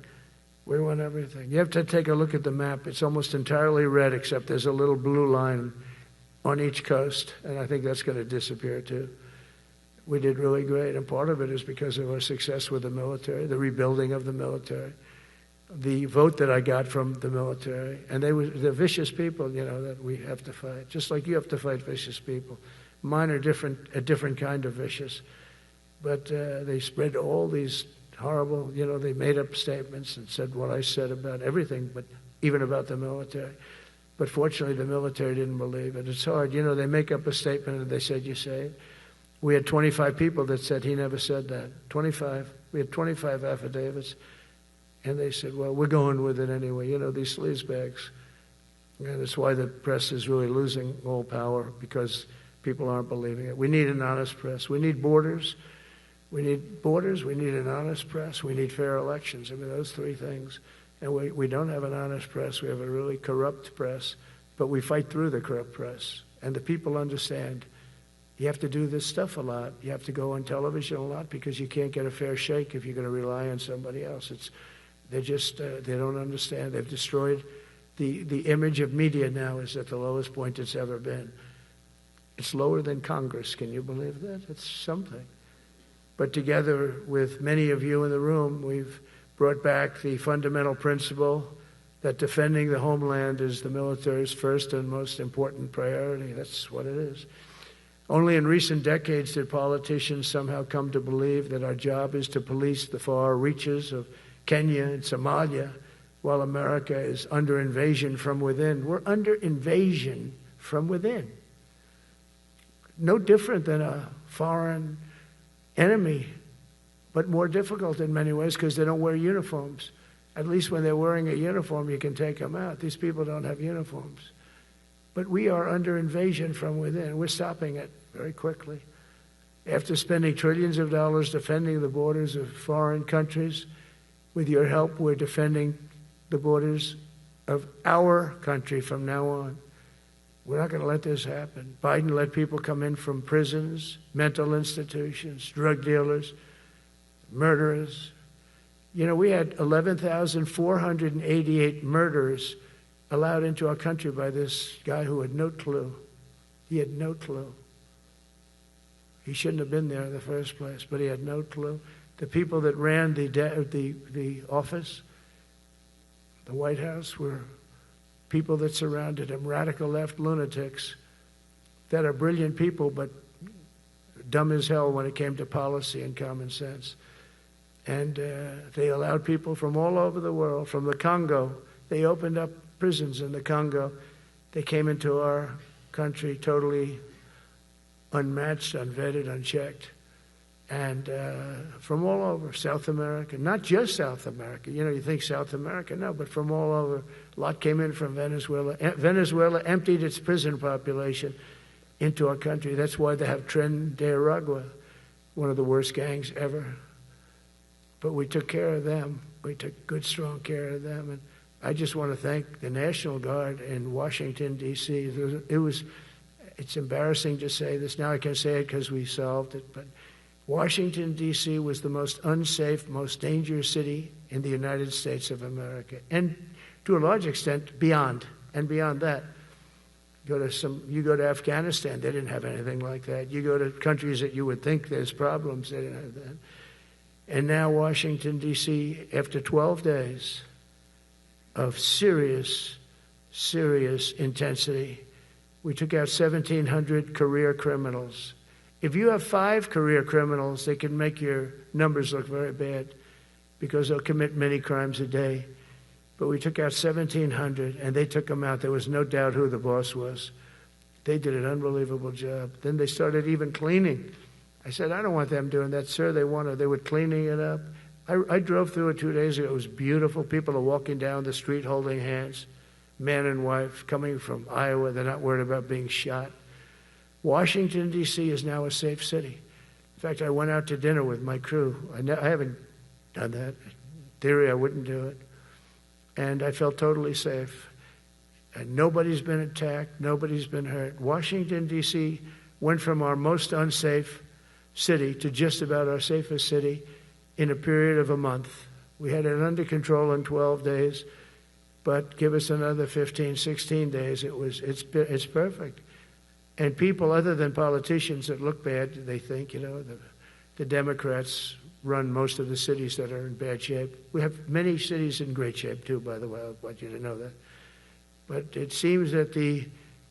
We won everything. You have to take a look at the map. It's almost entirely red, except there's a little blue line on each coast, and I think that's going to disappear too. We did really great, and part of it is because of our success with the military, the rebuilding of the military, the vote that I got from the military, and they're vicious people, you know, that we have to fight, just like you have to fight vicious people. Mine are a different kind of vicious, but they spread all these horrible, you know, they made up statements and said what I said about everything, but even about the military. But fortunately, the military didn't believe it. It's hard. You know, they make up a statement and they said, you say it. We had 25 people that said he never said that. 25. We had 25 affidavits. And they said, well, we're going with it anyway. You know, these sleazebags. And that's why the press is really losing all power, because people aren't believing it. We need an honest press. We need borders. We need borders. We need an honest press. We need fair elections. I mean, those three things. And we don't have an honest press. We have a really corrupt press. But we fight through the corrupt press. And the people understand you have to do this stuff a lot. You have to go on television a lot, because you can't get a fair shake if you're going to rely on somebody else. They don't understand. They've destroyed the image of media now is at the lowest point it's ever been. It's lower than Congress. Can you believe that? It's something. But together with many of you in the room, we've brought back the fundamental principle that defending the homeland is the military's first and most important priority. That's what it is. Only in recent decades did politicians somehow come to believe that our job is to police the far reaches of Kenya and Somalia, while America is under invasion from within. We're under invasion from within. No different than a foreign enemy but more difficult in many ways because they don't wear uniforms. At least when they're wearing a uniform, you can take them out. These people don't have uniforms. But we are under invasion from within. We're stopping it very quickly. After spending trillions of dollars defending the borders of foreign countries, with your help, we're defending the borders of our country from now on. We're not going to let this happen. Biden let people come in from prisons, mental institutions, drug dealers, murderers. You know, we had 11,488 murderers allowed into our country by this guy who had no clue. He had no clue. He shouldn't have been there in the first place, but he had no clue. The people that ran the office, the White House, were people that surrounded him, radical left lunatics that are brilliant people, but dumb as hell when it came to policy and common sense. And they allowed people from all over the world, from the Congo. They opened up prisons in the Congo. They came into our country totally unmatched, unvetted, unchecked. And from all over, South America, not just South America. You know, you think South America, no, but from all over. A lot came in from Venezuela. Venezuela emptied its prison population into our country. That's why they have Tren de Aragua, one of the worst gangs ever. But we took care of them. We took good, strong care of them. And I just want to thank the National Guard in Washington, D.C. It's embarrassing to say this. Now I can say it because we solved it. But Washington, D.C. was the most unsafe, most dangerous city in the United States of America. And to a large extent, beyond. And beyond that. You go to Afghanistan, they didn't have anything like that. You go to countries that you would think there's problems, they didn't have that. And now Washington, D.C., after 12 days of serious, serious intensity, we took out 1,700 career criminals. If you have 5 career criminals, they can make your numbers look very bad because they'll commit many crimes a day. But we took out 1,700, and they took them out. There was no doubt who the boss was. They did an unbelievable job. Then they started even cleaning. I said, I don't want them doing that, sir. They were cleaning it up. I drove through it 2 days ago. It was beautiful. People are walking down the street holding hands, man and wife, coming from Iowa. They're not worried about being shot. Washington, D.C. is now a safe city. In fact, I went out to dinner with my crew. I haven't done that. In theory, I wouldn't do it. And I felt totally safe. And nobody's been attacked. Nobody's been hurt. Washington, D.C. went from our most unsafe city to just about our safest city in a period of a month. We had it under control in 12 days, but give us another 15, 16 days. It's perfect. And people other than politicians that look bad, they think, the Democrats run most of the cities that are in bad shape. We have many cities in great shape too, by the way. I want you to know that. But it seems that the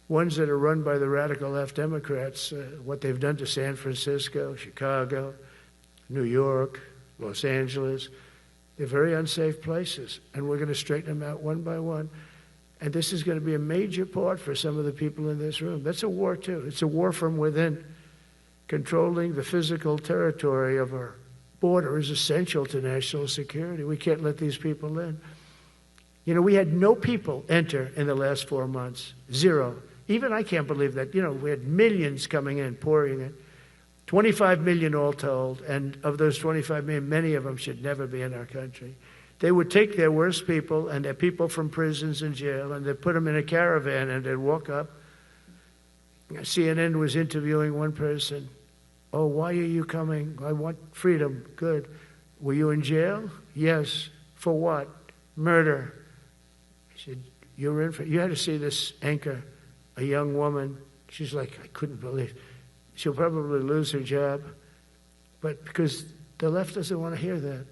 ones that are run by the radical left Democrats, what they've done to San Francisco, Chicago, New York, Los Angeles, they're very unsafe places. And we're going to straighten them out one by one. And this is going to be a major part for some of the people in this room. That's a war, too. It's a war from within. Controlling the physical territory of our border is essential to national security. We can't let these people in. We had no people enter in the last 4 months. 0. Even I can't believe that. We had millions coming in, pouring in. 25 million all told. And of those 25 million, many of them should never be in our country. They would take their worst people and their people from prisons and jail, and they'd put them in a caravan and they'd walk up. CNN was interviewing one person. Oh, why are you coming? I want freedom. Good. Were you in jail? Yes. For what? Murder. He said, you had to see this anchor, a young woman. She's like, I couldn't believe. She'll probably lose her job. But because the left doesn't want to hear that.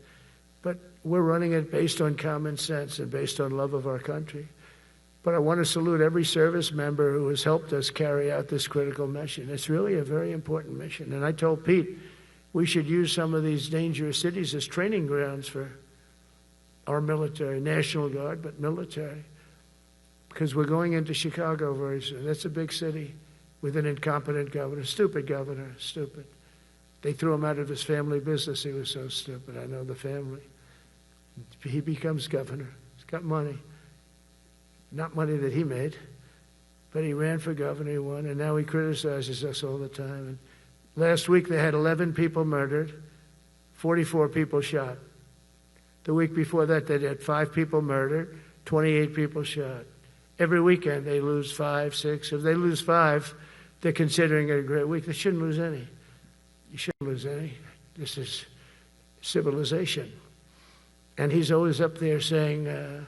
But we're running it based on common sense and based on love of our country. But I want to salute every service member who has helped us carry out this critical mission. It's really a very important mission. And I told Pete we should use some of these dangerous cities as training grounds for our military, National Guard, but military. Because we're going into Chicago very soon. That's a big city with an incompetent governor. Stupid governor, stupid. They threw him out of his family business. He was so stupid. I know the family. He becomes governor. He's got money. Not money that he made, but he ran for governor, he won, and now he criticizes us all the time. And last week they had 11 people murdered, 44 people shot. The week before that they had 5 people murdered, 28 people shot. Every weekend they lose 5, 6. If they lose 5, they're considering it a great week. They shouldn't lose any. You shouldn't lose any. This is civilization. And he's always up there saying,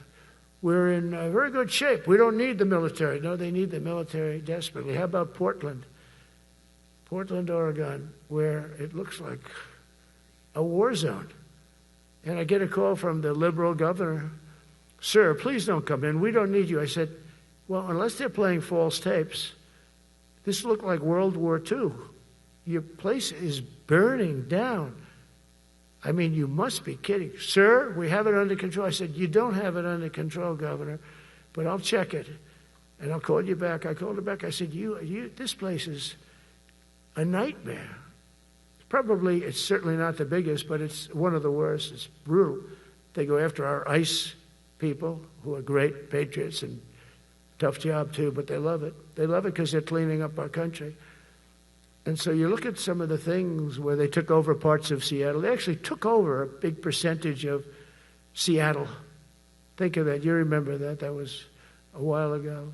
we're in very good shape. We don't need the military. No, they need the military desperately. How about Portland? Portland, Oregon, where it looks like a war zone. And I get a call from the liberal governor. Sir, please don't come in. We don't need you. I said, well, unless they're playing false tapes, this looked like World War II. Your place is burning down. I mean, you must be kidding. Sir, we have it under control. I said, you don't have it under control, Governor, but I'll check it, and I'll call you back. I called her back. I said, this place is a nightmare. It's certainly not the biggest, but it's one of the worst. It's brutal. They go after our ICE people, who are great patriots and tough job too, but they love it. They love it because they're cleaning up our country. And so you look at some of the things where they took over parts of Seattle. They actually took over a big percentage of Seattle. Think of that. You remember that. That was a while ago.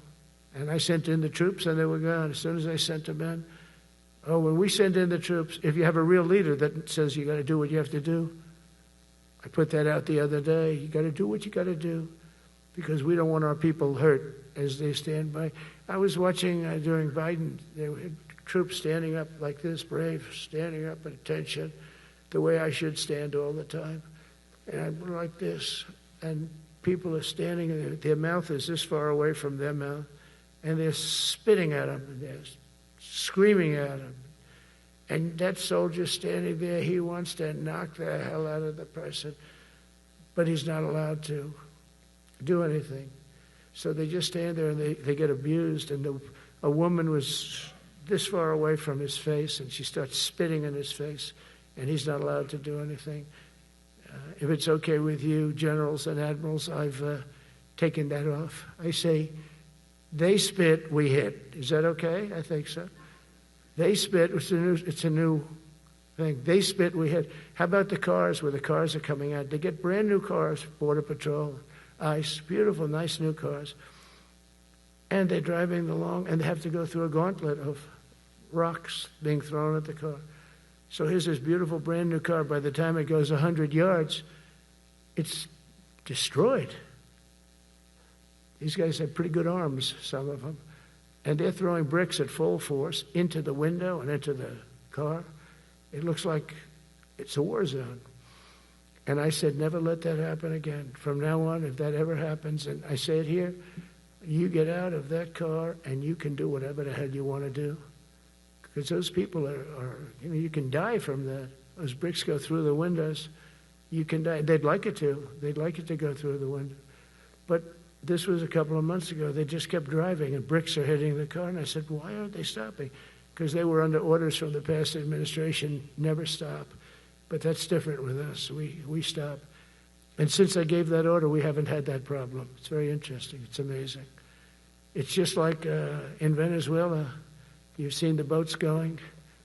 And I sent in the troops, and they were gone. As soon as I sent them in, when we send in the troops, if you have a real leader that says you got to do what you have to do, I put that out the other day. You got to do what you got to do because we don't want our people hurt as they stand by. I was watching during Biden, there were troops standing up like this, brave, standing up at attention, the way I should stand all the time. And I'm like this, and people are standing, their mouth is this far away from their mouth, and they're spitting at them, and they're screaming at them. And that soldier standing there, he wants to knock the hell out of the person, but he's not allowed to do anything. So they just stand there and they get abused. And a woman was this far away from his face, and she starts spitting in his face, and he's not allowed to do anything. If it's okay with you, generals and admirals, I've taken that off. I say, they spit, we hit. Is that okay? I think so. They spit, it's a new thing. They spit, we hit. How about the cars, where the cars are coming out? They get brand new cars, Border Patrol, ICE, beautiful, nice new cars. And they're driving along, and they have to go through a gauntlet of rocks being thrown at the car. So here's this beautiful brand new car. By the time it goes 100 yards, it's destroyed. These guys have pretty good arms, some of them. And they're throwing bricks at full force into the window and into the car. It looks like it's a war zone. And I said, never let that happen again. From now on, if that ever happens, and I say it here, you get out of that car and you can do whatever the hell you want to do. Because those people are you can die from that. Those bricks go through the windows. You can die. They'd like it to. They'd like it to go through the window. But this was a couple of months ago. They just kept driving, and bricks are hitting the car. And I said, why aren't they stopping? Because they were under orders from the past administration, never stop. But that's different with us. We stop. And since I gave that order, we haven't had that problem. It's very interesting. It's amazing. It's just like in Venezuela. You've seen the boats going.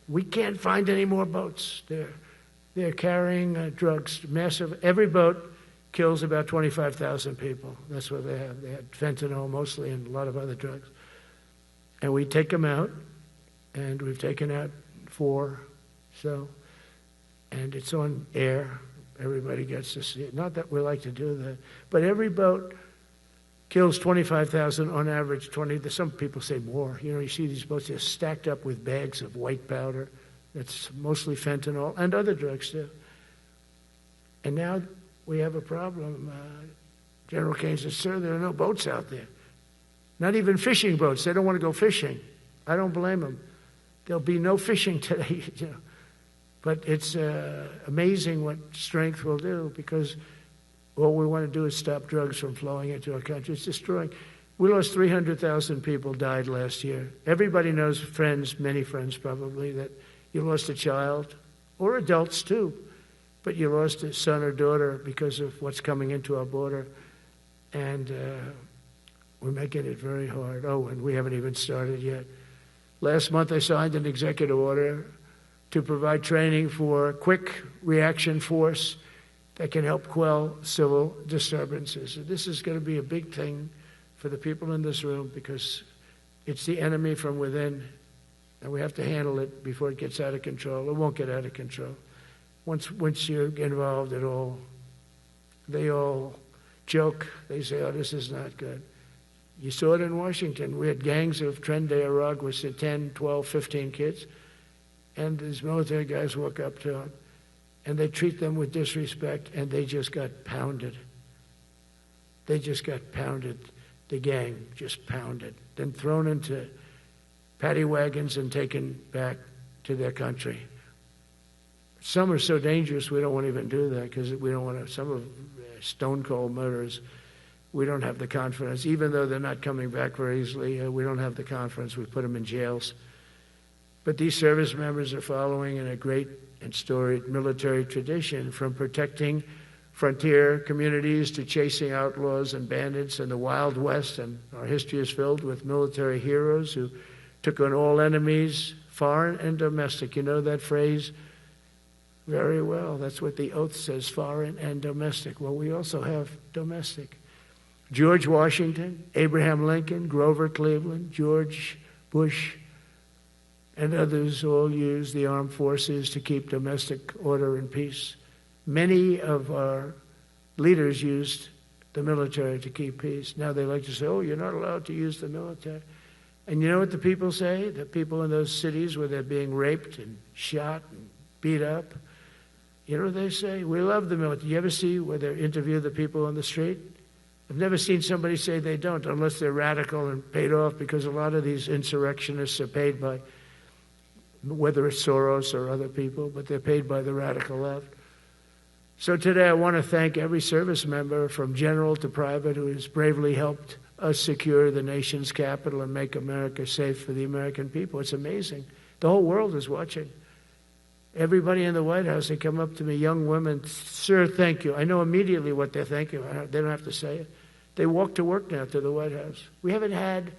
We can't find any more boats. They're carrying drugs, massive. Every boat kills about 25,000 people. That's what they have. They had fentanyl mostly and a lot of other drugs. And we take them out, and we've taken out 4. And it's on air. Everybody gets to see it. Not that we like to do that, but every boat kills 25,000 on average. 20. Some people say more. You see these boats, they're stacked up with bags of white powder. That's mostly fentanyl and other drugs too. And now we have a problem. General Kane says, sir, there are no boats out there. Not even fishing boats. They don't want to go fishing. I don't blame them. There'll be no fishing today. But it's amazing what strength will do, because all we want to do is stop drugs from flowing into our country. It's destroying. We lost 300,000 people died last year. Everybody knows, friends, many friends probably, that you lost a child or adults too, but you lost a son or daughter because of what's coming into our border, and we're making it very hard. Oh, and we haven't even started yet. Last month I signed an executive order to provide training for quick reaction force that can help quell civil disturbances. And this is going to be a big thing for the people in this room because it's the enemy from within, and we have to handle it before it gets out of control. It won't get out of control. Once you're involved at all, they all joke. They say, oh, this is not good. You saw it in Washington. We had gangs of Tren de Aragua with 10, 12, 15 kids, and these military guys walk up to them, and they treat them with disrespect, and they just got pounded. They just got pounded. The gang just pounded. Then thrown into paddy wagons and taken back to their country. Some are so dangerous we don't want to even do that because we don't want to, some of stone cold murderers, we don't have the confidence. Even though they're not coming back very easily, we don't have the confidence. We put them in jails. But these service members are following in a great and storied military tradition, from protecting frontier communities to chasing outlaws and bandits in the Wild West. And our history is filled with military heroes who took on all enemies, foreign and domestic. You know that phrase very well. That's what the oath says, foreign and domestic. Well, we also have domestic. George Washington, Abraham Lincoln, Grover Cleveland, George Bush, and others all used the armed forces to keep domestic order and peace. Many of our leaders used the military to keep peace. Now they like to say, oh, you're not allowed to use the military. And you know what the people say? The people in those cities where they're being raped and shot and beat up, you know what they say? We love the military. You ever see where they interview the people on the street? I've never seen somebody say they don't, unless they're radical and paid off, because a lot of these insurrectionists are paid by, whether it's Soros or other people, but they're paid by the radical left. So today I want to thank every service member from general to private who has bravely helped us secure the nation's capital and make America safe for the American people. It's amazing. The whole world is watching. Everybody in the White House, they come up to me, young women, sir, thank you. I know immediately what they're thanking. They don't have to say it. They walk to work now to the White House. We haven't had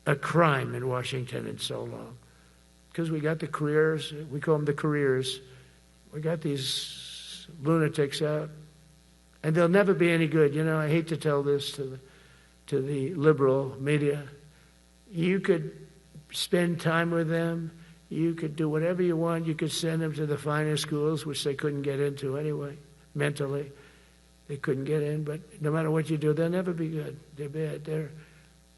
a crime in Washington in so long because we got the careers. We call them the careers. We got these lunatics out, and they'll never be any good. You know, I hate to tell this to the liberal media. You could spend time with them. You could do whatever you want. You could send them to the finer schools, which they couldn't get into anyway, mentally. They couldn't get in, but no matter what you do, they'll never be good. They're bad.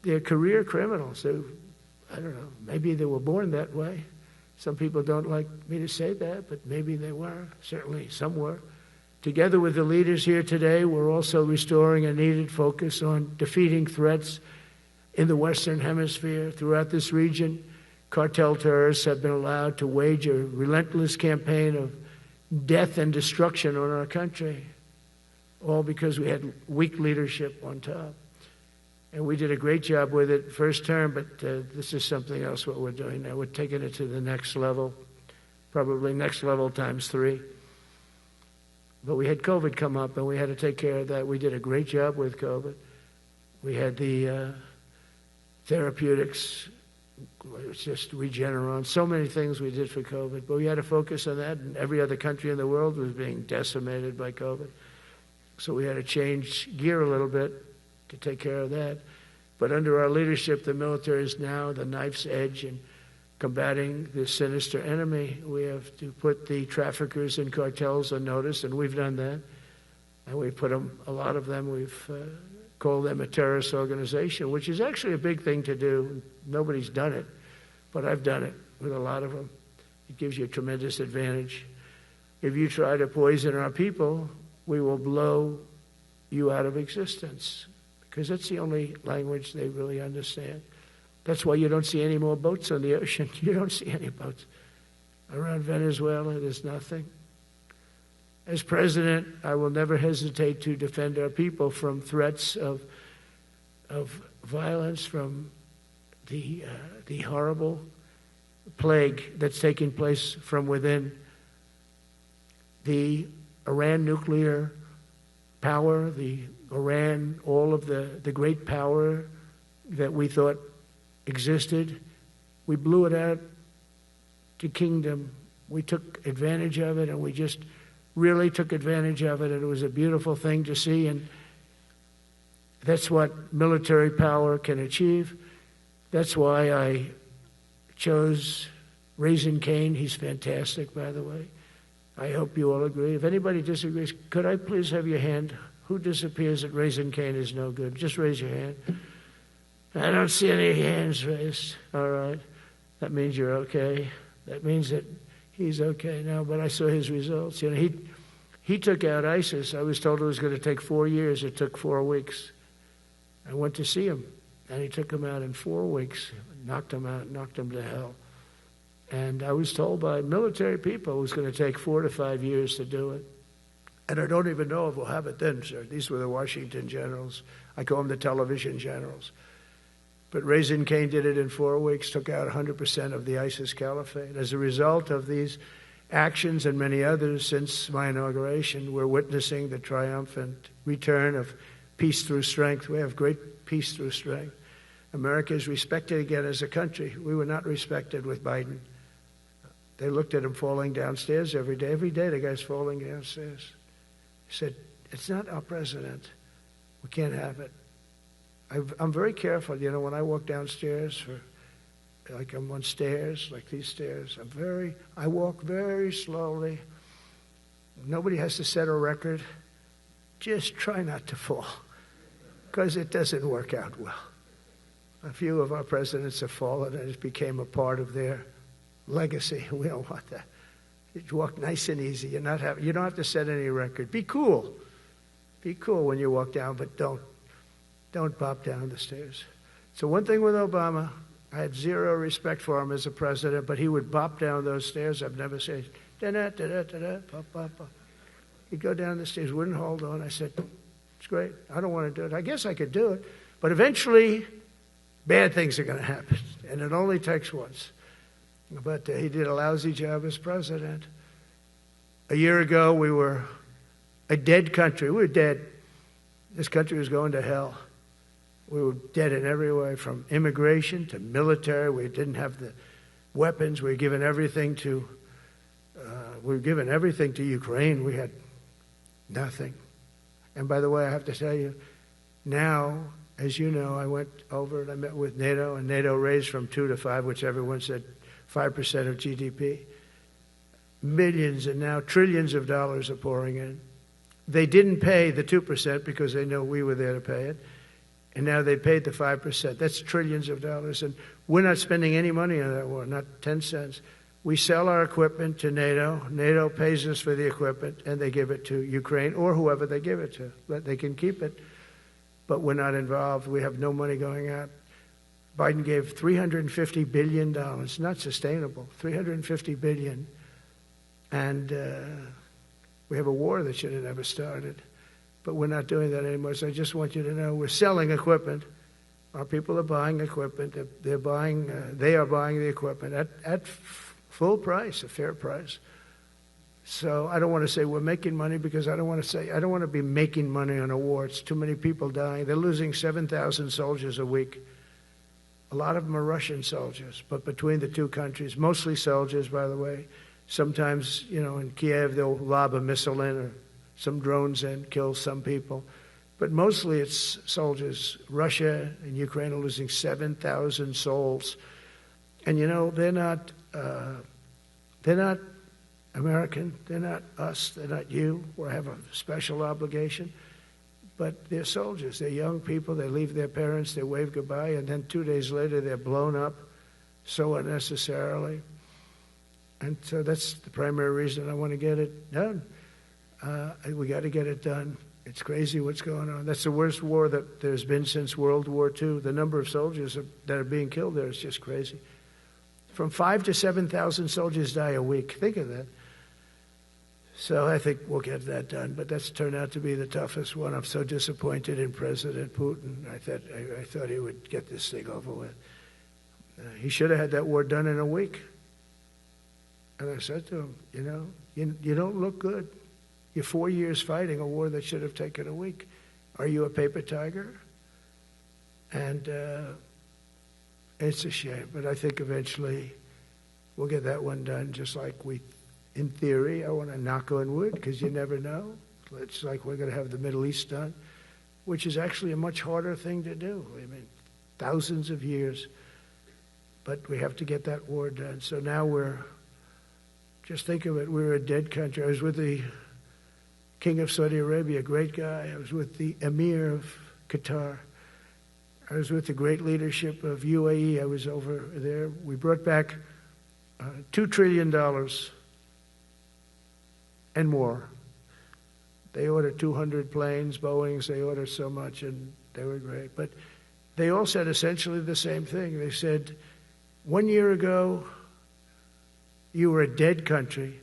They're career criminals. I don't know, maybe they were born that way. Some people don't like me to say that, but maybe they were. Certainly some were. Together with the leaders here today, we're also restoring a needed focus on defeating threats in the Western Hemisphere. Throughout this region, cartel terrorists have been allowed to wage a relentless campaign of death and destruction on our country, all because we had weak leadership on top. And we did a great job with it first term, but this is something else what we're doing now. We're taking it to the next level, probably next level times 3. But we had COVID come up, and we had to take care of that. We did a great job with COVID. We had the therapeutics. It's just Regeneron. So many things we did for COVID, but we had to focus on that, and every other country in the world was being decimated by COVID. So we had to change gear a little bit to take care of that. But under our leadership, the military is now the knife's edge in combating this sinister enemy. We have to put the traffickers and cartels on notice, and we've done that. And we put them, a lot of them, we've called them a terrorist organization, which is actually a big thing to do. Nobody's done it, but I've done it with a lot of them. It gives you a tremendous advantage. If you try to poison our people, we will blow you out of existence, because that's the only language they really understand. That's why you don't see any more boats on the ocean. You don't see any boats. Around Venezuela, there's nothing. As president, I will never hesitate to defend our people from threats of violence, from the horrible plague that's taking place from within the Iran nuclear power, the Iran, all of the great power that we thought existed, we blew it out to kingdom. We took advantage of it, and we just really took advantage of it, and it was a beautiful thing to see, and that's what military power can achieve. That's why I chose Raising Cane. He's fantastic, by the way. I hope you all agree. If anybody disagrees, could I please have your hand? Who disappears that Raising Cane is no good? Just raise your hand. I don't see any hands raised. All right. That means you're okay. That means that he's okay now, but I saw his results. You know, he took out ISIS. I was told it was going to take 4 years. It took 4 weeks. I went to see him, and he took him out in 4 weeks, knocked him out, knocked him to hell. And I was told by military people it was going to take 4 to 5 years to do it. And I don't even know if we'll have it then, sir. These were the Washington generals. I call them the television generals. But Raising Cane did it in 4 weeks, took out 100% of the ISIS caliphate. As a result of these actions and many others since my inauguration, we're witnessing the triumphant return of peace through strength. We have great peace through strength. America is respected again as a country. We were not respected with Biden. They looked at him falling downstairs every day. Every day the guy's falling downstairs. He said, it's not our president. We can't have it. I'm very careful, you know, when I walk downstairs, like I'm on stairs, like these stairs, I walk very slowly. Nobody has to set a record. Just try not to fall, because it doesn't work out well. A few of our presidents have fallen, and it became a part of their legacy. We don't want that. You walk nice and easy. You don't have to set any record. Be cool. Be cool when you walk down, but don't pop down the stairs. So one thing with Obama, I had zero respect for him as a president, but he would bop down those stairs. I've never said, da-da-da-da-da-da, pop, pop, pop. He'd go down the stairs, wouldn't hold on. I said, it's great. I don't want to do it. I guess I could do it. But eventually, bad things are going to happen, and it only takes once. But he did a lousy job as president. A year ago, we were a dead country. We were dead. This country was going to hell. We were dead in every way, from immigration to military. We didn't have the weapons. We were given everything to Ukraine. We had nothing. And by the way, I have to tell you, now, as you know, I went over and I met with NATO, and NATO raised from 2 to 5, which everyone said 5% of GDP. Millions and now trillions of dollars are pouring in. They didn't pay the 2% because they know we were there to pay it. And now they paid the 5%. That's trillions of dollars. And we're not spending any money on that war, not 10 cents. We sell our equipment to NATO. NATO pays us for the equipment, and they give it to Ukraine or whoever they give it to. They can keep it, but we're not involved. We have no money going out. Biden gave $350 billion. Not sustainable. $350 billion. And we have a war that should have never started. But we're not doing that anymore. So I just want you to know we're selling equipment. Our people are buying equipment. They are buying the equipment at full price, a fair price. So I don't want to say we're making money, because I don't want to be making money on a war. It's too many people dying. They're losing 7,000 soldiers a week. A lot of them are Russian soldiers, but between the two countries, mostly soldiers, by the way. Sometimes, you know, in Kiev, they'll lob a missile in, or some drones in, kill some people. But mostly it's soldiers. Russia and Ukraine are losing 7,000 souls. And, you know, they're not American. They're not us. They're not you. We have a special obligation. But they're soldiers. They're young people. They leave their parents. They wave goodbye. And then 2 days later, they're blown up so unnecessarily. And so that's the primary reason I want to get it done. We got to get it done. It's crazy what's going on. That's the worst war that there's been since World War II. The number of soldiers that are being killed there is just crazy. From 5,000 to 7,000 soldiers die a week. Think of that. So I think we'll get that done. But that's turned out to be the toughest one. I'm so disappointed in President Putin. I thought he would get this thing over with. He should have had that war done in a week. And I said to him, you don't look good. You're 4 years fighting a war that should have taken a week. Are you a paper tiger? And it's a shame, but I think eventually we'll get that one done, just like in theory, I want to knock on wood, because you never know. It's like we're going to have the Middle East done, which is actually a much harder thing to do. I mean, thousands of years, but we have to get that war done. So now just think of it, we're a dead country. I was with the King of Saudi Arabia, a great guy. I was with the Emir of Qatar. I was with the great leadership of UAE. I was over there. We brought back $2 trillion and more. They ordered 200 planes, Boeings. They ordered so much, and they were great. But they all said essentially the same thing. They said, 1 year ago, you were a dead country,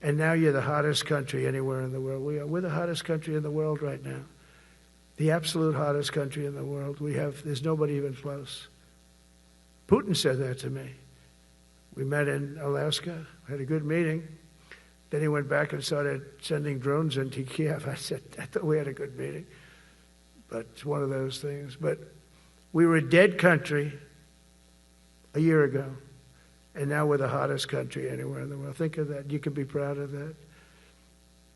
and now you're the hottest country anywhere in the world. We're the hottest country in the world right now. The absolute hottest country in the world. There's nobody even close. Putin said that to me. We met in Alaska, had a good meeting. Then he went back and started sending drones into Kiev. I thought we had a good meeting. But it's one of those things. But we were a dead country a year ago, and now we're the hottest country anywhere in the world. Think of that. You can be proud of that.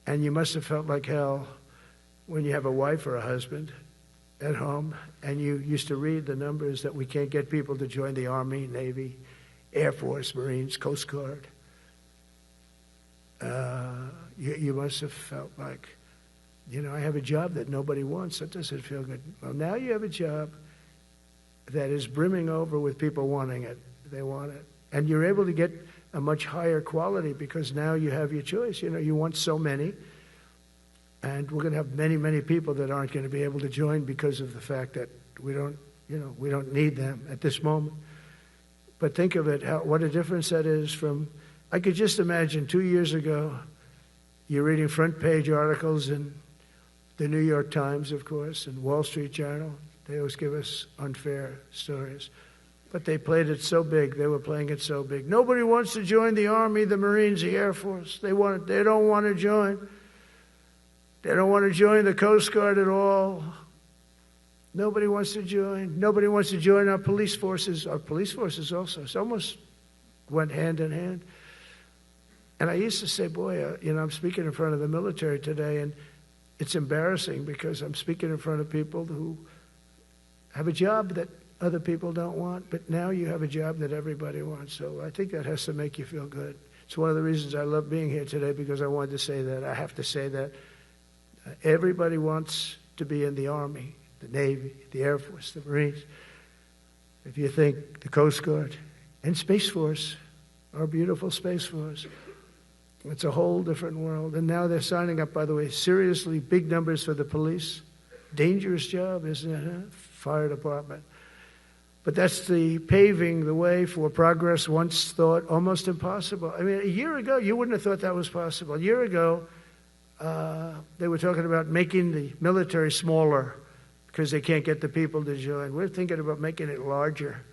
And you must have felt like hell when you have a wife or a husband at home, and you used to read the numbers that we can't get people to join the Army, Navy, Air Force, Marines, Coast Guard. You must have felt like, I have a job that nobody wants. That doesn't feel good. Well, now you have a job that is brimming over with people wanting it. They want it. And you're able to get a much higher quality because now you have your choice. You want so many. And we're going to have many, many people that aren't going to be able to join because of the fact that we don't need them at this moment. But think of it, what a difference that is from, I could just imagine 2 years ago, you're reading front page articles in the New York Times, of course, and Wall Street Journal. They always give us unfair stories. But they played it so big. They were playing it so big. Nobody wants to join the Army, the Marines, the Air Force. They don't want to join. They don't want to join the Coast Guard at all. Nobody wants to join. Nobody wants to join our police forces. Our police forces also. It's almost went hand in hand. And I used to say, boy, I'm speaking in front of the military today, and it's embarrassing because I'm speaking in front of people who have a job that other people don't want, but now you have a job that everybody wants. So I think that has to make you feel good. It's one of the reasons I love being here today, because I wanted to say that. I have to say that. Everybody wants to be in the Army, the Navy, the Air Force, the Marines. If you think the Coast Guard and Space Force, our beautiful Space Force, it's a whole different world. And now they're signing up, by the way, seriously big numbers for the police. Dangerous job, isn't it? Huh? Fire department. But that's the paving the way for progress once thought almost impossible. I mean, a year ago, you wouldn't have thought that was possible. A year ago, they were talking about making the military smaller because they can't get the people to join. We're thinking about making it larger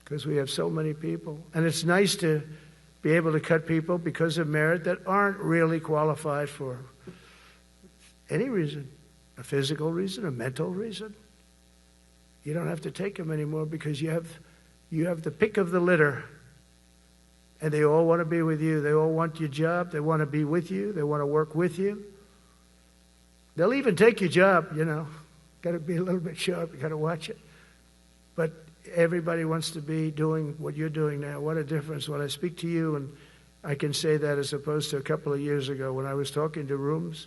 because we have so many people. And it's nice to be able to cut people because of merit that aren't really qualified for any reason, a physical reason, a mental reason. You don't have to take them anymore because you have the pick of the litter, and they all want to be with you. They all want your job. They want to be with you. They want to work with you. They'll even take your job, Got to be a little bit sharp. You got to watch it. But everybody wants to be doing what you're doing now. What a difference when I speak to you, and I can say that as opposed to a couple of years ago when I was talking to rooms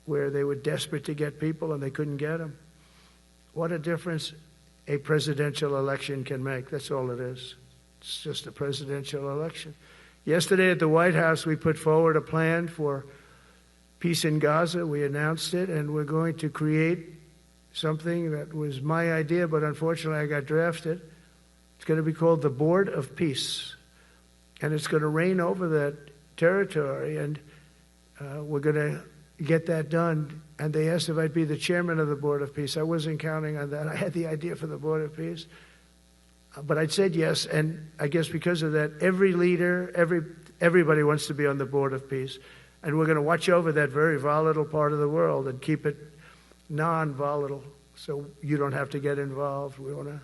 where they were desperate to get people and they couldn't get them. What a difference a presidential election can make. That's all it is. It's just a presidential election. Yesterday at the White House, we put forward a plan for peace in Gaza. We announced it, and we're going to create something that was my idea, but unfortunately I got drafted. It's going to be called the Board of Peace, and it's going to reign over that territory, and we're going to get that done. And they asked if I'd be the chairman of the Board of Peace. I wasn't counting on that. I had the idea for the Board of Peace. But I said yes, and I guess because of that, every leader, everybody wants to be on the board of peace. And we're going to watch over that very volatile part of the world and keep it non-volatile so you don't have to get involved. We want to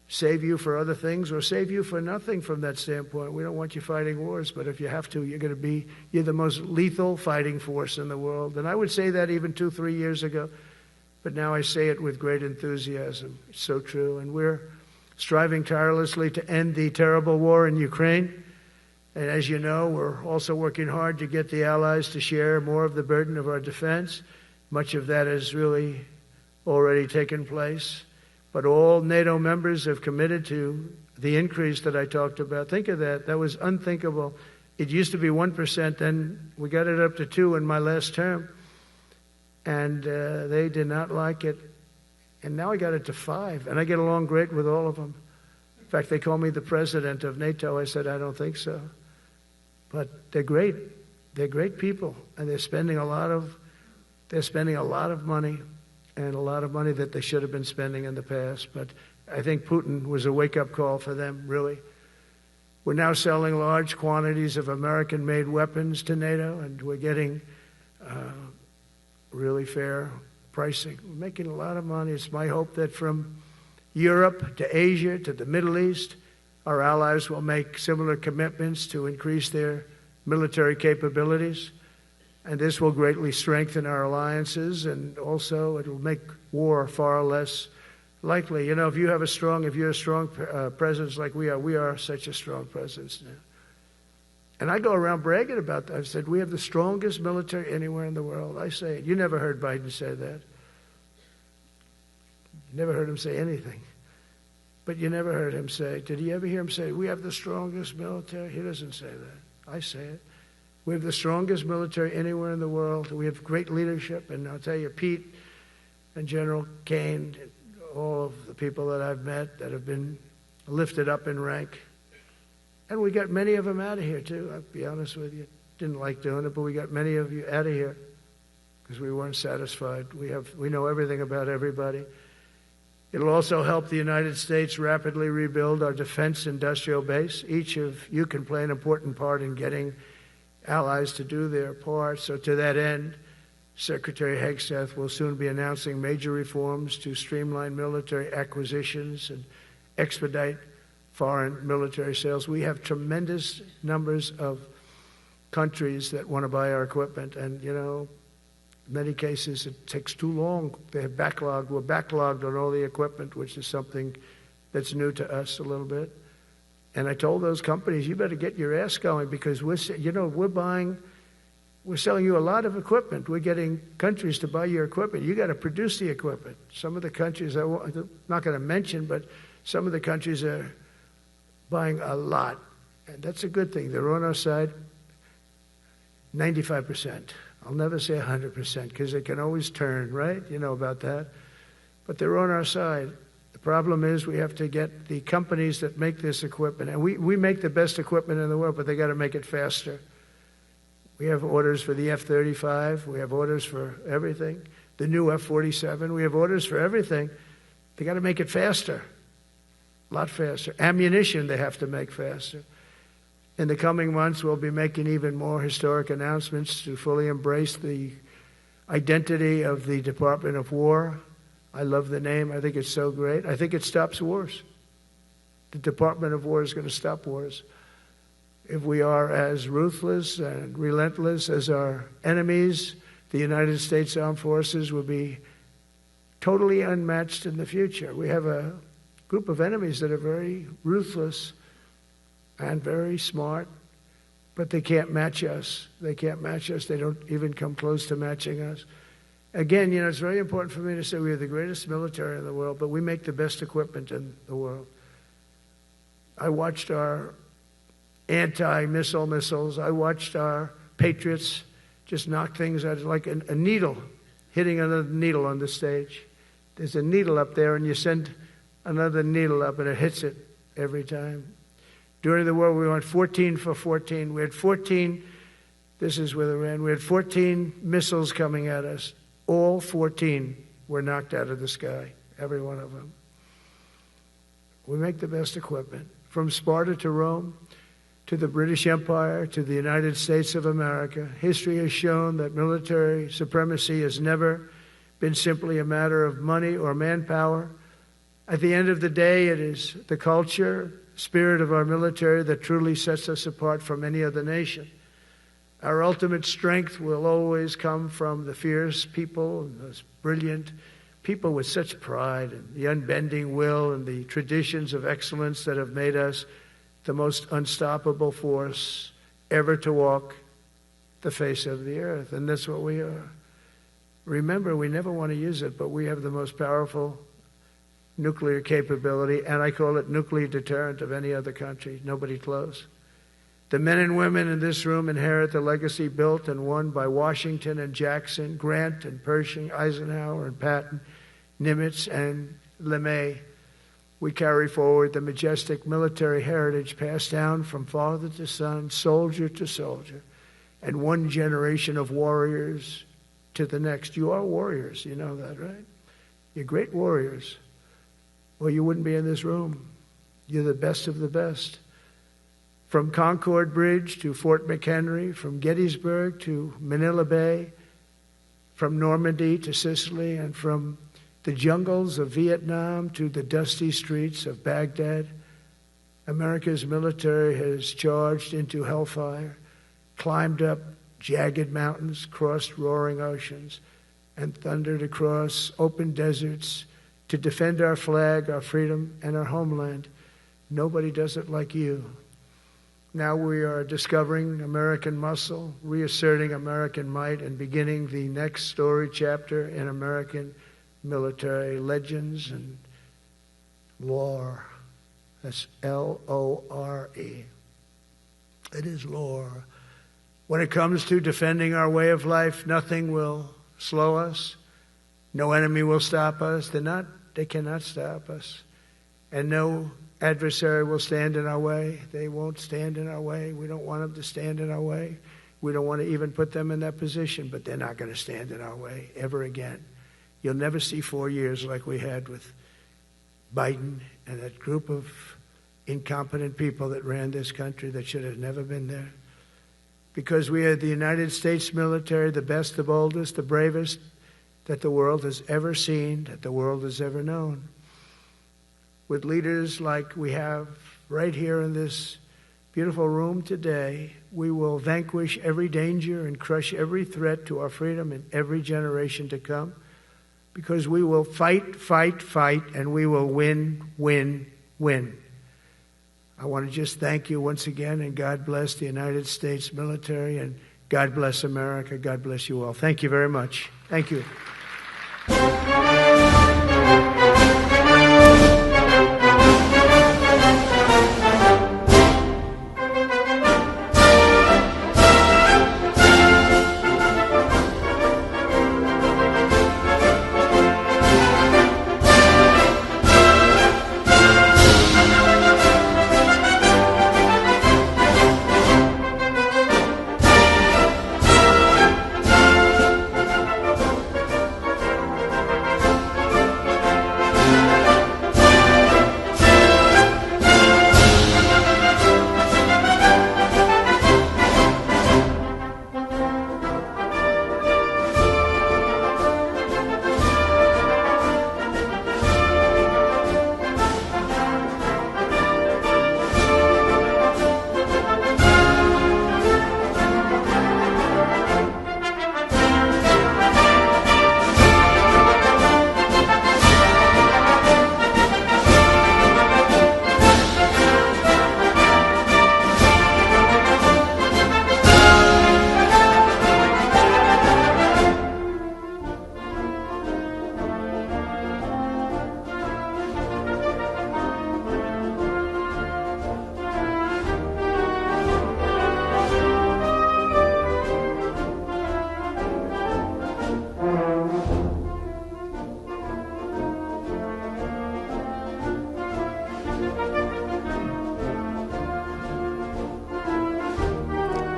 save you for other things or save you for nothing from that standpoint. We don't want you fighting wars, but if you have to, you're the most lethal fighting force in the world. And I would say that even 2-3 years ago, but now I say it with great enthusiasm. It's so true. And we're striving tirelessly to end the terrible war in Ukraine. And as you know, we're also working hard to get the allies to share more of the burden of our defense. Much of that has really already taken place. But all NATO members have committed to the increase that I talked about. Think of that. That was unthinkable. It used to be 1%, then we got it up to 2% in my last term. And they did not like it. And now I got it to 5%. And I get along great with all of them. In fact, they call me the president of NATO. I said, I don't think so. But they're great. They're great people. And they're spending a lot of money. And a lot of money that they should have been spending in the past. But I think Putin was a wake-up call for them, really. We're now selling large quantities of American-made weapons to NATO, and we're getting really fair pricing. We're making a lot of money. It's my hope that from Europe to Asia to the Middle East, our allies will make similar commitments to increase their military capabilities. And this will greatly strengthen our alliances, and also it will make war far less likely. You know, if you're a strong presence like we are such a strong presence now. And I go around bragging about that. I've said we have the strongest military anywhere in the world. I say it. You never heard Biden say that. You never heard him say anything. But you never heard him say, did you ever hear him say, we have the strongest military? He doesn't say that. I say it. We have the strongest military anywhere in the world. We have great leadership. And I'll tell you, Pete and General Kane, all of the people that I've met that have been lifted up in rank. And we got many of them out of here, too. I'll be honest with you. Didn't like doing it, but we got many of you out of here because we weren't satisfied. We know everything about everybody. It'll also help the United States rapidly rebuild our defense industrial base. Each of you can play an important part in getting allies to do their part. So to that end, Secretary Hegseth will soon be announcing major reforms to streamline military acquisitions and expedite foreign military sales. We have tremendous numbers of countries that want to buy our equipment, and, you know, in many cases it takes too long. They have backlogged. We're backlogged on all the equipment, which is something that's new to us a little bit. And I told those companies, you better get your ass going because we're selling you a lot of equipment. We're getting countries to buy your equipment. You got to produce the equipment. Some of the countries, I'm not going to mention, but some of the countries are buying a lot. And that's a good thing. They're on our side. 95%. I'll never say 100% because they can always turn, right? You know about that. But they're on our side. The problem is we have to get the companies that make this equipment, and we make the best equipment in the world, but they got to make it faster. We have orders for the F-35. We have orders for everything. The new F-47. We have orders for everything. They got to make it faster, a lot faster. Ammunition they have to make faster. In the coming months, we'll be making even more historic announcements to fully embrace the identity of the Department of War. I love the name. I think it's so great. I think it stops wars. The Department of War is going to stop wars. If we are as ruthless and relentless as our enemies, the United States Armed Forces will be totally unmatched in the future. We have a group of enemies that are very ruthless and very smart, but they can't match us. They can't match us. They don't even come close to matching us. Again, it's very important for me to say we are the greatest military in the world, but we make the best equipment in the world. I watched our anti-missile missiles. I watched our Patriots just knock things out like a needle, hitting another needle on the stage. There's a needle up there, and you send another needle up, and it hits it every time. During the war, we went 14 for 14. We had 14, this is with Iran, we had 14 missiles coming at us. All 14 were knocked out of the sky, every one of them. We make the best equipment. From Sparta to Rome, to the British Empire, to the United States of America, history has shown that military supremacy has never been simply a matter of money or manpower. At the end of the day, it is the culture, spirit of our military that truly sets us apart from any other nation. Our ultimate strength will always come from the fierce people and those brilliant people with such pride and the unbending will and the traditions of excellence that have made us the most unstoppable force ever to walk the face of the earth. And that's what we are. Remember, we never want to use it, but we have the most powerful nuclear capability, and I call it nuclear deterrent of any other country. Nobody close. The men and women in this room inherit the legacy built and won by Washington and Jackson, Grant and Pershing, Eisenhower and Patton, Nimitz and LeMay. We carry forward the majestic military heritage passed down from father to son, soldier to soldier, and one generation of warriors to the next. You are warriors, you know that, right? You're great warriors. Well, you wouldn't be in this room. You're the best of the best. From Concord Bridge to Fort McHenry, from Gettysburg to Manila Bay, from Normandy to Sicily, and from the jungles of Vietnam to the dusty streets of Baghdad, America's military has charged into hellfire, climbed up jagged mountains, crossed roaring oceans, and thundered across open deserts to defend our flag, our freedom, and our homeland. Nobody does it like you. Now we are discovering American muscle, reasserting American might, and beginning the next story chapter in American military legends and lore. That's L-O-R-E. It is lore. When it comes to defending our way of life, nothing will slow us. No enemy will stop us. They cannot stop us. And no adversary will stand in our way. They won't stand in our way. We don't want them to stand in our way. We don't want to even put them in that position, but they're not going to stand in our way ever again. You'll never see 4 years like we had with Biden and that group of incompetent people that ran this country that should have never been there. Because we are the United States military, the best, the boldest, the bravest that the world has ever seen, that the world has ever known. With leaders like we have right here in this beautiful room today, we will vanquish every danger and crush every threat to our freedom in every generation to come. Because we will fight, fight, fight, and we will win, win, win. I want to just thank you once again, and God bless the United States military, and God bless America. God bless you all. Thank you very much. Thank you.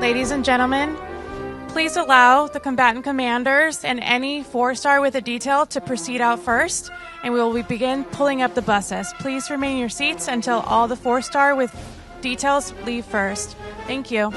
Ladies and gentlemen, Please allow the combatant commanders and any 4-star with a detail to proceed out first, and we will begin pulling up the buses. Please remain in your seats until all the 4-star with details leave first. Thank you.